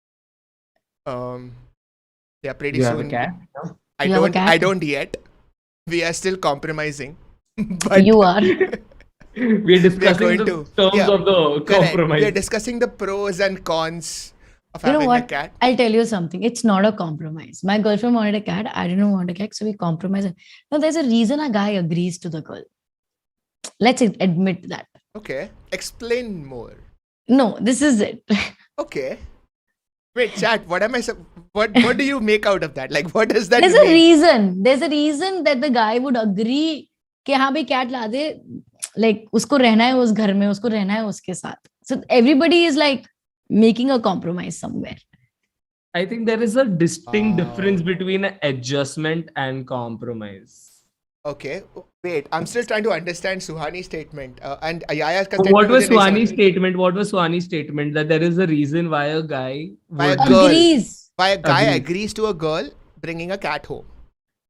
Yeah, pretty You soon. have a cat? No? I You have a don't. cat? I don't yet. We are still compromising. But You are. We're discussing going the to- terms yeah, of the correct. compromise. We are discussing the pros and cons of You know having a what? cat. I'll tell you something. It's not a compromise. My girlfriend wanted a cat. I didn't want a cat. So we compromised. No, there's a reason a guy agrees to the girl. Let's admit that. Okay. Explain more. No, this is it. Okay. Wait, chat. What am I? What do you make out of that? Like, what does that There's mean? a reason. There's a reason that the guy would agree कि हाँ भाई cat ला दे, like उसको रहना है उस घर में, उसको रहना है उसके साथ. So everybody is like making a compromise somewhere. I think there is a distinct Wow. difference between adjustment and compromise. Okay. Wait, I'm still trying to understand Suhani's statement. And Yahya's So what was Swani's statement? What was Swani's statement? That there is a reason why a guy Why a would, girl- Agrees. Why a guy Agrees. agrees to a girl bringing a cat home?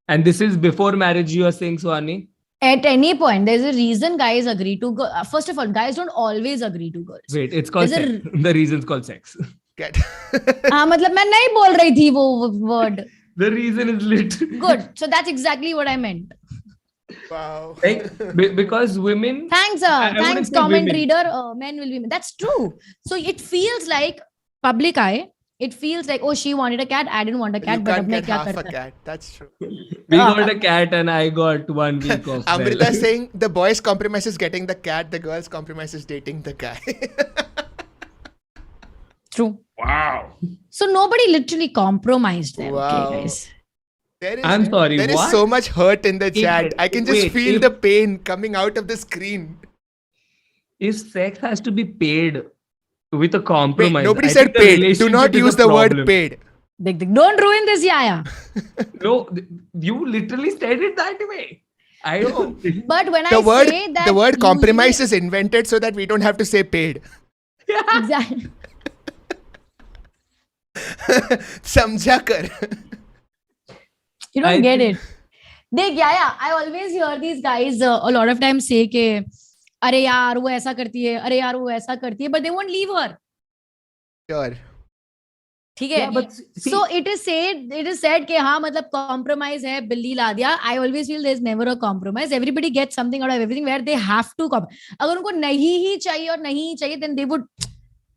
and this is before marriage, you are saying, Swani? At any point, there's a reason guys agree to go. First of all, guys don't always agree to girls. Wait, it's called There's sex. The reason's called sex. Cat. हाँ मतलब मैं नहीं बोल रही थी वो word. The reason is lit. Good. So that's exactly what I meant. Wow. Like because women. Thanks, I wouldn't thanks, say comment women. reader. Men will be men. That's true. So it feels like public eye. It feels like, oh, she wanted a cat. I didn't want a cat, You but can't अब मैं get क्या half a करता? cat. That's true. We got a cat and I got 1 week of. Amrita saying the boys' compromise is getting the cat, the girls' compromise is dating the guy. True. Wow. So nobody literally compromised them. Wow. Okay, guys. I'm sorry. There is what? so much hurt in the chat. Wait, I can just wait, feel if- the pain coming out of the screen. If sex has to be paid with a Wait, compromise, nobody I said think the paid. Do relationship not is a use the word problem. paid. Don't ruin this, Yahya. No, you literally said it that way. I don't think. But when The I word say that, the word compromise usually- is invented so that we don't have to say paid. Exactly. समझा कर. You don't I get think- it. देख Yahya, I always hear these guys a lot of times say के अरे यार वो ऐसा करती है, अरे यार वो ऐसा करती है, but they won't leave her. Sure. ठीक है? Yeah, but see, So it is said कि हाँ मतलब compromise है, बिल्ली ला दिया. I always feel there's never a compromise. Everybody gets something out of everything where they have to अगर उनको नहीं ही चाहिए और नहीं ही चाहिए, then they would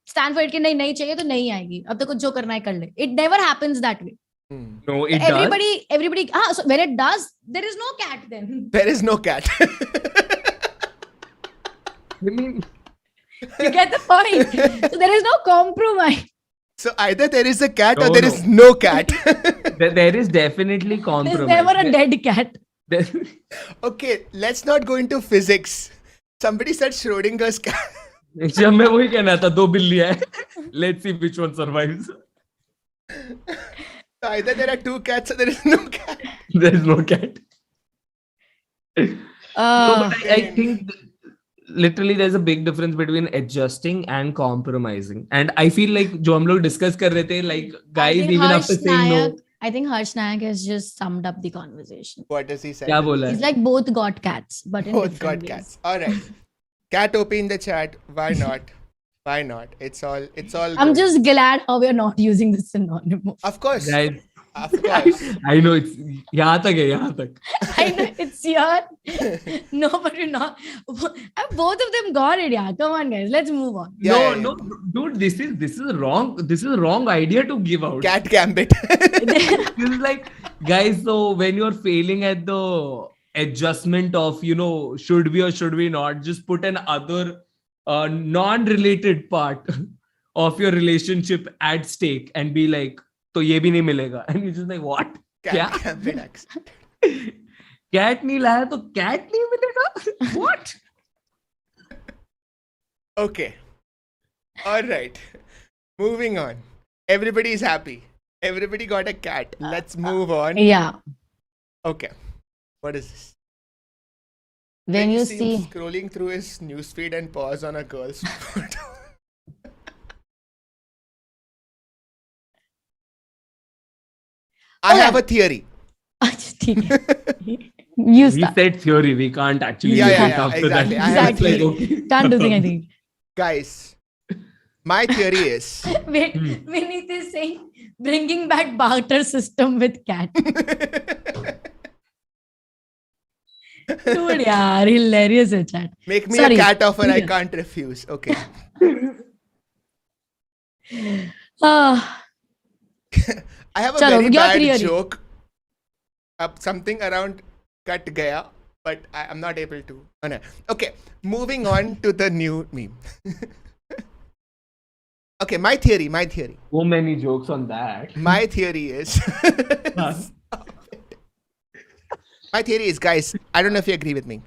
stand for it कि नहीं चाहिए तो नहीं आएगी. अब तो कुछ जो करना है कर ले. It never happens that way. no, it does. Everybody. So when it does, there is no cat then. There is no cat. I mean, You get the point. So there is no compromise. So either there is a cat or No, there no. is no cat. there is definitely There's compromise. never a dead cat. There- Okay, let's not go into physics. Somebody said Schrodinger's cat. जब मैं वही कहना था 2 बिल्ली है. Let's see which one survives. So either there are 2 cats or there is no cat. There is no cat. No, but I think literally there's a big difference between adjusting and compromising. And I feel like जो हम लोग discuss कर रहे थे, like guys even after saying no. I think Harsh Nayak has just summed up the conversation. What does he say? क्या बोला He's है? like both got cats, but in Both different got ways. cats. All right. Cat OP in the chat. Why not? Why not? It's all I'm good. just glad how we're not using this synonym. Of course. Guys, Of course. I know it's यहाँ तक है यहाँ तक. I know it's here. No, but you're not. Both of them got it. Yeah, come on, guys. Let's move on. Yeah, No, dude, this is wrong. This is a wrong idea to give out. Cat gambit. This is like, guys, so when you're failing at the adjustment of, should we or should we not, just put an other non-related part of your relationship at stake and be like, तो ये भी नहीं मिलेगा. And you're just like, what? Cat क्या? gambit accent. Cat नहीं लाया तो cat नहीं मिलेगा? What? Okay. All right. Moving on. Everybody is happy. Everybody got a cat. Let's move on. Yeah. Okay. What is this? When you see see. him scrolling through his newsfeed and pause on a girl's photo. I Okay. have a theory. ठीक है. You We start. said theory. We can't actually Yeah, do yeah, it yeah, after exactly. that. I have a Exactly. theory. Okay. Can't do anything. Guys, my theory is Wait, Vinith is saying bringing back barter system with cat. Dude, yaar, hilarious है chat. make me Sorry. a cat offer I Yeah. can't refuse. Okay. I have a Chalo, very your bad theory. joke. Something around cut gaya, but I'm not able to. Oh, no. Okay, moving on to the new meme. Okay, my theory. So many jokes on that. My theory is. My theory is, guys, I don't know if you agree with me.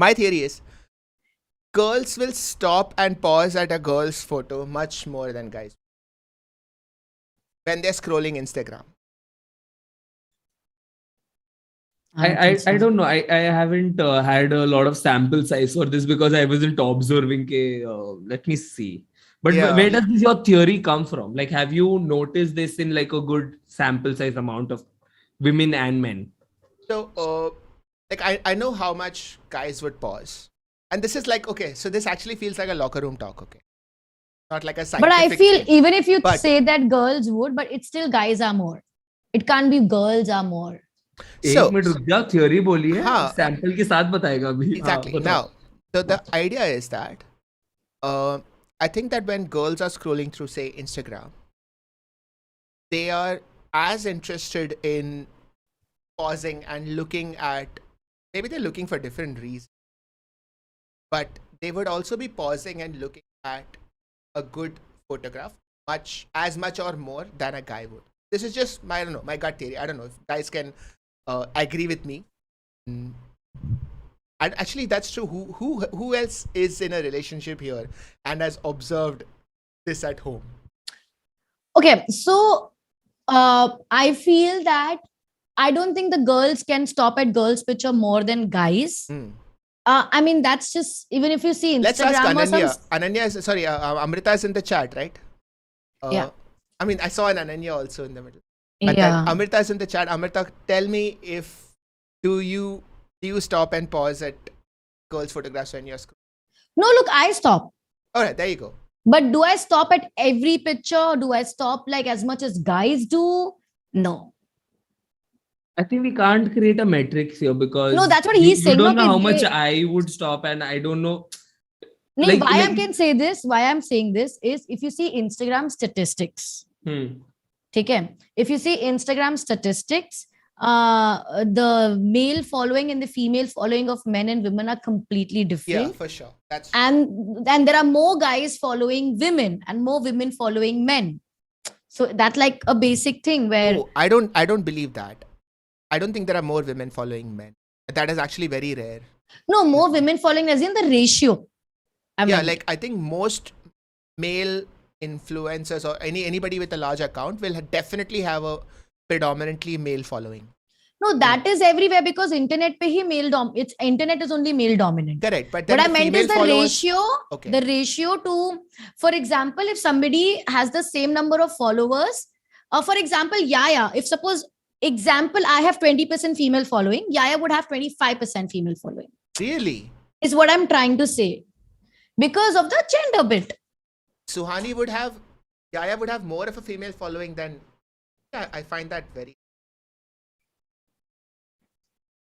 My theory is girls will stop and pause at a girl's photo much more than guys when they're scrolling Instagram. I don't know. I haven't had a lot of sample size for this because I wasn't observing. Let me see. But Yeah. where does your theory come from? Like, have you noticed this in like a good sample size amount of women and men? So, I know how much guys would pause. And this is like, okay, so this actually feels like a locker room talk, okay? Not like a scientific But I feel thing. even if you But- say that girls would, but it's still guys are more. It can't be girls are more. So, एक minute रुक जा, theory बोली है, हाँ, sample के साथ बताएगा अभी. हाँ, exactly. बताओ. Now, so the idea is that I think that when girls are scrolling through, say, Instagram, they are as interested in pausing and looking at, maybe they're looking for different reasons, but they would also be pausing and looking at a good photograph as much or more than a guy would. This is just my, I don't know, my gut theory. I don't know if guys can agree with me. And actually, that's true. Who else is in a relationship here and has observed this at home? Okay, so I feel that I don't think the girls can stop at girls' picture more than guys. I mean, that's just, even if you see Instagram. Let's ask or some. Ananya. Ananya is, sorry, Amrita is in the chat, right? Yeah. I mean, I saw an Ananya also in the middle. But Yeah. then Amrita is in the chat. Amrita, tell me if do you stop and pause at girls' photographs when you're scrolling? No, look, I stop. All right, there you go. But do I stop at every picture? Do I stop like as much as guys do? No. I think we can't create a metrics here because No, that's what he's you saying. don't No, know how कि much they- I would stop, and I don't know. No, Like- why I like- can say this, why I'm saying this is if you see Instagram statistics, okay? If you see Instagram statistics, the male following and the female following of men and women are completely Yeah, different. for sure. That's And there are more guys following women and more women following men. So that's like a basic thing where Oh, I don't believe that. I don't think there are more women following men. That is actually very rare. no, more women following as in the ratio. I Yeah, meant. like I think most male influencers or anybody with a large account will definitely have a predominantly male following. No, that is everywhere because internet pe hi male it's internet is only male dominant. Correct, but then What I the meant is female the followers. ratio, Okay. the ratio to, for example, if somebody has the same number of followers, for example, Yahya, if suppose, example, I have 20% female following, Yahya would have 25% female following, Really? is what I'm trying to say. Because of the gender bit. Suhani would have, Yahya would have more of a female following than, yeah, I find that very.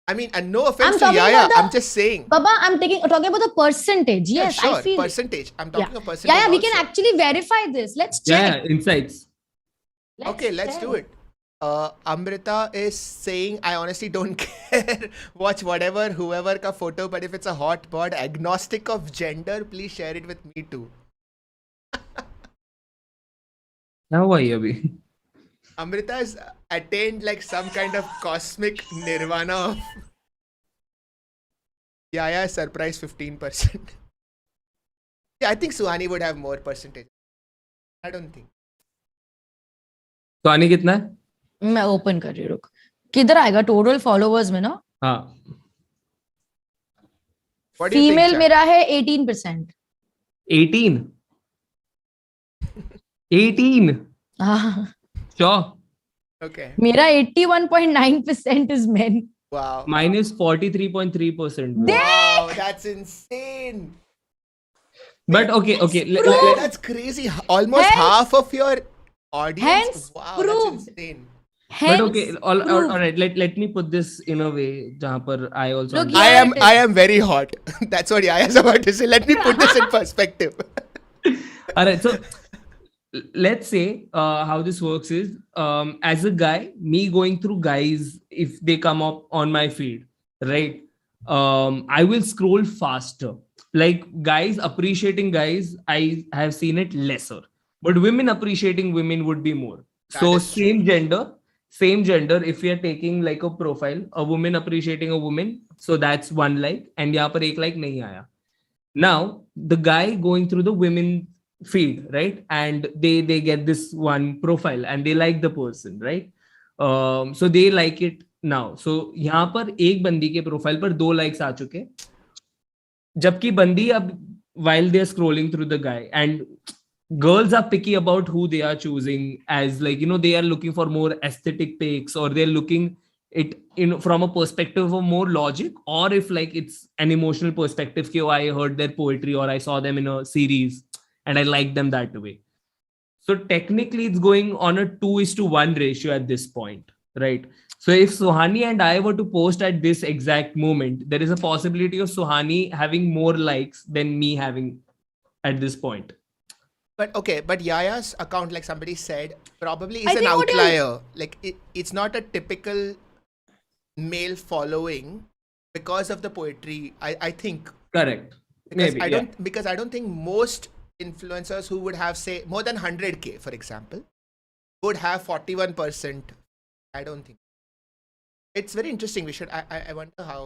I mean, and no offense to talking Yahya, about the- I'm just saying. Baba, I'm talking about the percentage. Yes, Yeah, sure, I feel it. percentage. I'm talking of percentage. Yeah, we can also. actually verify this. Let's check. Yeah, insights. Okay, let's do it. Amrita is saying, I honestly don't care. Watch whatever, whoever ka photo, but if it's a hot bod, agnostic of gender, please share it with me too. क्या हुआ ये अभी? Amrita has attained like some kind of cosmic nirvana of. Yeah, surprise 15%. Yeah, I think Suhani would have more percentage. I don't think. तो आने कितना है? मैं open कर रही हूँ, रुक. किधर आएगा टोटल फॉलोवर्स में ना? हाँ. What do you think, female Chad? मेरा है 18%. 18. 18. हाँ. Sure. Okay. मेरा 81.9% is men. Wow. Mine is 43.3%. Wow, that's insane. But okay. That's crazy. Almost Hence- half of your audience. Hence Wow, proved. that's insane. But okay, all proved. right. Let me put this in a way जहाँ पर I also. Look, understand. yeah. I am very hot. That's what Yahya is about to say. Let me put this in perspective. All right, so let's say how this works is as a guy, me going through guys, if they come up on my feed, right? I will scroll faster. Like guys appreciating guys, I have seen it lesser, but women appreciating women would be more. So is same gender. If we are taking like a profile, a woman appreciating a woman, so that's one like, and यहाँ पर एक like नहीं आया. Now the guy going through the women feed, right, and they get this one profile and they like the person, right, so they like it now. So यहाँ पर एक बंदी के प्रोफाइल पर 2 likes आ चुके, जबकि बंदी अब while they are scrolling through the guy, and girls are picky about who they are choosing, as like, you know, they are looking for more aesthetic pics, or they're looking it from a perspective of more logic, or if like it's an emotional perspective, oh, I heard their poetry or I saw them in a series and I like them that way. So technically it's going on a 2:1 ratio at this point, right? So if Suhani and I were to post at this exact moment, there is a possibility of Suhani having more likes than me having at this point. But okay, but Yahya's account, like somebody said, probably is I an think what you're- outlier. Like it's not a typical male following because of the poetry. I think Correct. because Maybe. because I don't think most influencers who would have say more than 100K, for example, would have 41%. I don't think. It's very interesting. We should. I wonder how.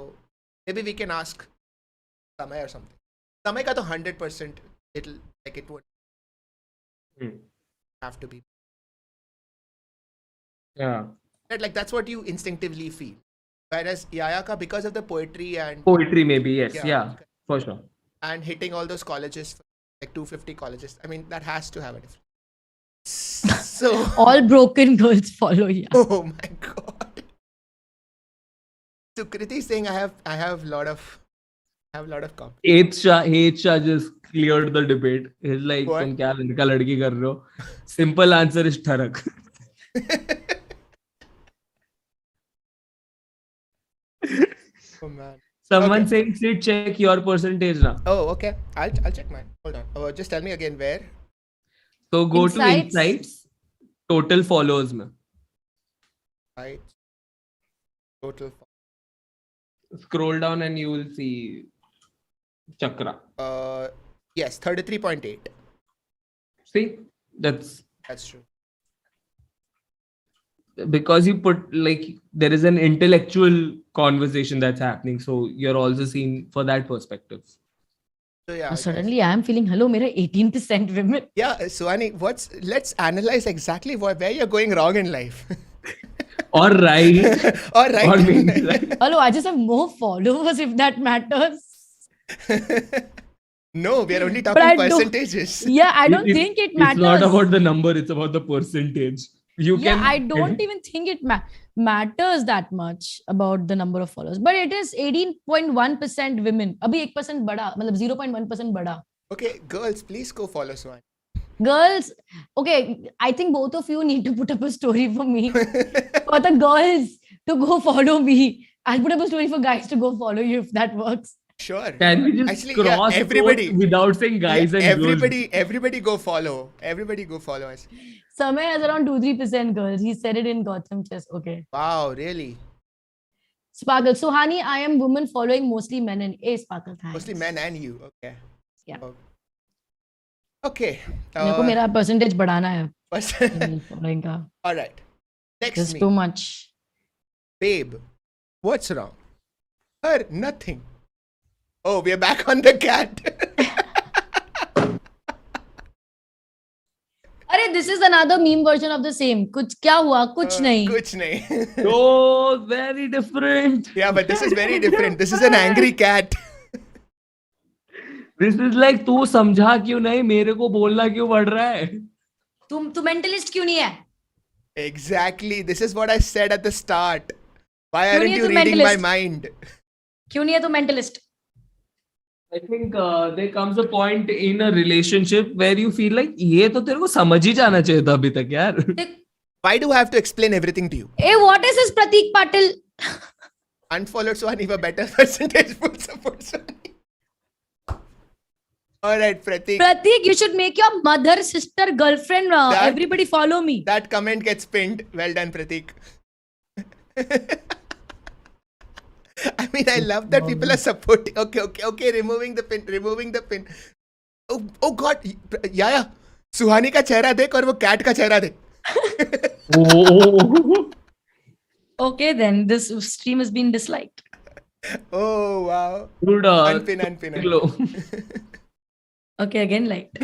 Maybe we can ask Samay or something. Samay ka to 100%. It'll like it would have to be. Yeah. Right, like that's what you instinctively feel. Whereas Yahya ka, because of the poetry and Poetry, maybe. Yes. Yeah. For sure. and hitting all those colleges, like 250 colleges. I mean, that has to have a difference. So, All broken girls follow you. oh my god. So Kriti is saying I have a lot of comments. H Shah just cleared the debate. He's like, What? तुम क्या लड़का लड़की कर रहे हो? Simple answer is ठरक. Oh man. Someone Okay. saying, Sid, check your percentage now. Oh, okay. I'll check mine. Hold on. Oh, just tell me again where. So go to Insights. insights, total followers mein. Right. Total. Scroll down and you will see Chakra. Yes, 33.8. See, that's True. because you put like there is an intellectual conversation that's happening. So you're also seen for that perspective. So yeah. Suddenly I am feeling, hello, mera 18% women. Yeah, Suhani, let's analyze exactly where you're going wrong in life. Or right. All right. Or maybe right. Hello, I just have more followers if that matters. No, we are only I talking don't- percentages. Yeah, I don't think it matters. It's not about the number, it's about the percentage. You Yeah, can I don't even think it matters that much about the number of followers. But it is 18.1% women. Abhi 1% bada, matlab 0.1% bada. Okay, girls, please go follow Suhani. Girls, okay, I think both of you need to put up a story for me. For the girls to go follow me. I'll put up a story for guys to go follow you if that works. Sure. Can we just Actually, yeah, cross everybody. everybody without saying guys Yeah, and girls? everybody go follow. Everybody go follow us. Samay has around 2-3% girls. He said it in Gotham Chess. Okay. Wow, really? Sparkle. Suhani, I am woman following mostly men and Sparkle. Thanks. Mostly men and you. Okay. Yeah. Okay. मेरे को मेरा percentage बढ़ाना है Person- following का. All right. Next Just me. too much. Babe, what's wrong? Her, nothing. Oh, we are back on the cat. अरे this is another meme version of the same. कुछ क्या हुआ? कुछ नहीं. Kuch nahi. Oh, very different. Yeah, but this is very different. This is an angry cat. This is like तू समझा क्यों नहीं मेरे को बोलना क्यों पड़ रहा है? तू mentalist क्यों नहीं है? Exactly. This is what I said at the start. Why क्यों aren't नहीं है you तू reading my mentalist? mind? क्यों नहीं है तू mentalist? I think there comes a point in a relationship where you feel like ये तो तेरे को समझ ही जाना चाहिए था अभी तक यार. Why do I have to explain everything to you? Hey, what is this Pratik Patil? Unfollowed Suhani for better percentage full support Suhani. All right, Pratik. Pratik, you should make your mother, sister, girlfriend. That- Everybody follow me. That comment gets pinned. Well done, Pratik. I mean, I love that people are supporting. Okay. Removing the pin. Oh God. Yahya, Suhani का चेहरा देख और वो cat का चेहरा देख. Oh. Okay, then this stream has been disliked. Oh wow. Dude, Unpin. Hello. Okay, again liked.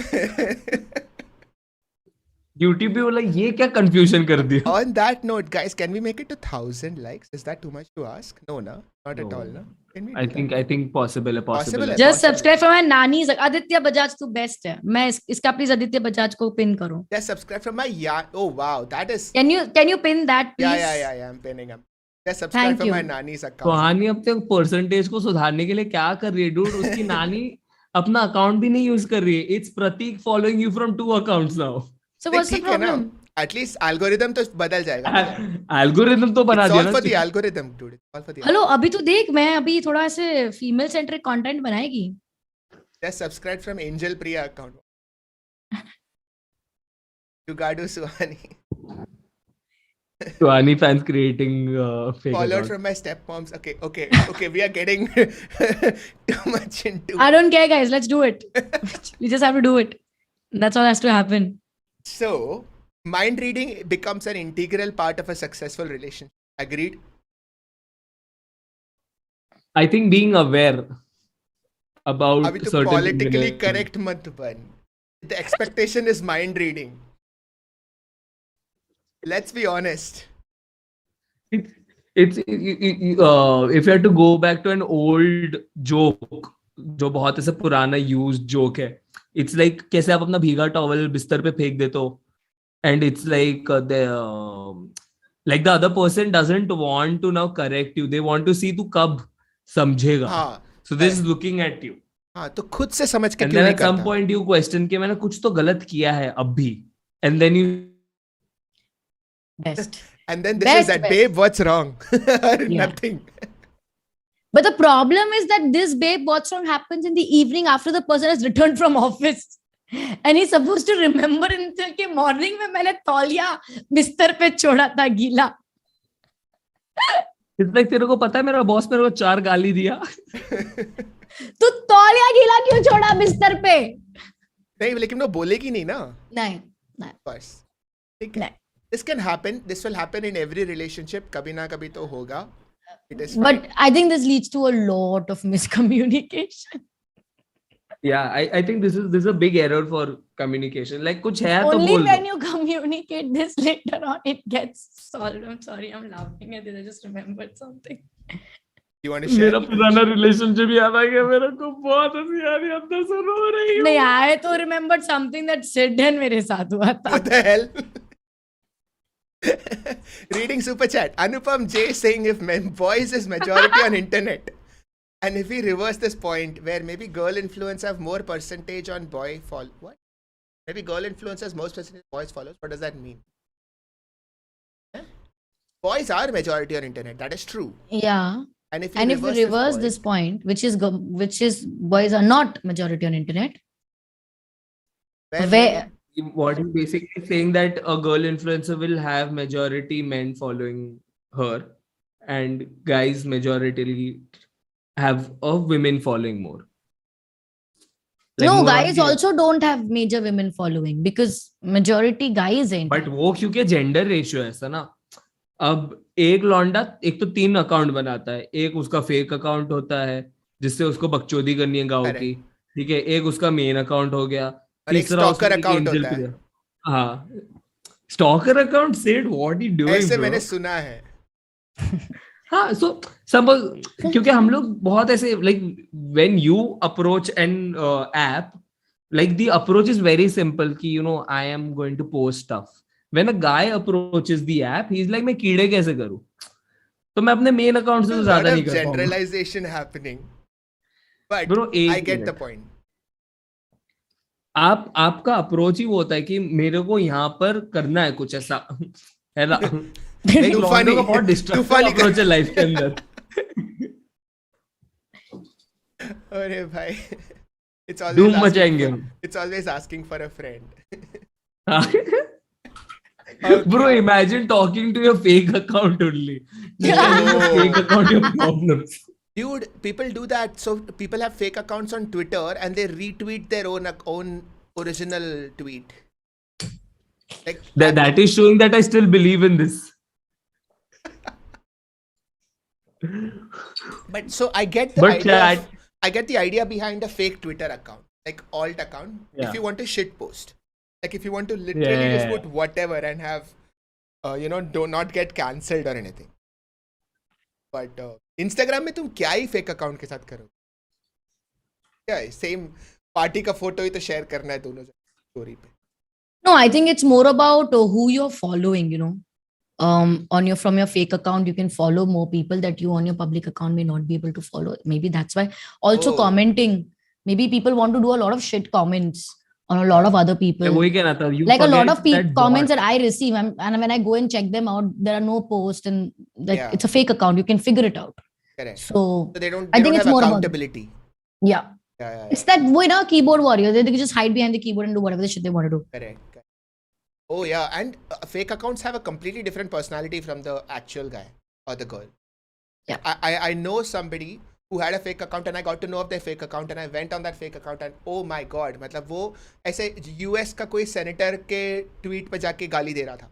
YouTube पे बोला ये क्या confusion कर दिया? On that note, guys, can we make it to 1,000 likes? Is that too much to ask? No, not at No. all. No. Can we? I think possible है. Possible है. Just subscribe for my nanny's. Aditya Bajaj तू best है. मैं इसका please Aditya Bajaj को pin करो. Just subscribe from my Oh wow, that is. Can you pin that please? Yeah. I'm pinning him. Just subscribe Thank from you. my nanny's account. सुहानी अब तक percentage को सुधारने के लिए क्या कर रही है डूड? उसकी नानी अपना अकाउंट भी नहीं यूज कर रही है. It's Pratik following you from 2 accounts now. So what's the ठीक है ना? problem? At least algorithm तो बदल जाएगा. एल्गोरिथम तो बना It's दिया all ना. for the algorithm, dude. It's all for the. Hello, अभी तो देख, मैं अभी थोड़ा ऐसे फीमेल सेंट्रिक कंटेंट बनाएगी. Just subscribe from Angel Priya account. You Gadu Suhani. Suhani fans creating fake Followed accounts. from my stepmoms. Okay. We are getting too much into. I don't care, guys. Let's do it. We just have to do it. That's all has to happen. So, mind reading becomes an integral part of a successful relationship. Agreed? I think being aware about अभी तो certain politically things. correct मत बन. The expectation is mind reading. Let's be honest. It's if you have to go back to an old joke, जो बहुत ऐसा पुराना used joke है. It's like कैसे आप अपना भीगा टॉवल बिस्तर पे फेंक देते हो, and it's like the other person doesn't want to now correct you. They want to see तू कब समझेगा. हाँ. So this is looking at you. हाँ तो खुद से समझ के And क्यों then नहीं at some करता? point you question कि मैंने कुछ तो गलत किया है अब भी. And then you Best. And then this Best, is that, best. babe, what's wrong? Yeah. Nothing. But the problem is that this babe what's wrong happens in the evening after the person has returned from office. And he's supposed to remember until के morning में मैंने तौलिया बिस्तर पे छोड़ा था गीला. it's like तेरे को पता है मेरा बॉस मेरे को 4 गाली दिया. तू तौलिया गीला क्यों छोड़ा बिस्तर पे? नहीं लेकिन वो बोलेगी नहीं ना. नहीं. बस ठीक है. This can happen. This will happen in every relationship. कभी ना कभी तो होगा. It is But I think this leads to a lot of miscommunication. Yeah, I think this is a big error for communication. Like कुछ है तो Only बोल when दो. you communicate this later on, it gets solved. I'm sorry, I'm laughing at this. I just remembered something. You want to share? मेरा पुराना relationship याद आ गया मेरे को. बहुत हंसी आ रही है, अंदर से रो रही हूँ. नहीं, I तो remembered something that Sid and मेरे साथ हुआ था. What the hell? Reading super chat. Anupam J saying if boys is majority on internet, and if we reverse this point where maybe girl influence have more percentage on boy follow. What? Maybe girl influencers most percentage boys follows. What does that mean? Eh? Boys are majority on internet. That is true. Yeah. And if we reverse this point, which is boys are not majority on internet. Where What he's basically saying that a girl influencer will have majority men following her, and guys majority have women following more. Like no, more on guys the- also don't have major women following because majority guys ain't. But वो क्योंकि gender ratio ऐसा ना. अब एक लौंडा एक तो 3 account बनाता है. एक उसका फेक अकाउंट होता है जिससे उसको बकचोदी करनी है गाँव की. ठीक है. एक उसका मेन अकाउंट हो गया. और एक स्टॉकर अकाउंट होता है. हाँ, stalker account. Said what you doing ऐसे मैंने सुना है. हाँ, सो सपोज क्योंकि हम लोग बहुत ऐसे like when you approach an app, like the approach is very simple कि you know I am going to post stuff. When a guy approaches the app, he is like मैं कीड़े कैसे करूं. तो मैं अपने मेन अकाउंट से तो ज्यादा नहीं कर पाऊंगा. Generalization happening. But Bro, I get the point. आपका अप्रोच ही वो होता है कि मेरे को यहाँ पर करना है कुछ ऐसा है ना. एक लॉन्डो का बहुत डिस्ट्रक्टिव अप्रोच है लाइफ के अंदर. अरे भाई, it's धूम always मचाएंगे asking हम. for, it's always asking for a friend. Bro, imagine talking to your fake account only. Fake account your problems. Dude, people do that. So people have fake accounts on Twitter and they retweet their own original tweet. Like That is showing that I still believe in this. But so I get the But idea. that- I get the idea behind a fake Twitter account, like alt account. Yeah. If you want to shit post, like if you want to literally just Yeah. put whatever and have, do not get cancelled or anything. But Instagram में तुम क्या ही fake account के साथ करो? क्या है? Same party का photo ही तो share करना है दोनों story पे. No, I think it's more about who you're following, you know. From your fake account, you can follow more people that you on your public account may not be able to follow. Maybe that's why. Also Oh. commenting. Maybe people want to do a lot of shit comments on a lot of other people. वही कहना था. You Like a lot forget of that comments bot. that I receive, and when I go and check them out, there are no posts, and like Yeah. it's a fake account. You can figure it out. Correct. So So they don't I think have it's more about accountability. yeah. It's that way now, keyboard warrior. They can just hide behind the keyboard and do whatever the shit they want to do. Correct. Oh yeah, and fake accounts have a completely different personality from the actual guy or the girl. Yeah. I know somebody who had a fake account, and I got to know of their fake account, and I went on that fake account, and oh my god, मतलब वो ऐसे US का कोई senator के tweet पे जाके गाली दे रहा था.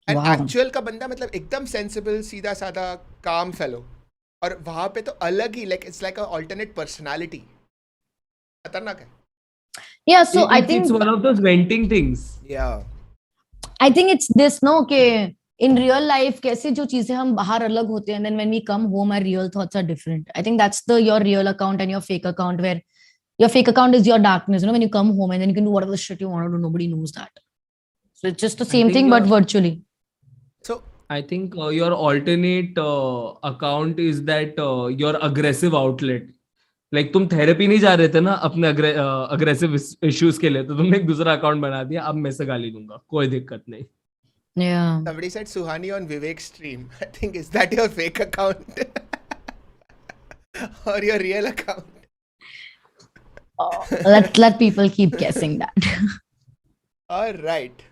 And Wow. actual का बंदा मतलब एकदम sensible, सीधा साधा, calm fellow. और वहाँ पे तो अलग ही, like it's like a alternate personality. खतरनाक है. Yeah, so I think it's one of those venting things. Yeah. I think it's this, no, कि in real life कैसे जो चीजें हम बाहर अलग होते हैं, and then when we come home our real thoughts are different. I think that's your real account and your fake account, where your fake account is your darkness, when you come home and then you can do whatever the shit you want to do, nobody knows that. So it's just the same thing but virtually. So I think your alternate account is that your aggressive outlet. Like तुम therapy नहीं जा रहे थे ना अपने aggressive issues के लिए, तो तुमने एक दूसरा अकाउंट बना दिया, अब मैं से गाली दूंगा, कोई दिक्कत नहीं. Yeah. Somebody said Suhani on Vivek's stream. I think, is that your fake account? Or your real account? Let people keep guessing that. All right.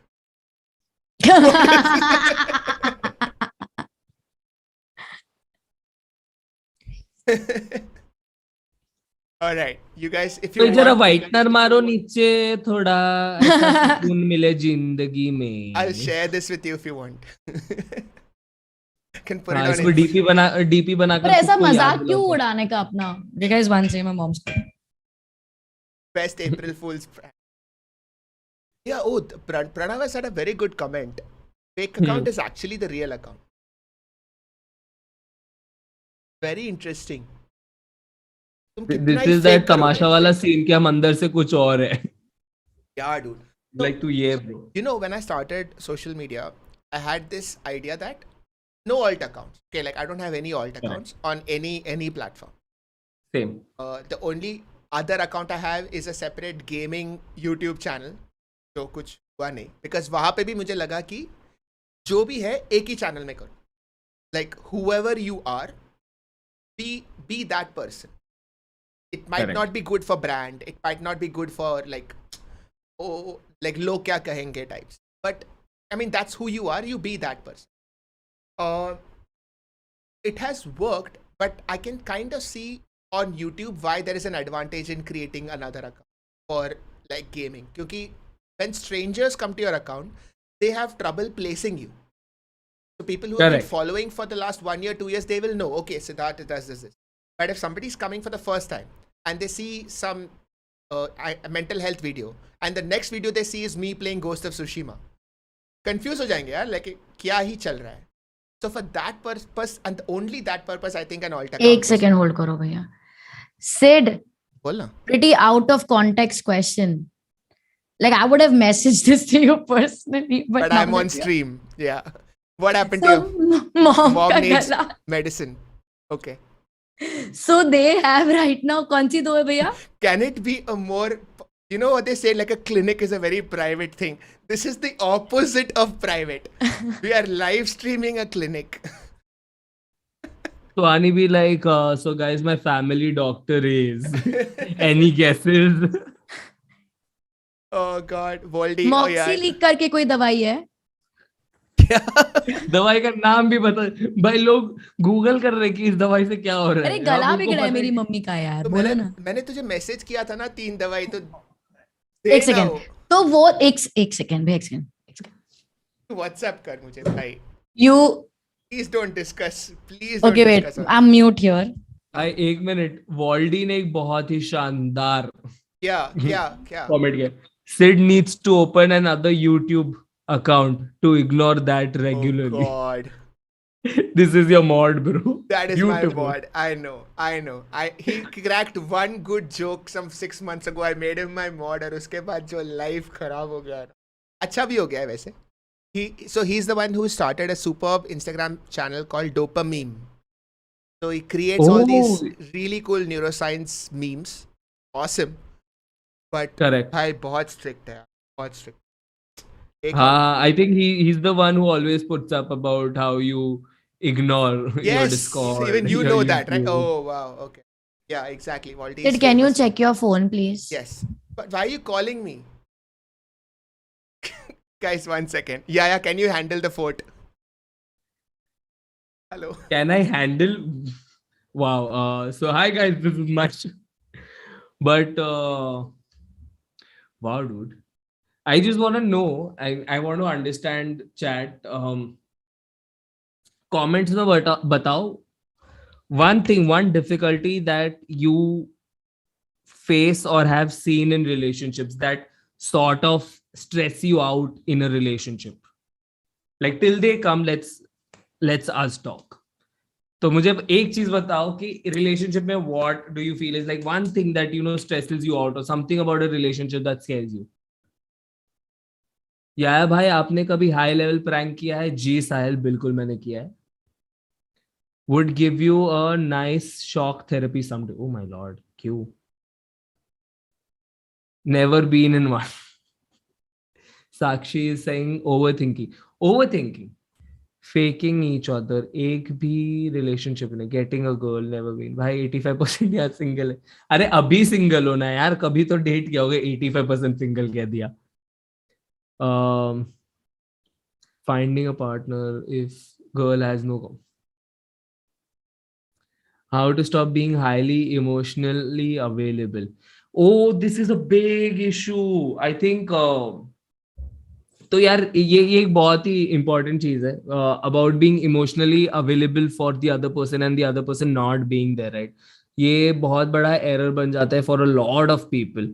All right. You guys, if तो you जरा want, whitener मारो नीचे थोड़ा, ऐसा सुकून मिले जिंदगी में. I'll share this with you if you want. Can put हाँ, it on इसको Insta. डीपी बनाकर पर ऐसा सबको याद मजाक क्यों दिलाओ. उड़ाने का अपना? You guys want to say my mom's crying. Best April Fool's prank. Yeah, oh, Pranav has had a very good comment. Fake account is actually the real account. Very interesting. तुम कितना This he is that fake करोगे? तमाशा वाला scene कि हम अंदर से कुछ और है. Yeah, dude. Like तू ये bro. You know, when I started social media, I had this idea that no alt accounts. Okay, like I don't have any alt accounts on any platform. Same. The only other account I have is a separate gaming YouTube channel. जो कुछ हुआ नहीं, because वहाँ पे भी मुझे लगा कि जो भी है एक ही चैनल में करो. Like whoever you are, be that person. It might not be good for brand. It might not be good for like लोग क्या कहेंगे types. But I mean, that's who you are. You be that person. It has worked, but I can kind of see on YouTube why there is an advantage in creating another account for like gaming. Because when strangers come to your account, they have trouble placing you. So people who have been following for the last 1 year, 2 years, they will know, okay, Siddharth does this. But if somebody is coming for the first time and they see some mental health video, and the next video they see is me playing Ghost of Tsushima, confused हो जाएंगे यार, like क्या ही चल रहा है. So for that purpose and only that purpose, I think an alt account. एक second hold करो भैया. Sid, बोलना. pretty out of context question. Like I would have messaged this to you personally, but I'm on stream. Yeah. What happened to you? Mom Mom needs गला. medicine. Okay. So they have right now. कौन सी दो है भैया? Can it be a more, you know what they say, like a clinic is a very private thing. This is the opposite of private. We are live streaming a clinic. So Ani be like, so guys, my family doctor is. Any guesses? Oh God, Voldy. Moxie leak करके कोई दवाई है? दवाई का नाम भी बता भाई. लोग गूगल कर रहे कि इस दवाई से क्या हो रहा है. अरे गला बिगड़ा है मेरी मम्मी का यार. तो बोलो ना. मैंने तुझे मैसेज किया था ना 3 दवाई तो एक सेकंड. तो वो एक सेकंड भाई, एक सेकंड. व्हाट्सएप कर मुझे भाई. You Please don't discuss. Please don't okay wait. discuss. I'm mute here. भाई 1 मिनट. वॉल्डी ने एक बहुत ही शानदार क्या कमेंट किया. Sid needs to open another YouTube account to ignore that regularly. Oh God. This is your mod, bro. That is YouTube. my mod. I know. He cracked one good joke some 6 months ago. I made him my mod, और उसके बाद जो life खराब हो गया. अच्छा भी हो गया है वैसे. He's the one who started a superb Instagram channel called Dopameme. So he creates all these really cool neuroscience memes. Awesome. but Correct. भाई बहुत strict है, बहुत strict. एक I think he's the one who always puts up about how you ignore your yes, Discord, even you your know that, right? YouTube. Oh wow, okay, yeah, exactly. Walt is Sid, can you famous. check your phone, please? Yes, but why are you calling me? Guys, 1 second. Yeah, can you handle the fort? Hello. Can I handle? Wow. So hi guys, this is much, but wow, dude. I just want to know. I want to understand. Chat. Comments में बताओ one thing, one difficulty that you face or have seen in relationships that sort of stress you out in a relationship. Like till they come, let's us talk. तो मुझे एक चीज बताओ कि relationship में what do you feel is like one thing that you know stresses you out or something about a relationship that scares you. या भाई आपने कभी हाई लेवल प्रैंक किया है? जी साहिल, बिल्कुल मैंने किया है. Would give you a nice shock therapy someday. Oh my lord, क्यों? Never been in one. Sakshi is saying overthinking, faking each other. एक भी relationship में getting a girl, never been. भाई 85% यार single है. अरे अभी single होना है यार, कभी तो date किया होगा. 85% single कह दिया. Finding a partner if girl has no. How to stop being highly emotionally available. Oh, this is a big issue. I think. तो यार ये एक बहुत ही important चीज है about being emotionally available for the other person and the other person not being there, right? ये बहुत बड़ा error बन जाता है for a lot of people.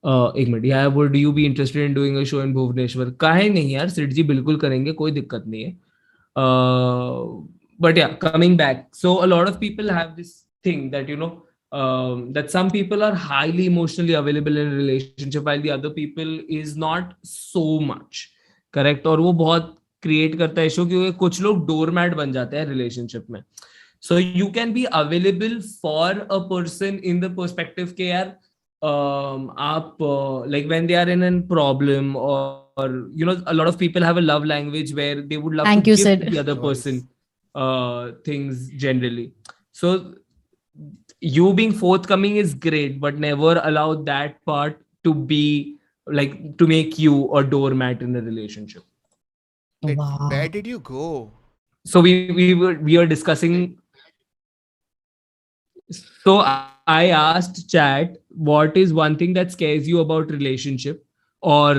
एक मिनट, यार would you be interested in doing a show in Bhubaneswar? काहे नहीं यार, सिड जी बिल्कुल करेंगे, कोई दिक्कत नहीं है. But yeah, coming back, so a lot of people have this thing that you know that some people are highly emotionally available in a relationship while the other people is not so much. Correct. और वो बहुत create करता है issue क्योंकि कुछ लोग doormat बन जाते हैं रिलेशनशिप में. So you can be available for a person in the perspective के यार आप like when they are in an problem और you know a lot of people have a love language where they would love to give the other person things generally. So you being forthcoming is great, but never allow that part to be like to make you a doormat in a relationship. Wow. Where did you go? So we were discussing. So I asked chat, what is one thing that scares you about relationship or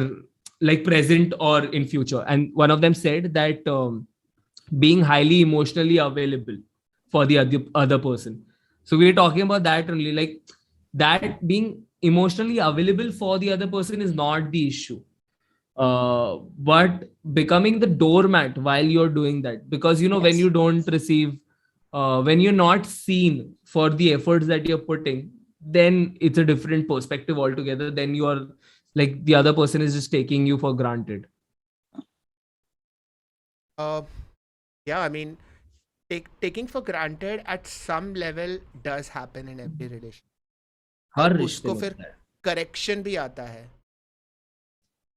like present or in future? And one of them said that being highly emotionally available for the other person. So we were talking about that only, like that being emotionally available for the other person is not the issue, but becoming the doormat while you're doing that, because you know when Yes. you don't receive when you're not seen for the efforts that you're putting, then it's a different perspective altogether. Then you are like the other person is just taking you for granted. Yeah, I mean, taking for granted at some level does happen in every relation. हर और रिश्ते उसको में फिर होता है. correction भी आता है.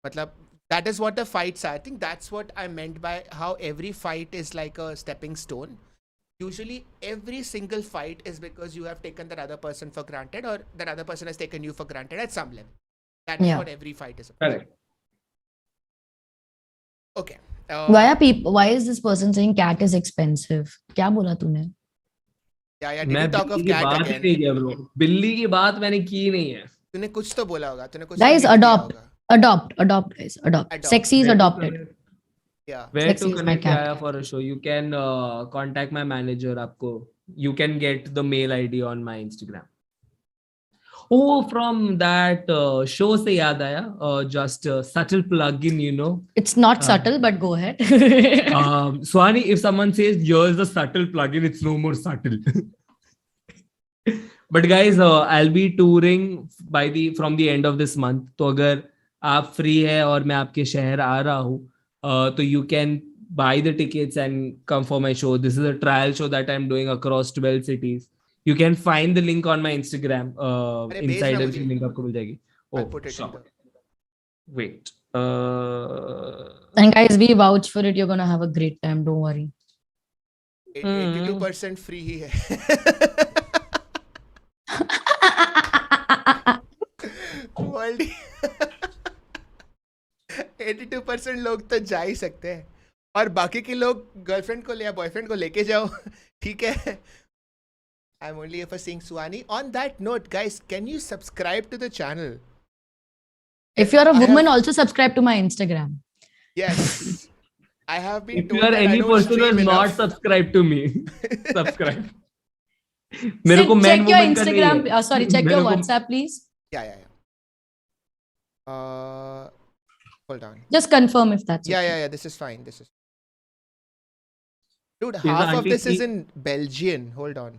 मतलब that is what the fights are. I think that's what I meant by how every fight is like a stepping stone. Usually every single fight is because you have taken that other person for granted or that other person has taken you for granted at some level. That is Yeah. what every fight is about. Correct. Okay. Why is this person saying cat is expensive? क्या बोला तूने? Yeah, did मैं you talk of बिल्ली की cat बात ही again? नहीं किया bro. बिल्ली की बात मैंने की नहीं है. तूने कुछ तो बोला होगा. तूने कुछ Guys, तो hint किया adopt. होगा. Adopt, guys. Adopt. Adopt. Sexy is Where to adopted. connect- Yeah. Where Sexy to is my connect cat. Yahya for a show? You can contact my manager. आपको you can get the mail ID on my Instagram. Oh, from that show से याद आया, just subtle plug-in, you know. It's not subtle, but go ahead. Swani, if someone says here's the subtle plug-in, it's no more subtle. But guys, I'll be touring from the end of this month. तो अगर आप free है और मैं आपके शहर आ रहा हूँ, तो you can buy the tickets and come for my show. This is a trial show that I'm doing across 12 cities. You can find the link on my Instagram. अरे भेजना Insider मुझे. की link आपको मिल जाएगी. I'll Oh, put it in sorry. the... Wait. And guys, we vouch for it. You're gonna have a great time. Don't worry. 82% free ही है. World 82% लोग तो जा ही सकते हैं और बाकी के लोग गर्लफ्रेंड को या बॉयफ्रेंड को लेके जाओ. ठीक है. I'm only here for seeing Suhani. On that note, guys, can you subscribe to the channel? If you're a I woman, have- also subscribe to my Instagram. Yes. I have been If told you are that I any don't person who stream has not enough. subscribed to me, subscribe. मेरे Sid, को man check your woman का नहीं Instagram. है. Sorry, check मेरे your को- WhatsApp, please. Yeah. Hold on. Just confirm if that's okay. Yeah. This is fine. Dude, Is half of auntie this is ठीक? in Belgian. Hold on.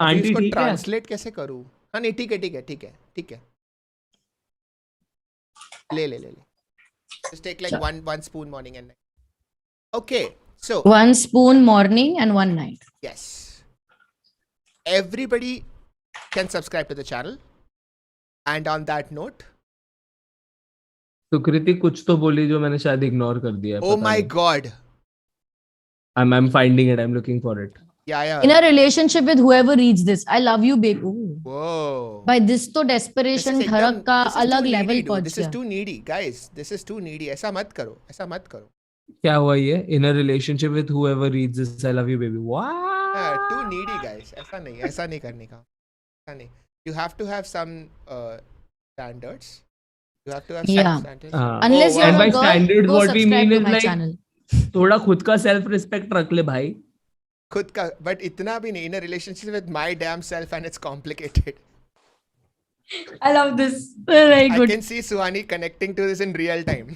Aunty इसको ठीक है? Translate कैसे करूँ? हाँ नहीं ठीक है. ले. Just take like Sure. one spoon morning and night. Okay, so 1 spoon morning and 1 night. yes, everybody can subscribe to the channel. And on that note, सुकृति कुछ तो बोली जो मैंने शायद इग्नोर कर दिया है, oh पता my नहीं. god, I'm finding it. I'm looking for it. yeah. In a relationship with whoever reads this, I love you, babe. Ooh. Whoa. By this तो This is desperation एकदम- धड़क का this is too अलग needy, level dude. पहुंच This is गया. too needy, guys. This is too needy. ऐसा मत करो. क्या हुआ ये? In a relationship with whoever reads this, I love you, baby. What? Too needy, guys. ऐसा नहीं करने का. ऐसा नहीं. You have to have some standards. You have to have Yeah. some standards. Unless Oh, you're and a by girl, standards, go what we subscribe mean to is my like channel. थोड़ा खुद का self respect रख ले भाई. खुद का, but इतना भी नहीं. In a relationship with my damn self, and it's complicated. I love this. Very I good. can see Suhani connecting to this in real time.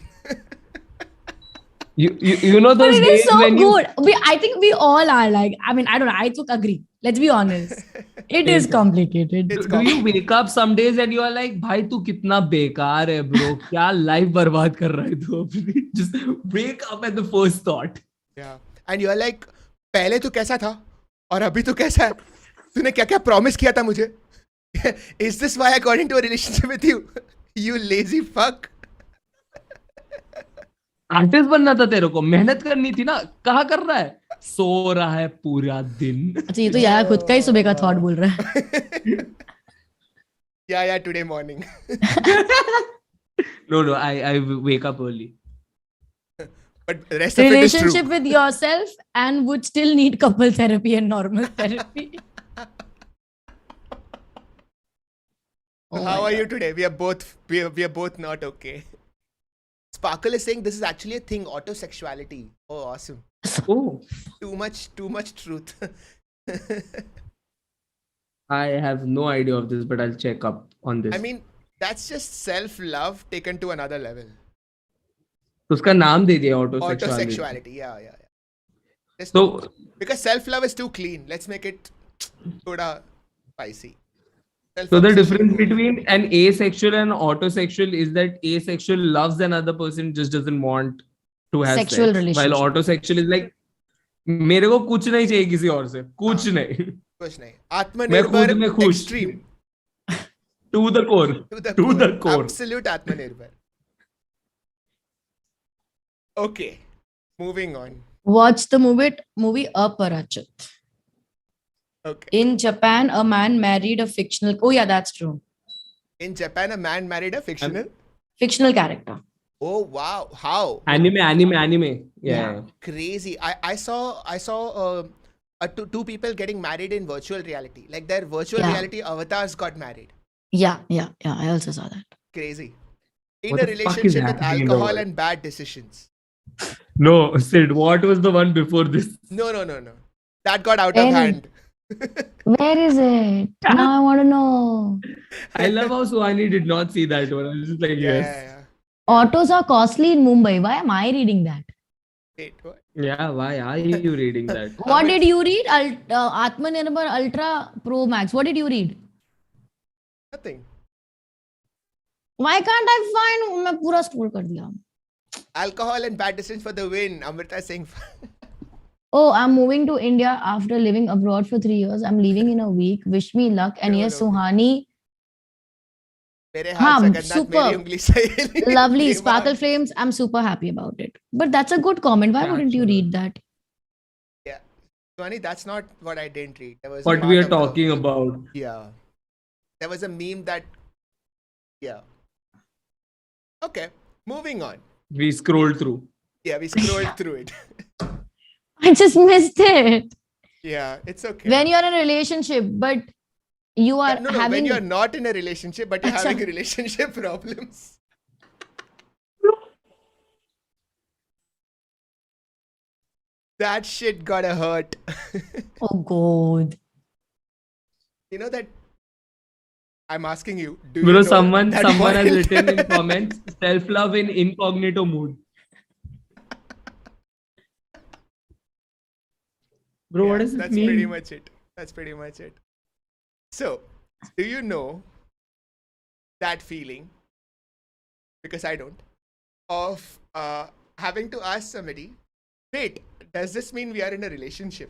You know But those it days is so when good. I think we all are like, I mean, I don't know. I took agree. Let's be honest. It is complicated. It's do you wake up some days and you are like, भाई तू कितना बेकार है bro, क्या life बर्बाद कर रहा है तू अपनी? Just wake up at the first thought. Yeah. And you're like, पहले तू कैसा था और अभी तू कैसा है? तूने क्या क्या प्रॉमिस किया था मुझे? Is this why I got into a relationship with you? You lazy fuck. Artist बनना था तेरे को, मेहनत करनी थी ना, कहाँ कर रहा है? सो रहा है पूरा दिन. अच्छा ये तो यार खुद का ही सुबह का थॉट बोल रहा है. Yeah, today morning. No, I wake up early. But the rest of it is true. Relationship with yourself and would still need couple therapy and normal therapy. So how are you today? We are both not okay. Sparkle is saying this is actually a thing, autosexuality. Oh, awesome. Oh, Too much truth. I have no idea of this, but I'll check up on this. I mean, that's just self-love taken to another level. तो उसका नाम दे दिया autosexuality. Autosexuality, yeah. Just So because self-love is too clean. Let's make it thoda spicy. So the difference between an asexual and autosexual is that asexual loves another person, just doesn't want to have Sexual sex. relationship. While autosexual is like, मेरे को कुछ नहीं चाहिए किसी और से, कुछ नहीं. कुछ नहीं. मैं खुद में आत्मनिर्भर खुश. extreme. To the core. To the core. Absolute Atmanirbhar. Okay. Moving on. Watch the movie Aparachit. Okay. In Japan, a man married a fictional. Oh yeah, that's true. In Japan, a man married a fictional. Fictional character. Oh wow! How? Anime. Yeah. Yeah. Crazy. I saw two people getting married in virtual reality. Like their virtual Yeah. reality avatars got married. Yeah. I also saw that. Crazy. In What a the fuck is relationship with happening in the alcohol world? and bad decisions. No, Sid, what was the one before this? No. That got out of Any- hand. Where is it? Now I want to know. I love how Suhani did not see that one. I was just like, yes. Yeah. Autos are costly in Mumbai. Why am I reading that? Wait, what? Yeah, why are you reading that? What did you read? Atmanirbhar Ultra Pro Max. What did you read? Nothing. Why can't I find? मैं पूरा scroll कर दिया. Alcohol and bad decisions for the win. Amrita saying. Oh, I'm moving to India after living abroad for 3 years. I'm leaving in a week. Wish me luck. And No, yes, no. Suhani. मेरे हाथ हाँ, जगन्नाथ मेरी super. उंगली सहेली Lovely. Prema. Sparkle Flames. I'm super happy about it. But that's a good comment. Why wouldn't you Natural. read that? Yeah. Swani, that's not what I didn't read. There was a What part we are of the talking about. yeah. There was a meme that yeah. Okay, moving on. We scrolled through. Yeah, we scrolled through it. I just missed it. Yeah, it's okay. When you're in a relationship, but you are No, having when you're not in a relationship, but you're Acha. having relationship problems. That shit gotta hurt. oh god. You know that I'm asking you, do Bro, you know someone that has wild- written in comments, self-love in incognito mode. Bro, Yeah, what does it that's mean? pretty much it. That's pretty much it. So, do you know that feeling? Because I don't. Of having to ask somebody, wait, does this mean we are in a relationship?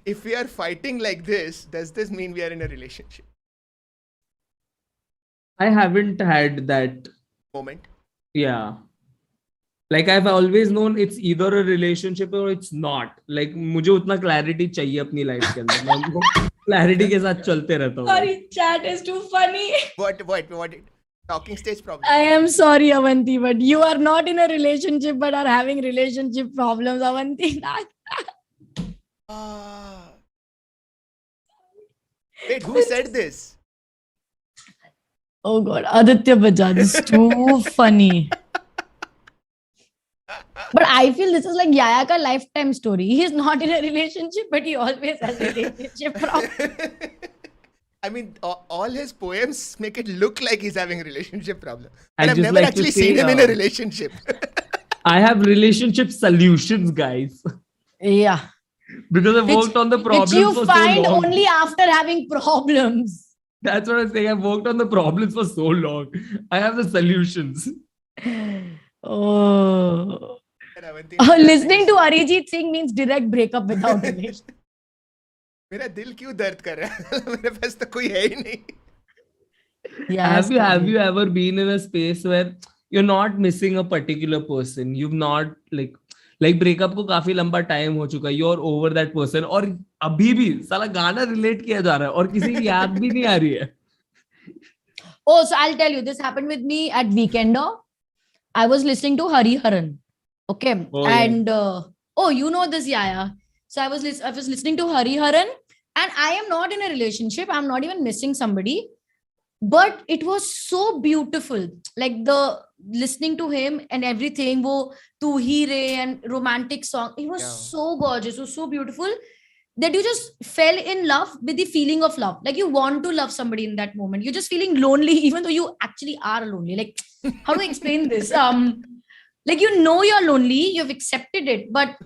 If we are fighting like this, does this mean we are in a relationship? I haven't had that. Moment. Yeah. Like I've always known it's either a relationship or it's not. Like मुझे उतना clarity चाहिए अपनी life के अंदर. मैं उनको clarity के साथ चलते रहता हूँ. Sorry, chat is too funny. What? Talking stage problem. I am sorry, Avanti, but you are not in a relationship but are having relationship problems, Avanti. Ah. Wait, who said this? Oh god, Aditya Bajaj is too funny. But I feel this is like Yahya ka lifetime story. He's not in a relationship, but he always has a relationship problem. I mean, all his poems make it look like he's having a relationship problem. I'd And I've just never like to actually say, seen him in a relationship. I have relationship solutions, guys. Yeah. Because I've Which- worked on the Which problems you for find so long. only after having problems. That's what I'm saying. I've worked on the problems for so long. I have the solutions. Oh. Avanti, Listening to Arijit Singh means direct breakup without relation. मेरा दिल क्यों दर्द कर रहा है? मेरे पास तो कोई है ही नहीं. Yeah. Have you ever been in a space where you're not missing a particular person? You've not like breakup को काफी लंबा टाइम हो चुका है. You're over that person और अभी भी साला गाना रिलेट किया जा रहा है और किसी की याद भी नहीं आ रही है. Oh, so I'll tell you, this happened with me at Weekender. I was listening to Hari Haran. Okay. Oh, yeah. And you know this, Yahya. So I was listening to Hari Haran, and I am not in a relationship. I'm not even missing somebody. But it was so beautiful. Like the listening to him and everything, wo Tu Hi Re and romantic song. It was so gorgeous. It was so beautiful that you just fell in love with the feeling of love. Like you want to love somebody in that moment. You're just feeling lonely, even though you actually are lonely. Like, how do I explain this? Like you know you're lonely, you've accepted it, but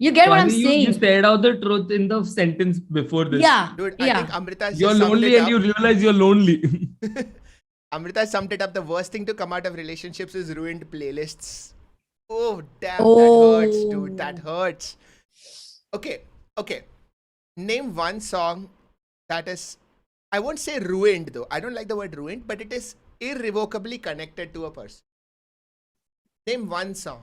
you get what I'm saying. You said out the truth in the sentence before this. Yeah. Dude, yeah. I think Amrita has You're just summed lonely it and up. you realize you're lonely. Amrita summed it up. The worst thing to come out of relationships is ruined playlists. Oh, damn. Oh. That hurts, dude. That hurts. Okay. Name one song that is, I won't say ruined though. I don't like the word ruined, but it is irrevocably connected to a person. Name one song.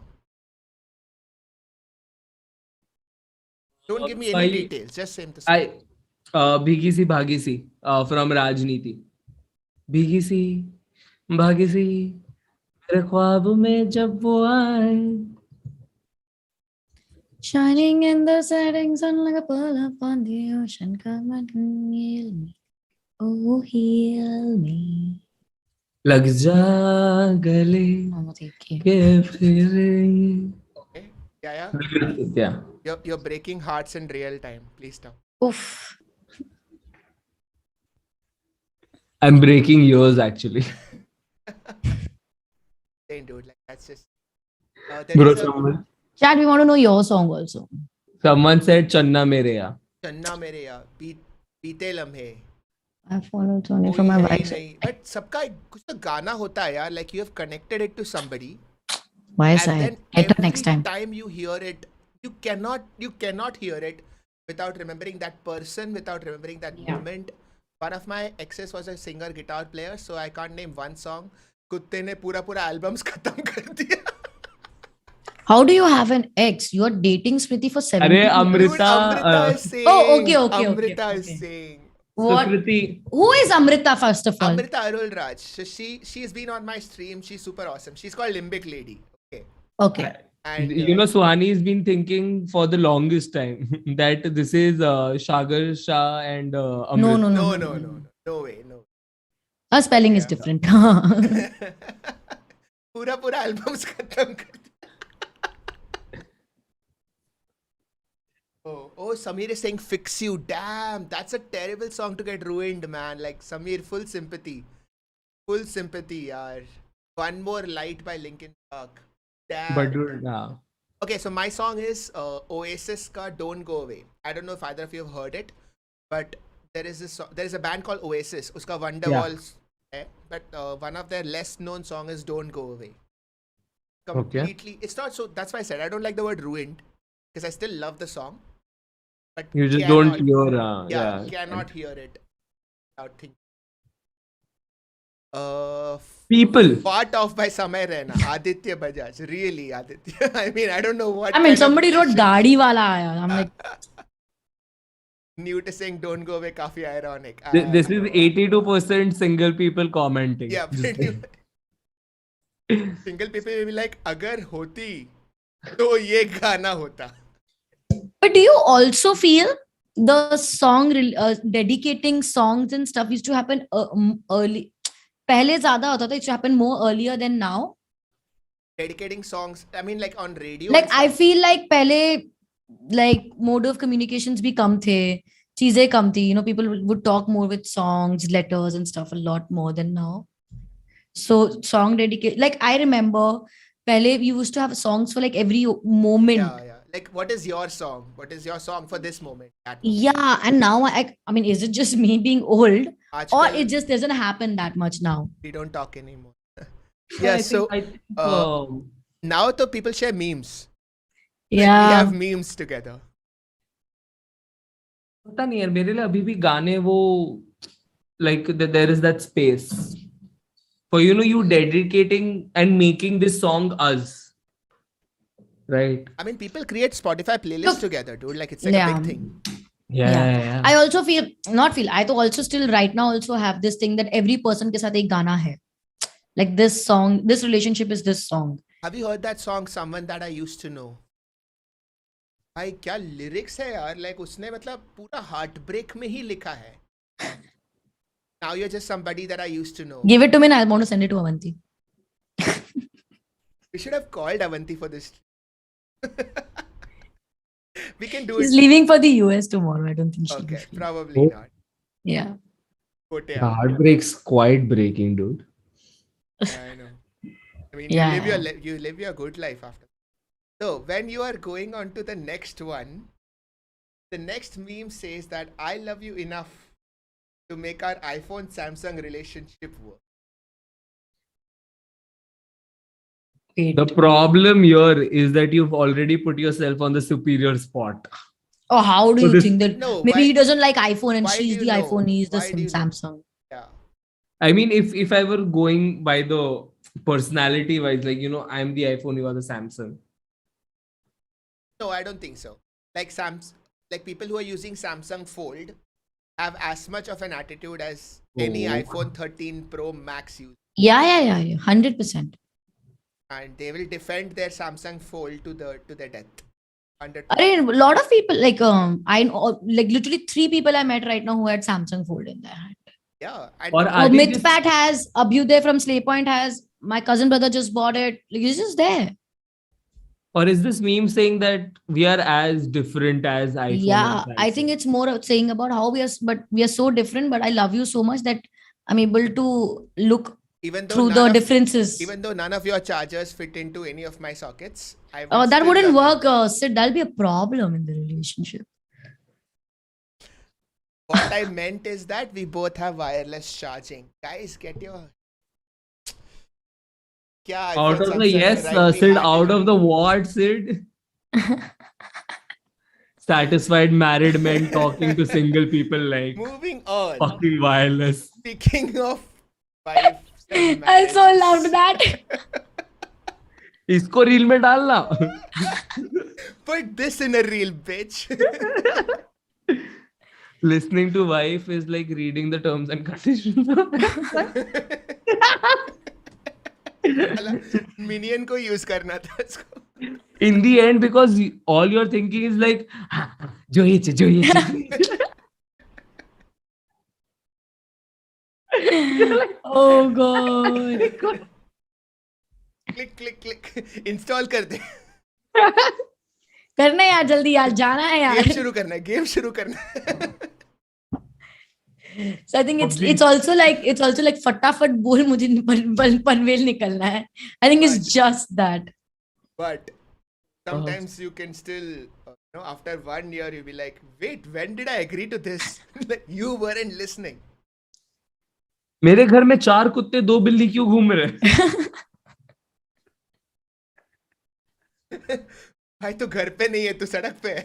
Don't give me any details. Just same the song. Bhigi Si Bhagi Si from Rajniti. Bhigi Si Bhagi Si मेरे ख्वाब में जब वो आए. Shining in the setting sun like a pearl upon the ocean. Come and heal me. Oh, heal me. लग जा गले के फिर. Okay. Yeah. Yeah. You're breaking hearts in real time. Please stop. Oof. I'm breaking yours actually. Same dude. Like that's just. Bro, Chat, we want to know your song also. someone said Channa Mere Ya. चन्ना मेरे यार बीते लम्हे. I followed Tony कोई from my है ही right नहीं. But सबका कुछ तो गाना होता है यार. Like you have connected it to somebody. Why is And I? then Better every next time. time you hear it, you cannot hear it without remembering that person, without remembering that moment. One of my exes was a singer guitar player, so I can't name one song. कुत्ते ने पूरा albums खत्म कर दिया. How do you have an ex? You are dating Smriti for 17 years. Dude, Amrita is saying. Oh, okay. Amrita is saying. What? Sukriti. Who is Amrita, first of all? Amrita Arul Raj. So she's been on my stream. She's super awesome. She's called Limbic Lady. Okay. And You know, Suhani's been thinking for the longest time that this is Shagar Shah and Amrita. No way. Our spelling is different. पूरा albums खत्म कर दिया. Oh, Samir is saying fix you. Damn, that's a terrible song to get ruined, man. Like, Samir, full sympathy, yaar. One More Light by Linkin Park. Damn. But dude, Okay, so my song is Oasis ka Don't Go Away. I don't know if either of you have heard it, but there is a band called Oasis. Uska Wonderwalls. But one of their less known song is Don't Go Away. Completely. It's not so. That's why I said I don't like the word ruined, because I still love the song. But you just don't hear. Cannot hear it without thinking. People. Part off by Samay Rehna. Aditya Bajaj. Really, Aditya. I mean, I don't know what. I mean, somebody wrote Gaadi Wala Aaya. I'm like. New to saying Don't Go Away, काफी ironic. This is 82% single people commenting. Yeah, single people will be like, अगर होती तो ये गाना होता. But do you also feel the song dedicating songs and stuff used to happen early? पहले ज़्यादा होता था. It used to happen more earlier than now. Dedicating songs. I mean, like on radio. Like I feel like पहले like mode of communications भी कम थे. चीजें कम थी. You know, people would talk more with songs, letters and stuff a lot more than now. So song dedicate. Like I remember पहले you used to have songs for like every moment. Yeah. Like, what is your song? What is your song for this moment? Yeah, and now I mean, is it just me being old, or it just doesn't happen that much now? We don't talk anymore. I think, now the people share memes. Yeah, we have memes together. पता नहीं यार मेरे लिए अभी भी गाने वो like there is that space for you dedicating and making this song us. Right. I mean, people create Spotify playlists together, dude. Like, it's like a big thing. Yeah. I also I also still right now also have this thing that every person के साथ एक गाना है. Like this song, this relationship is this song. Have you heard that song, Someone That I Used to Know? भाई क्या lyrics है यार. Like, उसने मतलब पूरा heartbreak में ही लिखा है. Now you're just somebody that I used to know. Give it to me and I want to send it to Avanti. We should have called Avanti for this. We can do She's it. leaving for the US tomorrow. I don't think she'll Okay, be free. probably not. Yeah. The heartbreak's quite breaking, dude. I know. I mean, you live your good life after. So when you are going on to the next one, the next meme says that I love you enough to make our iPhone Samsung relationship work. The problem here is that you've already put yourself on the superior spot. Oh, how do you think that? No, Maybe he doesn't like iPhone and she's the know? iPhone, he's the Why do you know? Samsung. Yeah. I mean, if I were going by the personality wise, like, I'm the iPhone, you are the Samsung. No, I don't think so. Like people who are using Samsung Fold have as much of an attitude as any iPhone 13 Pro Max user. Yeah. 100%. And they will defend their Samsung Fold to the death. 100%. A lot of people I know literally 3 people I met right now who had Samsung Fold in their hand. Yeah. Or Mythfat has, Abhyuday from Slaypoint has, my cousin brother just bought it. Like, it's just there. Or is this meme saying that we are as different as iPhone? Yeah, I think it's more saying about how we are so different, but I love you so much that I'm able to look through the differences. Even though none of your chargers fit into any of my sockets, that wouldn't work, Sid. That'll be a problem in the relationship. What I meant is that we both have wireless charging. Guys, get your... Out of the Sid, out of the what, Sid? satisfied married men talking to single people like Moving on. fucking wireless. Speaking of wives and I so marriages. loved that. इसको reel में डालना. Put this in a reel, bitch. Listening to wife is like reading the terms and conditions. Minion को use करना था इसको. In the end, because all you're thinking is like, जो ये Oh god. click install कर दे. करना है यार, जल्दी यार, जाना है यार. गेम शुरू करना है. So I think it's also like फटाफट बोल, मुझे पनवेल निकलना है. I think it's just that. But sometimes you can still, after 1 year, you'll be like, wait, when did I agree to this? Like, you weren't listening. मेरे घर में 4 कुत्ते 2 बिल्ली क्यों घूम रहे? भाई तो घर पे नहीं है, तू सड़क पे है.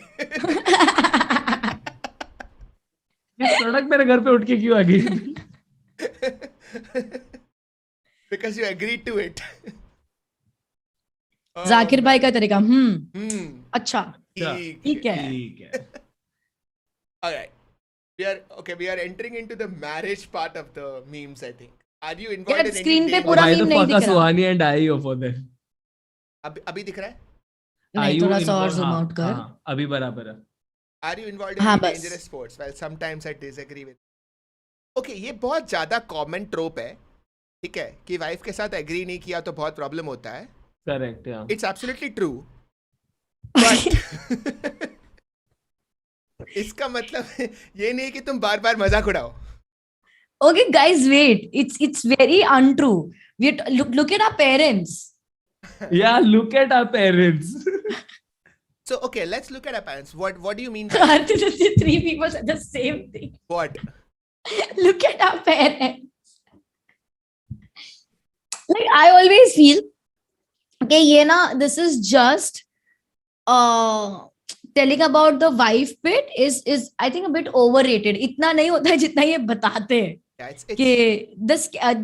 सड़क मेरे घर पे उठ के क्यों आ गई? Because you agreed to it. Zakir भाई का तरीका. अच्छा, ठीक है. All right. We are entering into the marriage part of the memes, I think. Are you involved in screen any पे dating? पूरा Why the meme नहीं fuck दिख are रहा. Suhani and I over there? अभी दिख रहा है? नहीं, थोड़ा सा और zoom out कर. अभी बराबर है. Are you involved in हाँ, any बस. dangerous sports? Well, sometimes I disagree with. Okay, ये बहुत ज्यादा common trope है, ठीक है, कि वाइफ के साथ agree नहीं किया तो बहुत प्रॉब्लम होता है. Correct, yeah. It's absolutely true. But इसका मतलब ये नहीं कि तुम बार-बार मजाक उड़ाओ. Okay, guys, wait. It's very untrue. Look at our parents. Yeah, look at our parents. So okay, let's look at our parents. What do you mean by Three people said the same thing. what? Look at our parents. Like, I always feel, okay, this is just telling about the wife bit is I think a bit overrated. इतना नहीं होता है जितना ये बताते हैं. Yeah, it's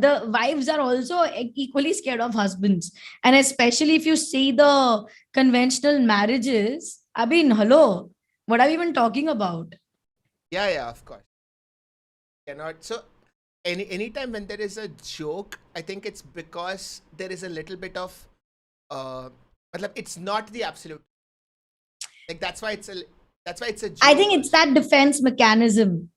The wives are also equally scared of husbands, and especially if you see the conventional marriages. I mean, hello, what are we even talking about? yeah, of course. Cannot. So anytime when there is a joke, I think it's because there is a little bit of it's not the absolute. Like that's why it's a joke. I think it's that defense mechanism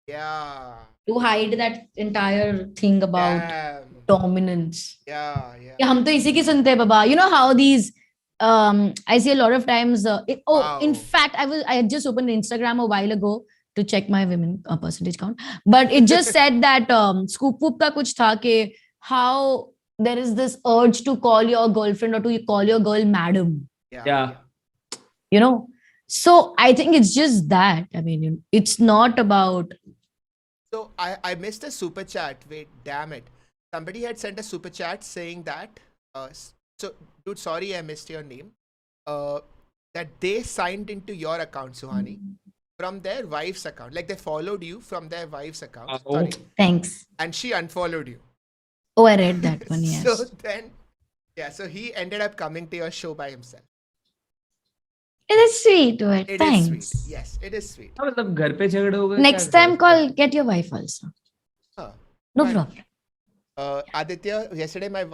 Yeah. to hide that entire thing about Damn. dominance. Yeah. Yeah, हम तो इसी की सुनते हैं बाबा. You know how these I see a lot of times Wow. in fact I had just opened Instagram a while ago to check my women percentage count, but it just said that scoop whoop का कुछ था कि how there is this urge to call your girlfriend or to call your girl madam. Yeah. You know, so I think it's just that. I mean, it's not about. So I missed a super chat. Wait, damn it! Somebody had sent a super chat saying that. So dude, sorry I missed your name. That they signed into your account, Suhani, from their wife's account. Like they followed you from their wife's account. Oh. Sorry. Thanks. And she unfollowed you. Oh, I read that one. Yes. So then, so he ended up coming to your show by himself. It is sweet. It Thanks. is sweet. Yes, it is sweet. मतलब घर पे झगड़े हो गए. Next time, get your wife also. Huh. No Fine. problem. Aditya, yesterday my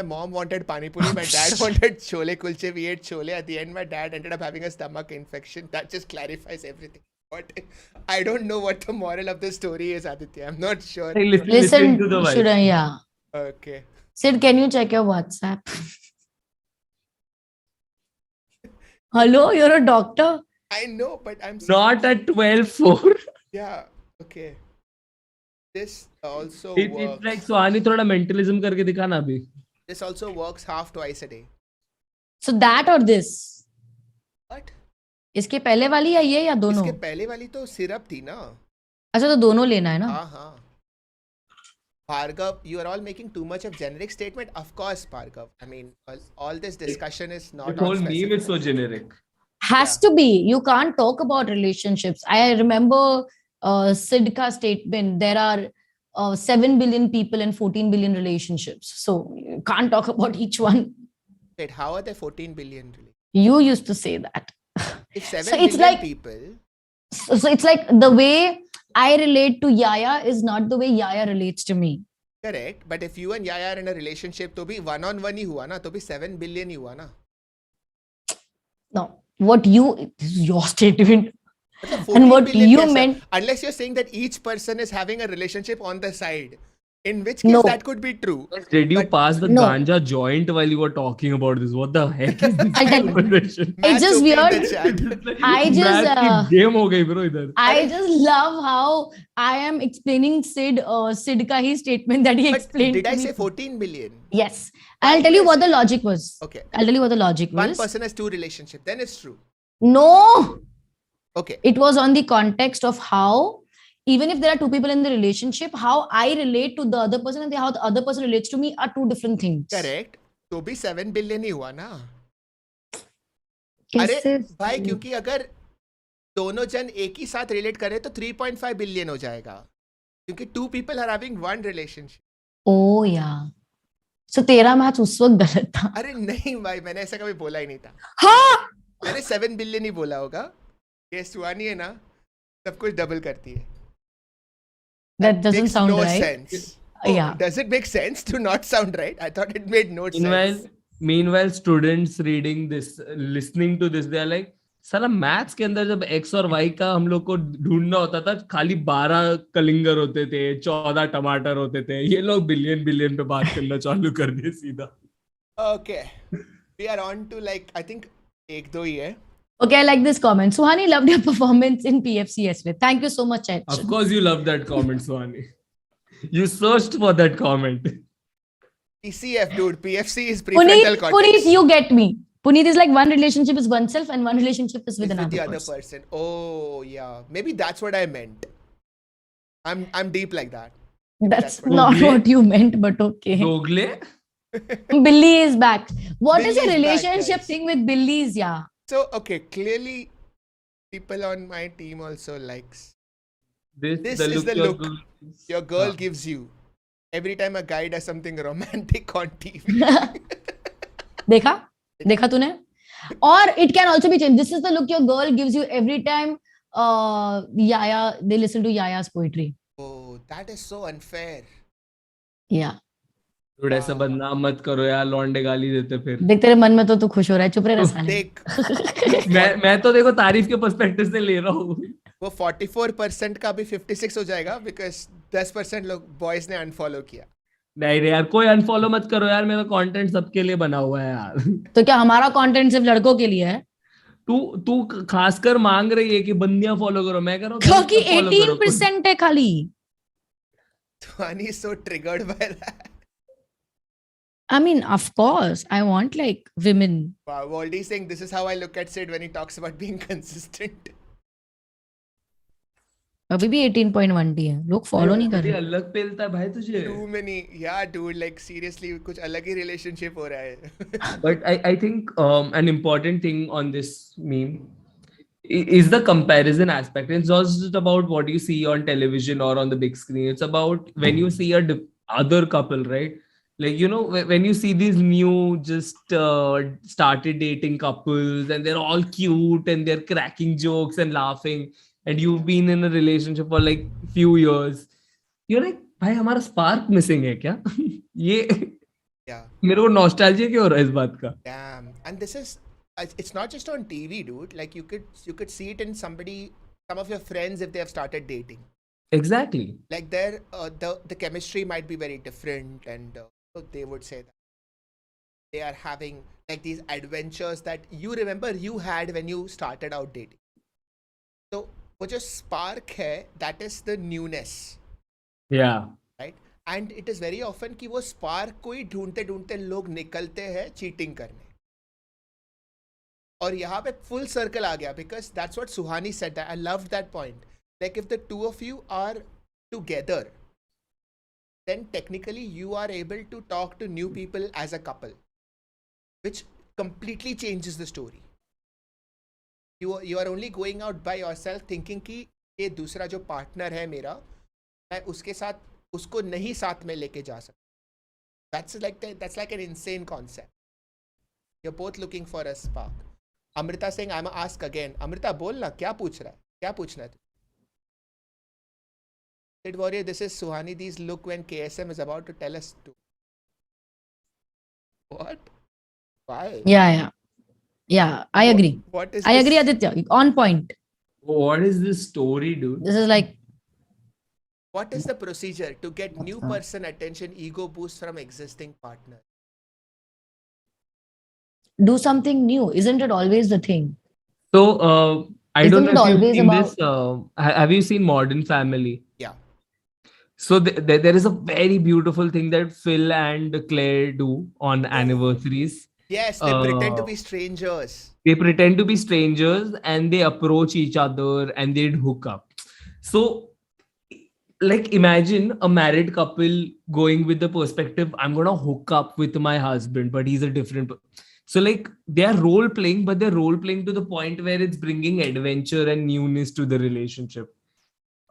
mom wanted pani puri. My dad wanted chole kulche. We ate chole. At the end, my dad ended up having a stomach infection. That just clarifies everything. But I don't know what the moral of the story is, Aditya. I'm not sure. Hey, listen to the wife. Should I? Yeah. Okay. Sid, can you check your WhatsApp? Hello, you're a doctor. I know, but I'm Not at 12:04. Yeah. Okay. This also It's works. like Suhani थोड़ा mentalism करके दिखाना अभी. This also works half twice a day. So that or this? What? इसके पहले वाली या ये या दोनों? इसके पहले वाली तो सिरप थी ना. अच्छा, तो दोनों लेना है ना? हाँ. Bhargav, you are all making too much of generic statement. Of course, Bhargav. I mean, all this discussion is The not whole on meme specific. is so generic. Has to be. You can't talk about relationships. I remember Sid ka statement. There are 7 billion people and 14 billion relationships. So you can't talk about each one. Wait, how are there 14 billion really? You used to say that. If 7 So it's billion like people, so it's like the way I relate to Yahya is not the way Yahya relates to me. correct. But if you and Yahya are in a relationship, तो भी one on one ही हुआ ना, तो भी 7 billion ही हुआ ना. No, this is your statement. मतलब 14 And what billion you कैसा? meant, Unless you're saying that each person is having a relationship on the side, in which case No. that could be true. Did you But- pass the No. ganja joint while you were talking about this? What the heck is this I'll tell you. conversation? It's just open weird. the chat. I just, Math की game हो गई bro इधर. I just love how I am explaining Sid ka hi statement that he But explained did to I me. say 14 billion? Yes. Why I'll tell did you I what the say- logic was. Okay. I'll tell you what the logic One was. person has two relationships. Then it's true. No, Okay. it was on the context of how, even if there are two people in the relationship, how I relate to the other person and how the other person relates to me are two different things. Correct. तो भी 7 billion ही हुआ ना. कैसे? अरे भाई क्योंकि अगर दोनों जन एक ही साथ रिलेट करें तो 3.5 बिलियन हो जाएगा. क्योंकि two people are having one relationship. Oh yeah. So तेरा मैथ उस वक्त गलत था. अरे नहीं भाई, मैंने ऐसा कभी बोला ही नहीं था. हाँ. मैंने 7 बिलियन ही बोला होगा. ये सुहानी है ना, सब कुछ डबल करती है. That doesn't makes sound no right. sense. Oh, Yeah. Does it make sense to not sound right? I thought it made no sense. Meanwhile, students reading this, listening to this, they are like, साला maths के अंदर जब x और y का हम लोग को ढूंढना होता था, खाली 12 कलिंगर होते थे, 14 टमाटर होते थे. ये लोग बिलियन पे बात करना चालू कर दिए सीधा. Okay. We are on to like, I think, एक दो ही है. Okay, I like this comment. Suhani loved your performance in PFCS with. Thank you so much, Ed. Of course you love that comment, Swani. You searched for that comment. PCF, dude. PFC is prefrontal cortex. Puneet, you get me. Puneet is like one relationship is oneself and one relationship is with It's another with the person. other person. Oh, yeah. Maybe that's what I meant. I'm deep like that. That's what- not Dogle? what you meant, but okay. Dogle? Billy is back. What is Billy your is back, relationship guys. thing with Billy's? Yeah. So, okay, clearly people on my team also likes. This is the look your girl gives you every time a guy does something romantic on TV. Dekha? Dekha tune? Or it can also be changed. This is the look your girl gives you every time Yahya, they listen to Yahya's poetry. Oh, that is so unfair. Yeah. Dude, ऐसा बदनाम मत करो यार, लौंडे गाली देते फिर. देख तेरे मन में तो तू खुश हो रहा है, चुप रह रसाने. देख, मैं तो देखो तारीफ के पर्सपेक्टिव से ले रहा हूँ. वो 44% का भी 56 हो जाएगा because 10% लोग बॉयज ने अनफॉलो किया. नहीं रे यार, कोई अनफॉलो मत करो यार, मेरा कंटेंट सबके लिए बना हुआ है यार. तो क्या हमारा कंटेंट सिर्फ लड़कों के लिए है? तू खासकर मांग रही है कि बंदियां फॉलो करो, मैं कह रहा हूँ क्योंकि follow करो. 18% है खाली. Tuani is so triggered by that. I mean, of course, I want like women. Wow, Waldy is saying this is how I look at Sid when he talks about being consistent. अभी भी 18.1 है. लोग follow नहीं कर ये रहे. अलग पेलता है भाई तुझे. Too many. Yeah, dude, like seriously, कुछ अलग ही relationship हो रहा है. But I think an important thing on this meme is the comparison aspect. It's not just about what you see on television or on the big screen. It's about when you see a other couple, right? Like, you know, when you see these new just started dating couples and they're all cute and they're cracking jokes and laughing, and you've been in a relationship for like few years, you're like, भाई हमारा spark missing है क्या? ये Yeah. मेरे को nostalgia क्यों हो रहा है इस बात का? Damn. And this is, it's not just on TV, dude. Like you could see it in some of your friends if they have started dating. Exactly. Like the chemistry might be very different, and so they would say that they are having like these adventures that you remember you had when you started out dating. So वो जो spark है, that is the newness, Yeah. right? And it is very often कि वो spark को ही ढूंढते ढूंढते लोग निकलते हैं cheating करने. और यहाँ पे full circle आ गया because that's what Suhani said. That I loved that point. Like if the two of you are together, then technically you are able to talk to new people as a couple, which completely changes the story. You are only going out by yourself thinking कि ये दूसरा जो partner है मेरा, मैं उसके साथ उसको नहीं साथ में लेके जा सकता. That's like an insane concept. You're both looking for a spark. Amrita saying, I'm gonna ask again. Amrita, बोल ना, क्या पूछ रहा है? क्या पूछना है? Sid Warrior, this is Suhani. These look when KSM is about to tell us to. What? Why? Yeah, I agree. What is I this? agree, Aditya. On point. What is this story, dude? This is like, What is the procedure to get new person attention, ego boost from existing partner? do something new. Isn't it always the thing? So, I Isn't don't it know if you've always seen about- this. Have you seen Modern Family? Yeah. So there is a very beautiful thing that Phil and Claire do on anniversaries. Yes, they pretend to be strangers. They pretend to be strangers and they approach each other and they'd hook up. So, like, imagine a married couple going with the perspective, I'm gonna hook up with my husband, but he's a different. So, like, they are role playing, but they're role playing to the point where it's bringing adventure and newness to the relationship.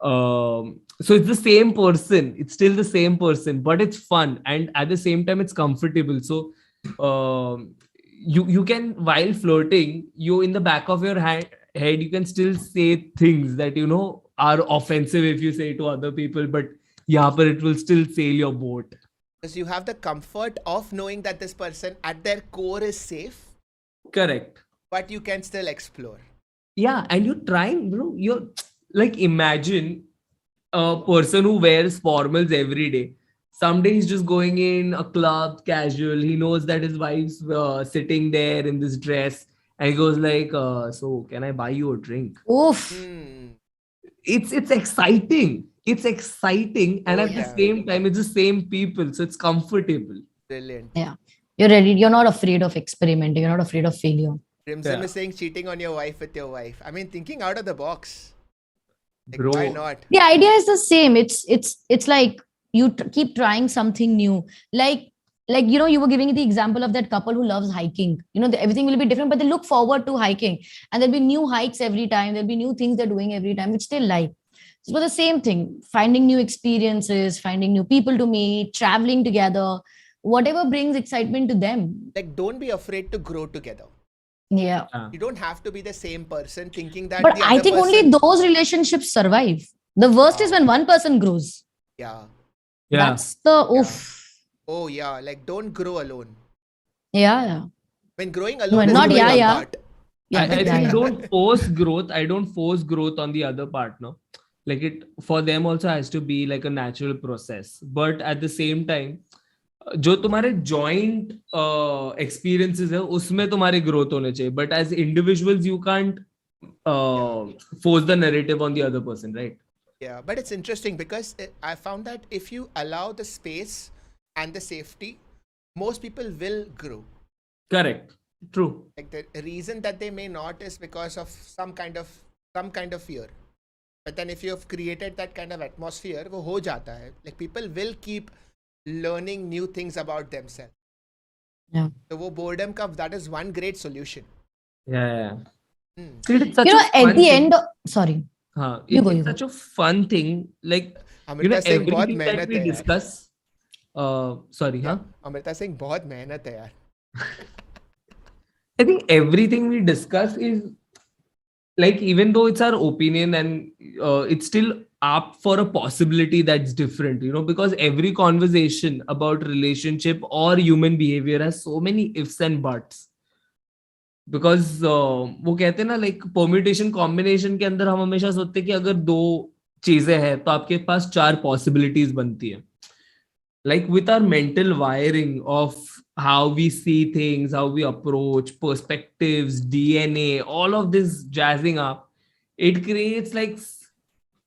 So it's the same person, it's still the same person, but it's fun and at the same time it's comfortable. So you can, while flirting, you in the back of your head you can still say things that are offensive if you say to other people, but but it will still sail your boat. Because you have the comfort of knowing that this person at their core is safe. Correct. But you can still explore. Yeah, and you're trying, you're like, imagine a person who wears formals every day. Someday he's just going in a club casual. He knows that his wife's sitting there in this dress, and he goes like, "So can I buy you a drink?" Oof. It's exciting. It's exciting, and at the same time, it's the same people, so it's comfortable. Brilliant. Yeah, you're ready. You're not afraid of experimenting. You're not afraid of failure. Rimzim is saying cheating on your wife with your wife. I mean, thinking out of the box. Like, Bro. why not? The idea is the same. It's like you keep trying something new. Like you were giving the example of that couple who loves hiking. Everything will be different, but they look forward to hiking, and there'll be new hikes every time. There'll be new things they're doing every time, which they like. So the same thing, finding new experiences, finding new people to meet, traveling together, whatever brings excitement to them. Like, don't be afraid to grow together. Yeah. You don't have to be the same person thinking that. But the I other think person... only those relationships survive. The worst is when one person grows. Yeah. That's the oof. Oh yeah, like don't grow alone. Yeah. When growing alone No, is not growing yeah. apart. I think don't force growth. I don't force growth on the other partner. Like, it for them also has to be like a natural process. But at the same time, जो तुम्हारे joint experiences है उसमें तुम्हारी growth होने चाहिए. But as individuals, you can't force the narrative on the other person, right? Yeah, but it's interesting because I found that if you allow the space and the safety, most people will grow. Correct. True. Like, the reason that they may not is because of some kind of fear. But then if you have created that kind of atmosphere, वो हो जाता है. Like, people will keep learning new things about themselves. Yeah. So वो boredom का, that is one great solution. Yeah. At the end, sorry. It's such a fun thing. Like, Amrita saying बहुत everything that मेहनत we है यार. discuss. Sorry, huh? Amrita saying बहुत मेहनत है यार. I think everything we discuss is like, even though it's our opinion and it's still up for a possibility that's different, because every conversation about relationship or human behavior has so many ifs and buts. Because वो कहते हैं ना, like, permutation combination के अंदर हम हमेशा सोचते हैं कि अगर दो चीजें हैं तो आपके पास 4 possibilities बनती है. Like, with our mental wiring of how we see things, how we approach, perspectives, DNA, all of this jazzing up, it creates like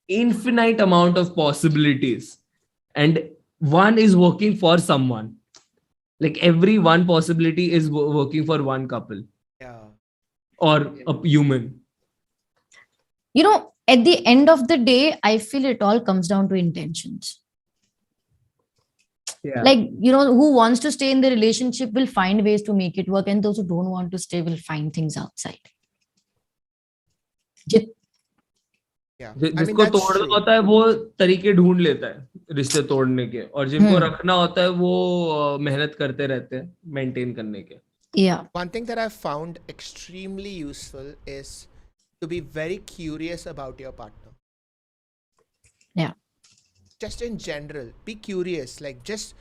infinite amount of possibilities. And one is working for someone. Like, every one possibility is working for one couple. Yeah. Or a human. At the end of the day, I feel it all comes down to intentions. Yeah. Like, you know, who wants to stay in the relationship will find ways to make it work, and those who don't want to stay will find things outside. Jit- Yeah. जि- I mean, जिसको that's तोड़ना true. होता है वो तरीके ढूंढ लेता है रिश्ते तोड़ने के, और जिनको रखना होता है वो मेहनत करते रहते हैं मेंटेन करने के. yeah. One thing that I've found extremely useful is to be very curious about your partner. Yeah. Just in general, be curious. Like, just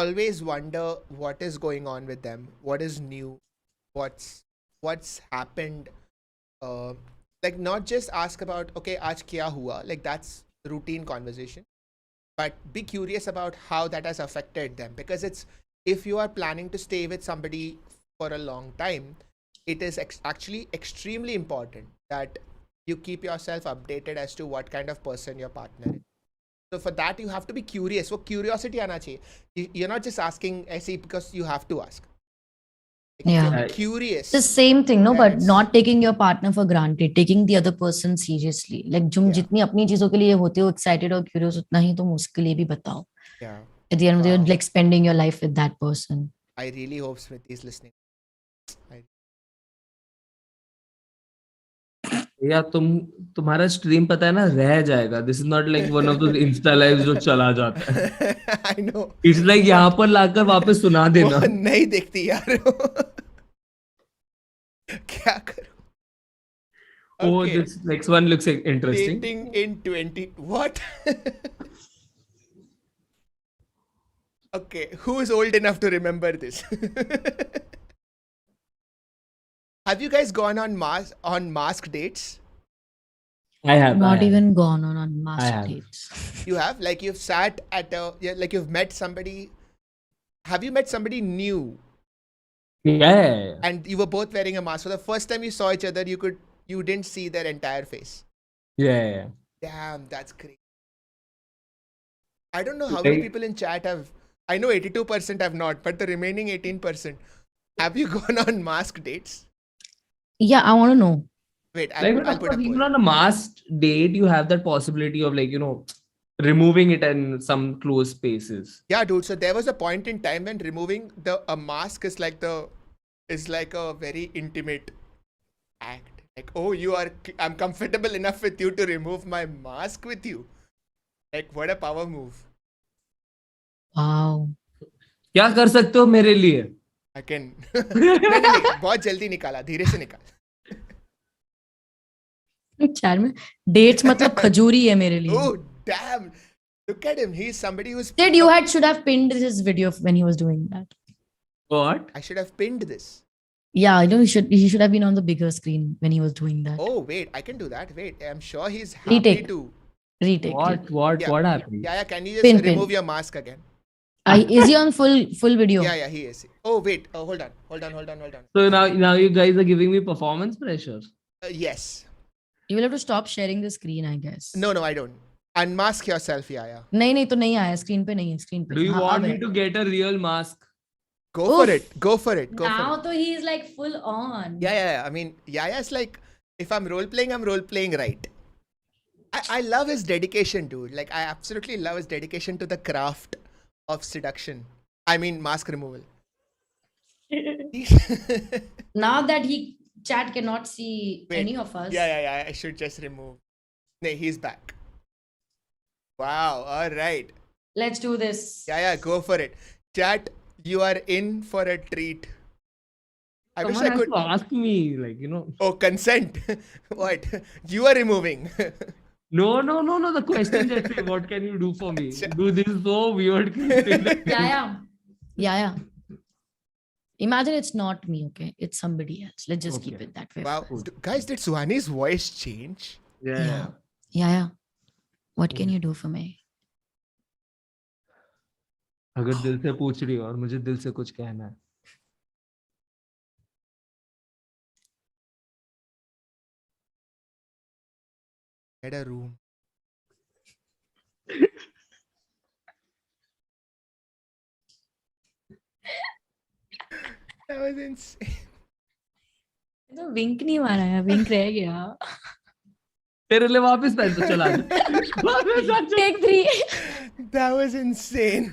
always wonder what is going on with them, what is new, what's happened. Like, not just ask about, okay, aaj kya hua? Like, that's routine conversation. But be curious about how that has affected them, because it's, if you are planning to stay with somebody for a long time, it is actually extremely important that you keep yourself updated as to what kind of person your partner is. So for that you have to be curious. वो curiosity आना चाहिए. You're not just asking ऐसे because you have to ask. Like, if Yeah. you're curious. It's the same thing, no, then but it's- not taking your partner for granted, taking the other person seriously. Like, तुम Yeah. जितनी अपनी चीजों के लिए होते हो excited और curious, उतना ही तुम उसके लिए भी बताओ. Yeah. At the end of the day, Wow. like spending your life with that person. I really hope Smriti is listening. या तुम्हारा स्ट्रीम पता है ना रह जाएगा. This is not like one of those Insta live जो चला जाता है. I know. इट्स लाइक यहाँ पर लाकर वापस सुना देना. वो नहीं देखती यार. क्या करूं? Oh, Okay. this next one looks interesting. Dating in 20. What? Okay, who is old enough to remember this? Have you guys gone on mask dates? I have. Not I have. even gone on I master have. dates. You have? Like, you've sat at a, yeah, like you've met somebody. Have you met somebody new Yeah. and you were both wearing a mask? So the first time you saw each other, you didn't see their entire face. Yeah. Damn, that's great. I don't know how many Like- people in chat have. I know 82% have not, but the remaining 18%, have you gone on mask dates? Yeah, I want to know. Wait, Like, I'll put a even poll. on a masked date, you have that possibility of, like, you know, removing it in some closed spaces. Yeah, dude. So there was a point in time when removing a mask is like a very intimate act. Like, oh, I'm comfortable enough with you to remove my mask with you. Like, what a power move. Wow. क्या कर सकते हो मेरे लिए? I can. नहीं, बहुत जल्दी निकाला, धीरे से निकाल. चैट में dates मतलब खजूरी है मेरे लिए. Oh, damn. Look at him. He's somebody who's. Sid, you should have pinned his video when he was doing that. What? I should have pinned this. Yeah, I know he should have been on the bigger screen when he was doing that. Oh, wait. I can do that. Wait. I'm sure he's happy Retake. to. Retake. What Yeah. what happened? Yeah, can you just Pin. remove your mask again? Is he on full video? Yeah, he is. Oh, wait. Oh, hold on. So now you guys are giving me performance pressure. Yes. You will have to stop sharing the screen, I guess. No, I don't. Unmask yourself, Yahya. नहीं तो नहीं आया screen पे नहीं है screen पे. Do you हाँ, want अब me है. to get a real mask? Go Oof. for it. Go for it. Now तो he is like full on. Yeah. I mean, Yahya's like, if I'm role playing, I'm role playing right. I love his dedication, dude. Like, I absolutely love his dedication to the craft of seduction. I mean, mask removal. Now that chat cannot see Wait. any of us. Yeah. I should just remove. No, he's back. Wow. All right. Let's do this. Yeah. Go for it. Chat, you are in for a treat. I wish Someone I has could. to ask me, like, you know. Oh, consent. What? You are removing. No. The question just say, what can you do for me? Dude, this is so weird. Yeah. Imagine it's not me, okay? It's somebody else. Let's just keep Okay. it that way. Wow. Guys, did Suhani's voice change? Yeah. What can you do for me? अगर दिल से पूछ रही हो और मुझे दिल से कुछ कहना है. Get a room. That was insane. तो विंक नहीं मारा है, विंक रह गया. तेरे लिए वापस पैसे चला दे. Take 3. That was insane.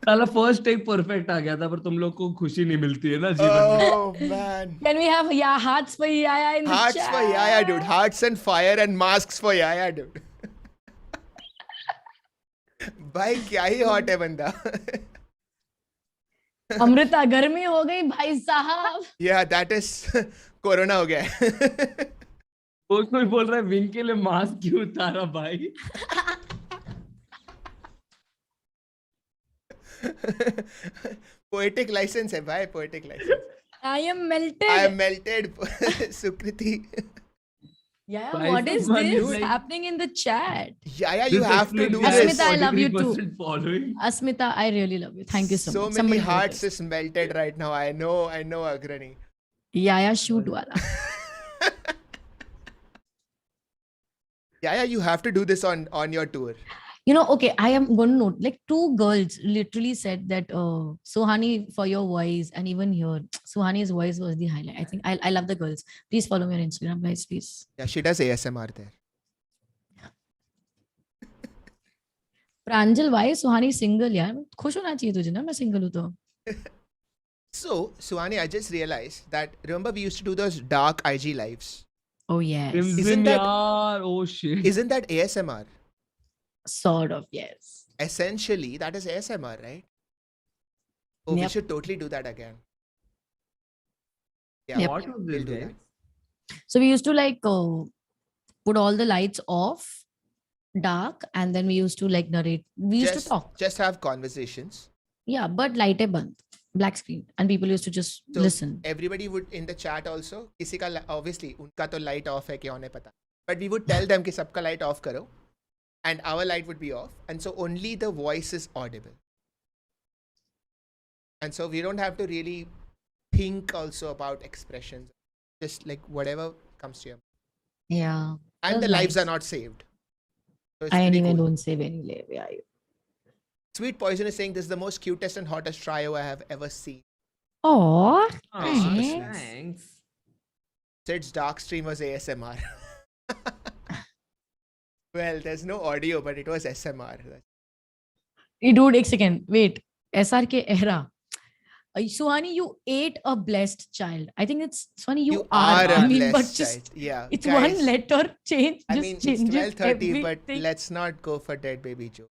साला फर्स्ट टेक परफेक्ट आ गया था, पर तुम लोग को खुशी नहीं मिलती है ना जीवन में. Oh man. Can we have hearts for Yahya in the Hearts chat? for Yahya, dude. Hearts and fire and masks for Yahya, dude. भाई क्या ही hot है बंदा. अमृता गर्मी हो गई भाई साहब. Yeah, that is कोरोना हो गया है. कोई बोल रहा है विंग के लिए मास्क क्यों उतारा भाई. Poetic license है भाई, poetic license. I am melted. I am melted. Sukriti. Yeah, Guys, what is someone this is like- happening in the chat? Yahya, you have to do Asmita, this. I love you too. 43% Following. Asmita, I really love you. Thank you so much. So many Somebody wrote hearts this. is melted right now. I know, Agrani. Yahya shoot wala. Yahya, you have to do this on your tour. You know, okay, I am going to note, like 2 girls literally said that Suhani, for your voice, and even here Suhani's voice was the highlight. I think I love the girls. Please follow me on Instagram, guys, please. Yeah, she does ASMR there. Pranjal, why is Suhani single? यार खुश होना चाहिए तुझे ना, मैं single हूँ तो. So, Suhani, I just realized that, remember we used to do those dark IG lives? Oh yes, Isn't that- यार, oh shit. Isn't that ASMR? sort of yes. Essentially, that is ASMR, right? Oh, we Yep. should totally do that again. Yeah, Yep. What was we'll this do guy? that. So we used to like put all the lights off, dark, and then we used to like narrate. We used to talk. Just have conversations. Yeah, but light band, black screen, and people used to just So listen. everybody would in the chat also. किसी का obviously उनका तो light off है क्या उन्हें पता. But we would tell them कि सबका light off करो, and our light would be off, and so only the voice is audible. And so we don't have to really think also about expressions. Just like whatever comes to your mind. Yeah. And That's the lives nice. are not saved. So it's I pretty anyway cool. don't save any live. Yeah. Sweet Poison is saying this is the most cutest and hottest trio I have ever seen. Oh, Ah, thanks. thanks. Sid's dark stream was ASMR. Well, there's no audio, but it was SMR. Dude, एक second. Wait. SRK era. Suhani, you ate a blessed child. I think it's Suhani, you are. a I mean, but blessed just child. Yeah. it's guys, one letter change. I Just mean, it's changes 12:30, but everything. let's not go for dead baby joke.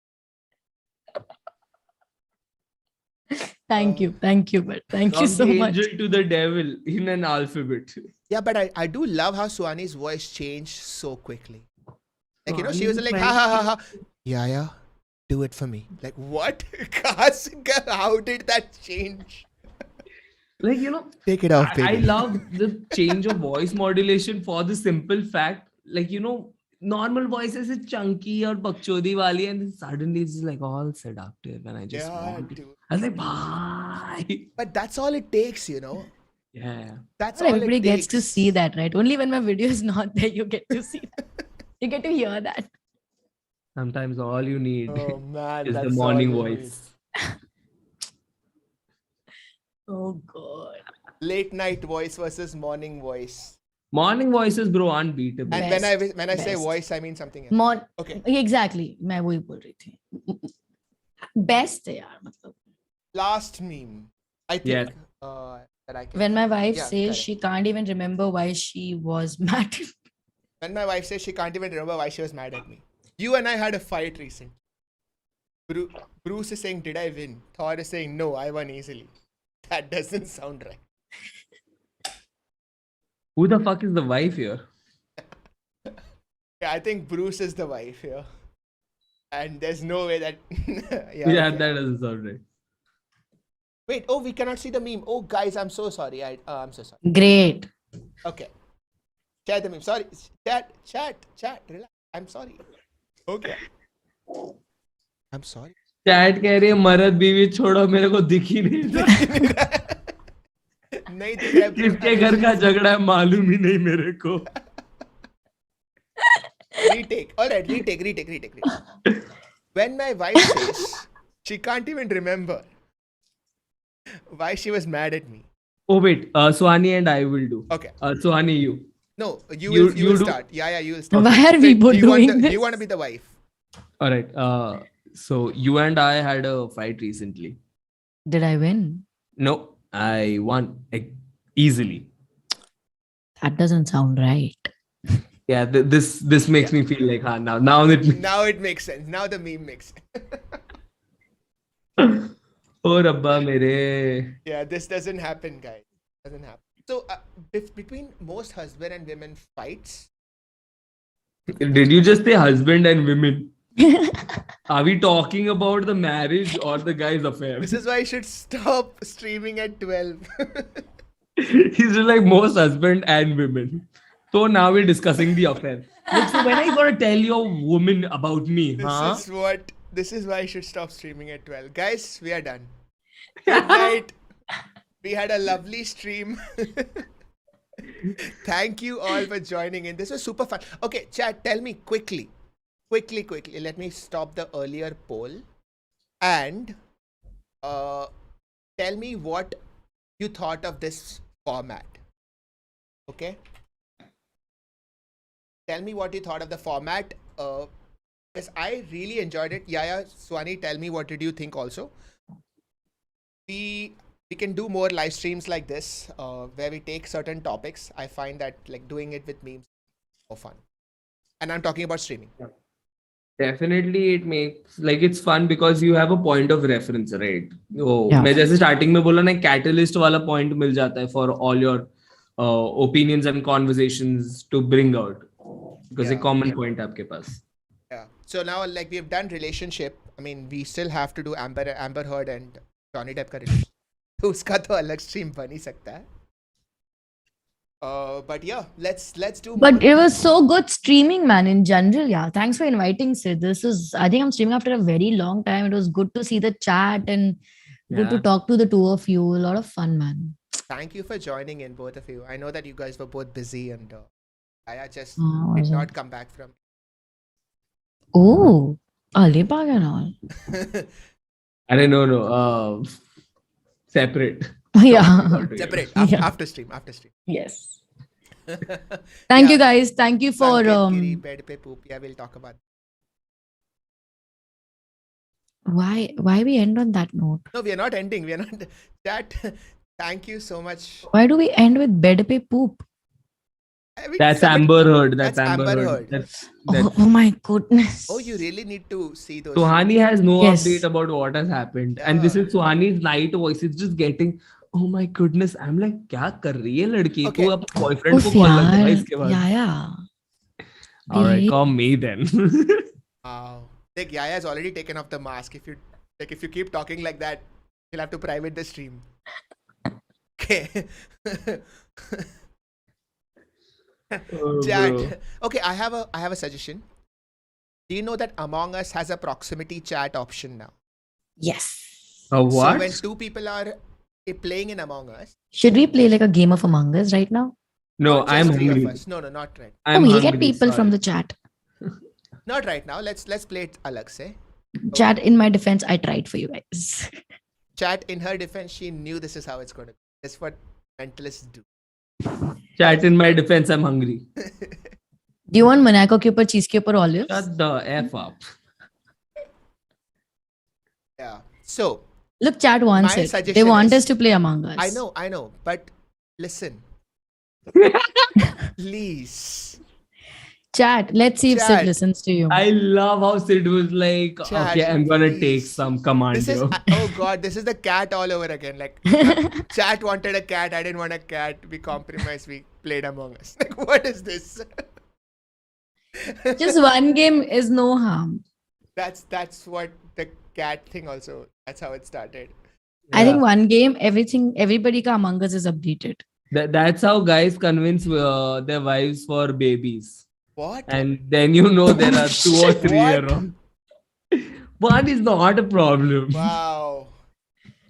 Thank you, but thank you From so the much. angel to the devil in an alphabet. Yeah, but I do love how Suhani's voice changed so quickly. Like, you know, she was Suhani like, ha ha ha ha. Yeah, do it for me. Like, what? How did that change? Like, you know, Take it off, I baby. love the change of voice modulation for the simple fact, like, you know, normal voices is chunky or bakchodi wali, and then suddenly it's like all seductive, and I just Yeah, want to. dude. I was like, bye. But that's all it takes, you know. Yeah. That's Well, all everybody it gets takes. to see that, right? Only when my video is not there, you get to see that. You get to hear that. Sometimes all you need Oh man, is the that's morning all you voice. Oh God. need. Late night voice versus morning voice. Morning voices, bro, unbeatable. And Best, when I say best. voice, I mean something else. Mon Okay. exactly. मैं वही बोल रही थी. Best है यार मतलब. Last meme. I think Yes. that I can. When my wife Yeah, says correct. she can't even remember why she was mad. When my wife says she can't even remember why she was mad at me. You and I had a fight recently. Bruce is saying, did I win? Thor is saying, no, I won easily. That doesn't sound right. Who the fuck is the wife here? Yeah, I think Bruce is the wife here. And there's no way that... Yeah, okay. that doesn't sound right. Wait, oh, we cannot see the meme. Oh, guys, I'm so sorry. I'm so sorry. Great. Okay. Share the meme. Sorry. Chat. Relax. I'm sorry. Okay. I'm sorry. Chat कह रही है मर्द बीवी छोड़ो मेरे को दिख ही नहीं रहा। नहीं दिख रहा है। किसके घर का झगड़ा है मालूम ही नहीं मेरे को। Retake. All right, retake. When my wife says she can't even remember why she was mad at me. Oh wait, Suhani and I will do. Okay. Suhani, you. No, you You will do- start. Yeah, you will start. Why are we both Do you want doing the, this? you want to be the wife? All right. So you and I had a fight recently. Did I win? No, I won easily. That doesn't sound right. Yeah, this makes me feel like now it. Now it makes sense. Now the meme makes sense. Oh Rabba mere. Yeah, this doesn't happen, guys. Doesn't happen. So between most husband and women fights, Did you just say husband and women? Are we talking about the marriage or the guy's affair? this is why I should stop streaming at 12. He's just like most husband and women. So now we're discussing the affair. Look, so when I gotta tell your woman about me, This is why I should stop streaming at 12. Guys, we are done. Good night. We had a lovely stream. Thank you all for joining in. This was super fun. Okay, chat, tell me quickly. Let me stop the earlier poll. And tell me what you thought of this format. Okay? Tell me what you thought of the format. Because I really enjoyed it. Yahya, Swani, tell me what did you think also. We can do more live streams like this where we take certain topics. I find that like doing it with memes is more fun. And I'm talking about streaming. Definitely it makes like it's fun because you have a point of reference, right? Oh, Yeah. मैं जैसे starting में बोला ना catalyst वाला point मिल जाता है for all your opinions and conversations to bring out because a common point है आपके पास. Yeah. So now like we've done relationship. I mean we still have to do Amber Heard and Johnny Depp का relationship. तो उसका तो अलग stream बन ही सकता है. But yeah, let's do. But it was so good streaming, man, in general. Yeah. Thanks for inviting, Sid. I think I'm streaming after a very long time. It was good to see the chat and good to talk to the two of you. A lot of fun, man. Thank you for joining in, both of you. I know that you guys were both busy and I just Oh, did was it? not come back from. Oh, Alibag and all. I don't know. Separate. Yeah. Separate Yeah. after stream. Yes. Thank you, guys. Thank you for Sanket, bed pe poop. Yeah, we'll talk about. why we end on that note? No, we are not ending. We are not. Chat. Thank you so much. Why do we end with bed pe poop? I mean, That's Amber Heard. That's Amber Heard. That's Oh my goodness. Oh, you really need to see those. Suhani has no Yes. update about what has happened. And this is Suhani's night voice. It's just getting, oh my goodness. I'm like, क्या कर रही है लड़की? Okay. तू अपने boyfriend को Oof, call लगता है yaar. इसके बाद. Yeah. All right, They- call me then. Wow. Like Yahya has already taken off the mask. If you keep talking like that, you'll have to private the stream. Okay. Oh, Chat. bro. Okay, I have a suggestion. Do you know that Among Us has a proximity chat option now? Yes. So What? when two people are playing in Among Us, Should we play like a game of Among Us right now? No, not I'm just three hungry. of us. No, not right. I'm we'll get hungry, people from sorry. the chat. Not right now. Let's play it alag se. Chat, in my defense, I tried for you guys. Chat, in her defense, she knew this is how it's going to go. That's what mentalists do. Chat, in my defense, I'm hungry. Do you want Monaco ke upar, cheese ke upar, olives? Shut the F up. Yeah. So Look, chat wants My it. They suggestion want is- us to play Among Us. I know, but listen, please. Chat, let's see if Chat. Sid listens to you. I love how Sid was like, Chat, okay, I'm gonna please. take some command This is here. oh god, this is the cat all over again. Like chat wanted a cat, I didn't want a cat. We compromised. We played Among Us. Like what is this? Just one game is no harm. That's what the cat thing also. That's how it started. I think one game, everybody ka Among Us is updated. That's how guys convince their wives for babies. What? And then you know there are 2 or 3 What? around. One is not a problem. Wow.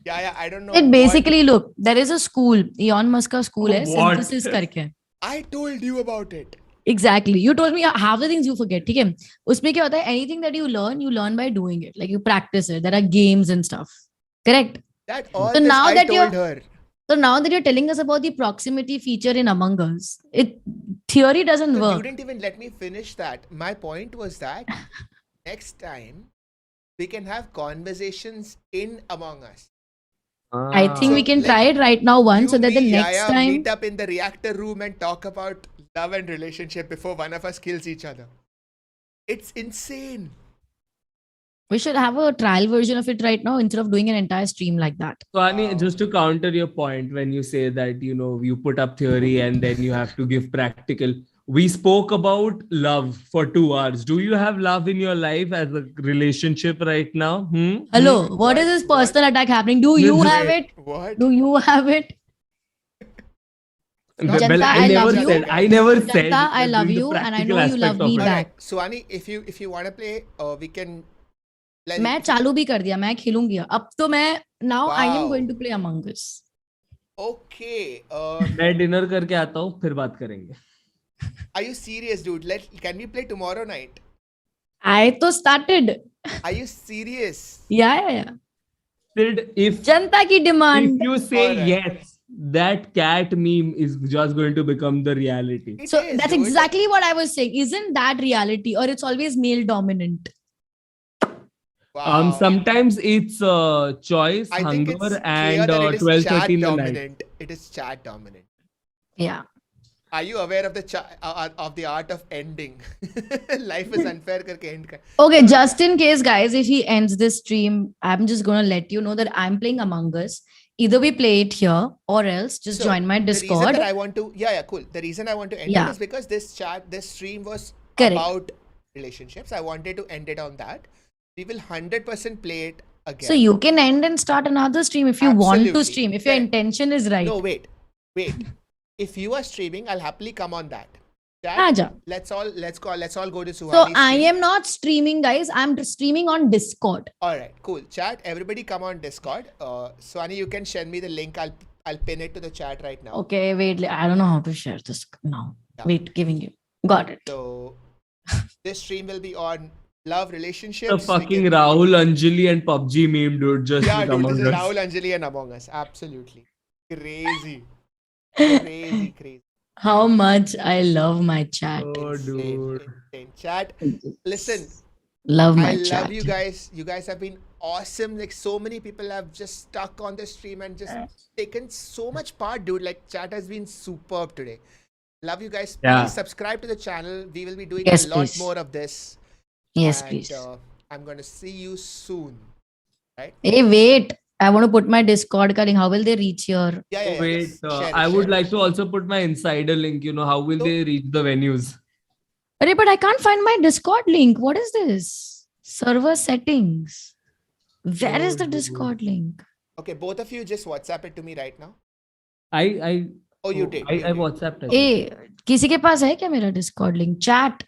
Yeah, I don't know. It what- basically, look, there is a school, Elon Musk ka school hai, What? synthesis karke. I told you about it. Exactly. You told me half the things you forget. ठीक है? उसमें क्या होता है? Anything that you learn by doing it. Like you practice it. There are games and stuff. Correct? That all So this now I that told her. So now that you're telling us about the proximity feature in Among Us, theory doesn't So you work. didn't even let me finish that. My point was that next time we can have conversations in Among Us. I think So we can let try it right now once, so You, that the me, next Yahya time meet up in the reactor room and talk about love and relationship before one of us kills each other. It's insane. we should have a trial version of it right now instead of doing an entire stream like that. So, Ani, Wow. just to counter your point, when you say that, you put up theory and then you have to give practical, we spoke about love for 2 hours. Do you have love in your life as a relationship right now? Hello, what is this personal attack happening? Do you Wait, have it? What? Do you have it? Well, Janta, I never love you. said. I never said. Janta, I we're love doing the you, and I practical know you aspect love of me it. back. Alright, Suhani, if you want to play, we can. मैं चालू भी कर दिया, मैं खेलूंगी अब तो मैं now I am Wow. going to play Among Us. Okay. मैं डिनर करके आता हूँ, फिर बात करेंगे. Are you serious, dude? Can we play tomorrow night? I तो started. Are you serious? Yeah. Sid, if जनता की demand. you say Alright. yes, that cat meme is just going to become the reality. It So is, that's dude. exactly what I was saying. Isn't that reality, or it's always male dominant? Wow. Sometimes it's choice, I think it's hunger, clear and that it is 12:30 chat in the night. dominant. It is chat dominant. Yeah. Are you aware of the art of ending? Life is unfair करके end कर. Okay, just in case, guys, if he ends this stream, I'm just gonna let you know that I'm playing Among Us. Either we play it here, or else just So, join my The reason Discord. that I want to, cool. The reason I want to end Yeah. it is because this stream was Correct. about relationships. I wanted to end it on that. We will 100% play it again. So you can end and start another stream if you want to Absolutely. stream. If your Correct. intention is right. No, wait. If you are streaming, I'll happily come on that. Aja. Let's all go to Suhani's So I stream. am not streaming, guys. I'm streaming on Discord. All right, cool. Chat, everybody come on Discord. Suhani, you can send me the link. I'll pin it to the chat right now. Okay, wait. I don't know how to share this now. Yeah. Wait, giving you. Got it. So this stream will be on love, relationships. The fucking Rahul, Anjali, and Pubg meme, dude. Just Yeah, with dude, Among this is Us. Rahul, Anjali, and Among Us. Absolutely. Crazy. Crazy. How much I love my chat. Oh, Insane, dude. insane. Chat, listen, Love my I chat. love you guys. You guys have been awesome. Like, so many people have just stuck on the stream and just taken so much part, dude. Like, chat has been superb today. Love you guys. Yeah. Please subscribe to the channel. We will be doing Yes, a lot please. more of this. Yes, And, please. I'm going to see you soon. Hey, wait. I want to put my Discord ka link. How will they reach here? Yeah. Wait, just share it, I share would it. like to also put my insider link. How will So- they reach the venues? Arey, but I can't find my Discord link. What is this? Server settings. Where is Oh, the dude. Discord link? Okay, both of you just WhatsApp it to me right now. I Oh, you did. I WhatsApped it. Hey, किसी के पास है क्या मेरा Discord link? Chat.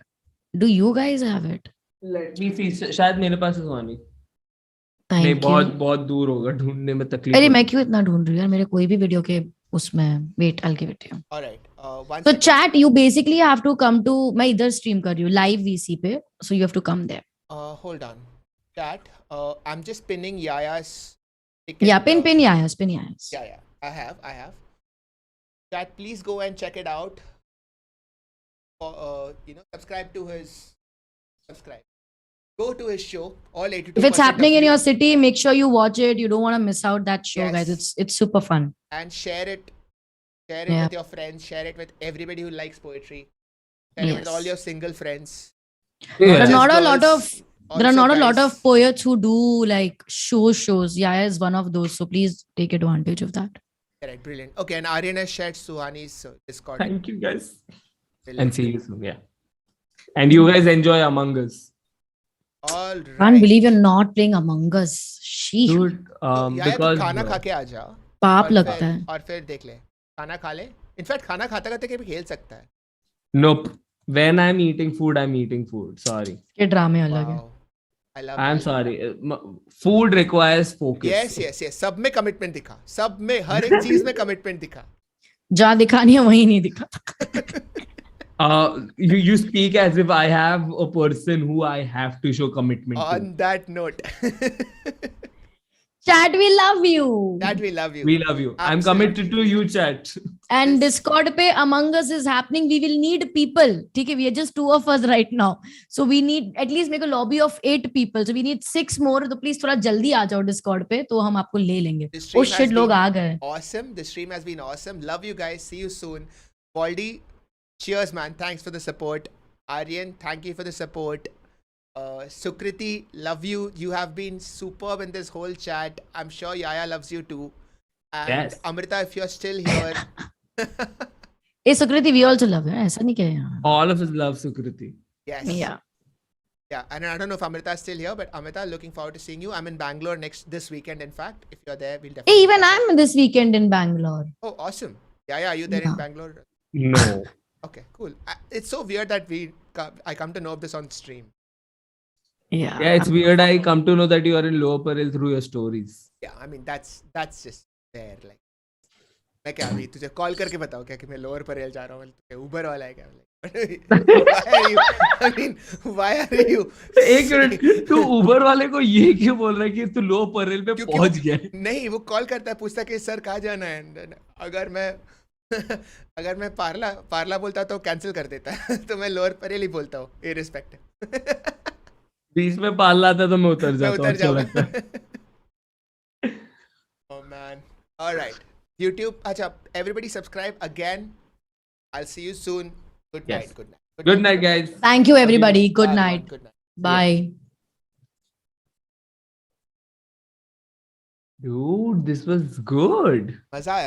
Do you guys have it? Let me see. शायद मेरे पास है सुहानी. नहीं, Thank you. बहुत दूर होगा, ढूंढने में तकलीफ अरे होगी. मैं क्यों इतना ढूंढ रही हूँ यार, मेरे कोई भी वीडियो के उसमें. Wait, I'll give it to you. All right. One So second. chat, you basically have to come to, मैं इधर stream कर रही हूँ live VC पे, so you have to come there. Hold on. Chat. I'm just pinning Yahya's ticket. Yeah, pin Yahya's. Yeah. I have. Chat, please go and check it out. Subscribe. Go to his show. All 82%. If it's happening of in you, your city, make sure you watch it. You don't want to miss out that show, guys. Yes. It's super fun. and share it. Share it Yeah. with your friends. Share it with everybody who likes poetry. Share it with all Yes. your single friends. There are Yeah. not a lot girls, of there are also not a lot guys. of poets who do like shows. Yahya is one of those, so please take advantage of that. Correct, brilliant. Okay, and Aryan has shared Suhani's Discord. Thank you guys. Brilliant. And see you soon. Yeah. And you guys enjoy Among Us. All right. Can't believe you're not playing Among Us. Sheesh. Dude, यार because तू खाना खा के आ जा पाप और लगता फिर- है. और फिर देख ले खाना खा ले इनफैक्ट खाना खाते खाते भी खेल सकता है nope. When I'm eating food, I'm eating food. Sorry. ये ड्रामे अलग है. Wow. I love I'm that. sorry. Food requires focus. Yes. सब में कमिटमेंट दिखा सब में हर एक चीज में कमिटमेंट दिखा जहाँ दिखानी है वहीं नहीं दिखा. You speak as if I have a person who I have to show commitment to. on that note Chat, we love you. that we love you We love you. I'm committed to you, chat. And Discord pe Among Us is happening. We will need people. Okay, we are just 2 of us right now. So we need at least make a lobby of 8 people. So we need 6 more. So please थोड़ा जल्दी आ जाओ Discord पे तो हम आपको ले लेंगे. Oh shit, लोग आ गए. Awesome. The stream has been awesome. Love you guys. See you soon. Baldy, cheers, man. Thanks for the support. Aryan, thank you for the support. Sukriti, love you. You have been superb in this whole chat. I'm sure Yahya loves you too. And Yes. Amrita, if you're still here. Hey Sukriti, we also love you. ऐसा नहीं क्या यार. All of us love Sukriti. Yes. Yeah. Yeah, and I don't know if Amrita is still here, but Amrita, looking forward to seeing you. I'm in Bangalore this weekend. In fact, if you're there, we'll definitely. Hey, even I'm this weekend in Bangalore. Oh, awesome! Yeah, are you there in Yeah. Bangalore? No. Okay, cool. It's so weird that I come to know of this on stream. Yeah. Yeah, it's weird. I come to know that you are in Lower Parel through your stories. Yeah, I mean that's just there. Like, मैं क्या अभी तुझे call करके बताऊँ क्या कि मैं lower Parel जा रहा हूँ, तुझे उबर वाला है क्या? I mean, why are you? एक मिनट, तू उबर वाले को ये क्यों बोल रहा है कि तू लो परेल पे पहुंच गया? नहीं, वो कॉल करता है, पूछता है कि सर कहाँ जाना है. अगर मैं पार्ला बोलता तो कैंसिल कर देता है. तो मैं लोअर परेल ही बोलता हूँ इररिस्पेक्टिव. बीच में पाल आता तो मैं उतर जाता हूँ. Oh man. All right. YouTube. Acha, everybody subscribe again. I'll see you soon. Good night. Yes. Good night. Good night, guys. Thank you, everybody. Good Bye, night. Good night. Bye. Dude, this was good. मजा आया.